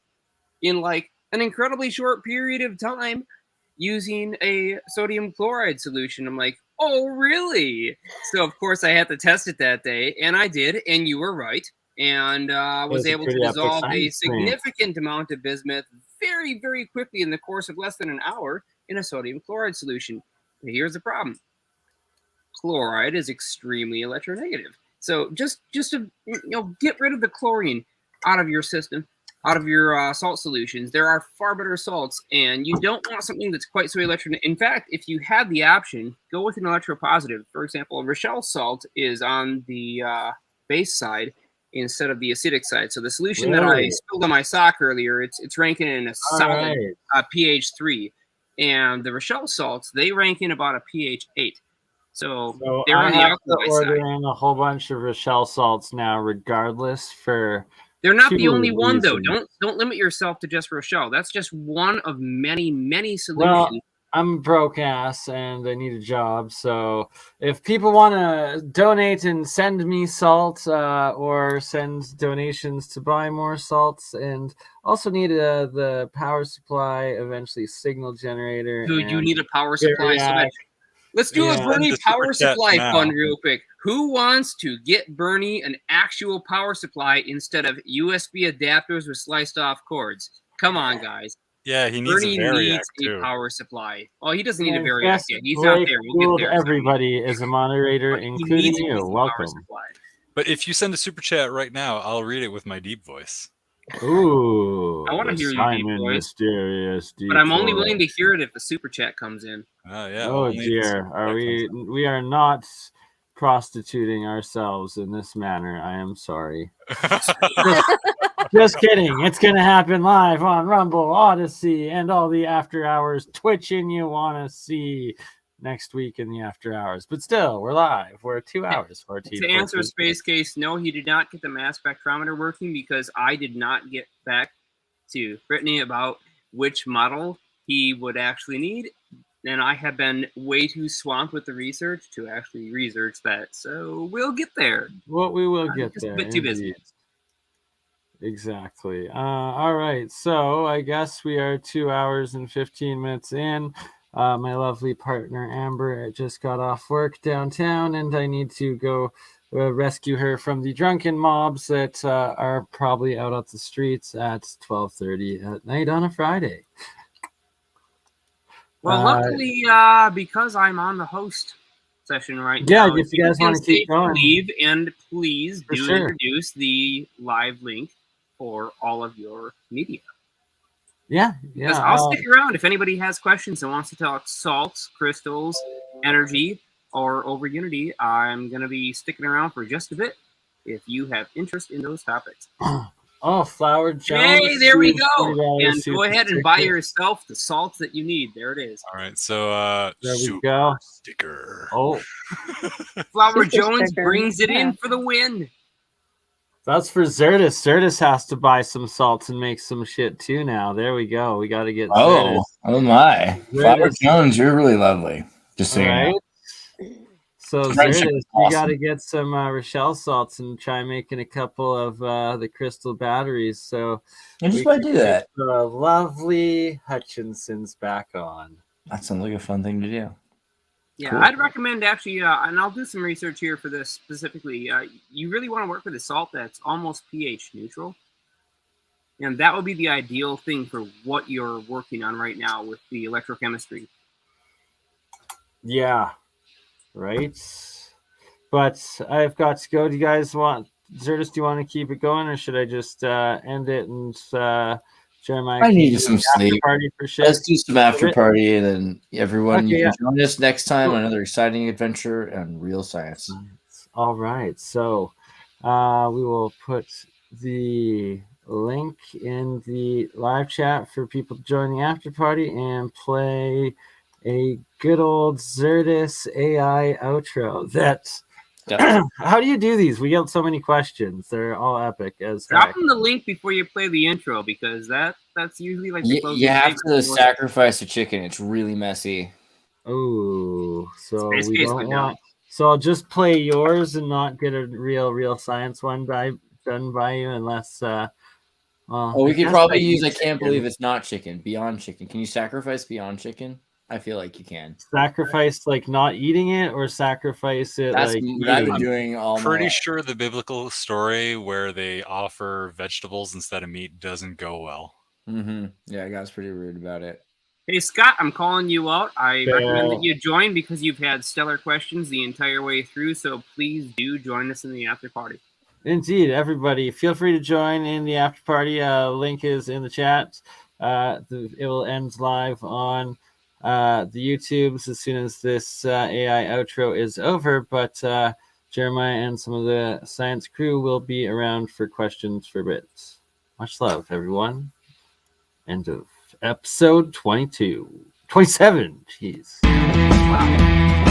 in like an incredibly short period of time using a sodium chloride solution. I'm like, oh, really? So of course I had to test it that day, and I did, and you were right, and was able to dissolve a significant amount of bismuth very, very quickly in the course of less than an hour in a sodium chloride solution. And here's the problem. Chloride is extremely electronegative. So just to get rid of the chlorine out of your system, out of your salt solutions. There are far better salts, and you don't want something that's quite so electronegative. In fact, if you had the option, go with an electropositive. For example, Rochelle salt is on the base side instead of the acidic side. So the solution that I spilled on my sock earlier, it's ranking in a solid pH 3. And the Rochelle salts, they rank in about a pH 8. So they're on the alkali side. Ordering a whole bunch of Rochelle salts now, regardless. They're not the only one, though. Don't limit yourself to just Rochelle. That's just one of many, many solutions. Well, I'm broke ass and I need a job. So if people want to donate and send me salt or send donations to buy more salts, and also need the power supply, eventually signal generator. Dude, you need a power supply so much. Let's do a Bernie power supply fund real quick. Who wants to get Bernie an actual power supply instead of USB adapters with sliced off cords? Come on, guys. Yeah, he needs Bernie a Variac needs too. A power supply. Well, he doesn't need a Variac yet. He's not there. We'll get there. Everybody is a moderator, including you. Welcome. But if you send a super chat right now, I'll read it with my deep voice. Ooh, I want to hear your deep voice. Mysterious deep but I'm only willing to hear it if the super chat comes in. Yeah. Oh dear, we are not prostituting ourselves in this manner. I am sorry. Just kidding. It's gonna happen live on Rumble, OdySee, and all the after hours Twitching you want to see next week in the after hours. But still, we're live. We're 2 hours for To answer Space Case, no, he did not get the mass spectrometer working because I did not get back to Brittany about which model he would actually need. And I have been way too swamped with the research to actually research that. So we'll get there. Well, we will get there. A bit too busy. Exactly. All right. So I guess we are 2 hours and 15 minutes in. My lovely partner Amber just got off work downtown, and I need to go rescue her from the drunken mobs that are probably out on the streets at 12:30 at night on a Friday. Well, luckily, because I'm on the host session right yeah, now, if you guys want to keep going, leave, and please do sure. introduce the live link for all of your media. Yeah. Because I'll stick around if anybody has questions and wants to talk salts, crystals, energy, or over Unity. I'm going to be sticking around for just a bit if you have interest in those topics. Oh, Flower Jones. Hey, there we go. And go ahead and buy yourself the salts that you need. There it is. All right, so there we go. Sticker. Oh, Flower Jones brings it in for the win. That's for Zertis. Zertis has to buy some salts and make some shit too now. There we go. We got to get Zertis. Oh my. Zertis. Flower Jones, you're really lovely. Just saying. Right? So Zertis, you got to get some Rochelle salts and try making a couple of the crystal batteries. So I just might do that. The lovely Hutchinson's back on. That sounds like a fun thing to do. Yeah, cool. I'd recommend actually, and I'll do some research here for this specifically. You really want to work with a salt that's almost pH neutral. And that would be the ideal thing for what you're working on right now with the electrochemistry. Yeah. Right, but I've got to go. Do you guys want Zertis? Do you want to keep it going, or should I just end it and Jeremiah? I need some sleep. Party for shit. Let's do some after party, and then everyone you can join us next time on another exciting adventure on Real Science. All right, so we will put the link in the live chat for people to join the after party and play a good old Zertis AI outro. How do you do these? We get so many questions. They're all epic. Drop them the link before you play the intro, because that's usually like you have to sacrifice a chicken. It's really messy. Oh, so we don't want. So I'll just play yours and not get a real science one done by you, unless. We could probably use. I can't believe it's not chicken. Beyond Chicken. Can you sacrifice Beyond Chicken? I feel like you can. Sacrifice like not eating it, or sacrifice it That's like what I've been doing all pretty sure the biblical story where they offer vegetables instead of meat doesn't go well. Mm-hmm. Yeah, God's pretty rude about it. Hey, Scott, I'm calling you out. I recommend that you join because you've had stellar questions the entire way through, so please do join us in the after party. Indeed, everybody. Feel free to join in the after party. Link is in the chat. It will end live on the YouTubes as soon as this AI outro is over, but Jeremiah and some of the science crew will be around for questions for bits. Much love, everyone. End of episode 27. Jeez. Wow.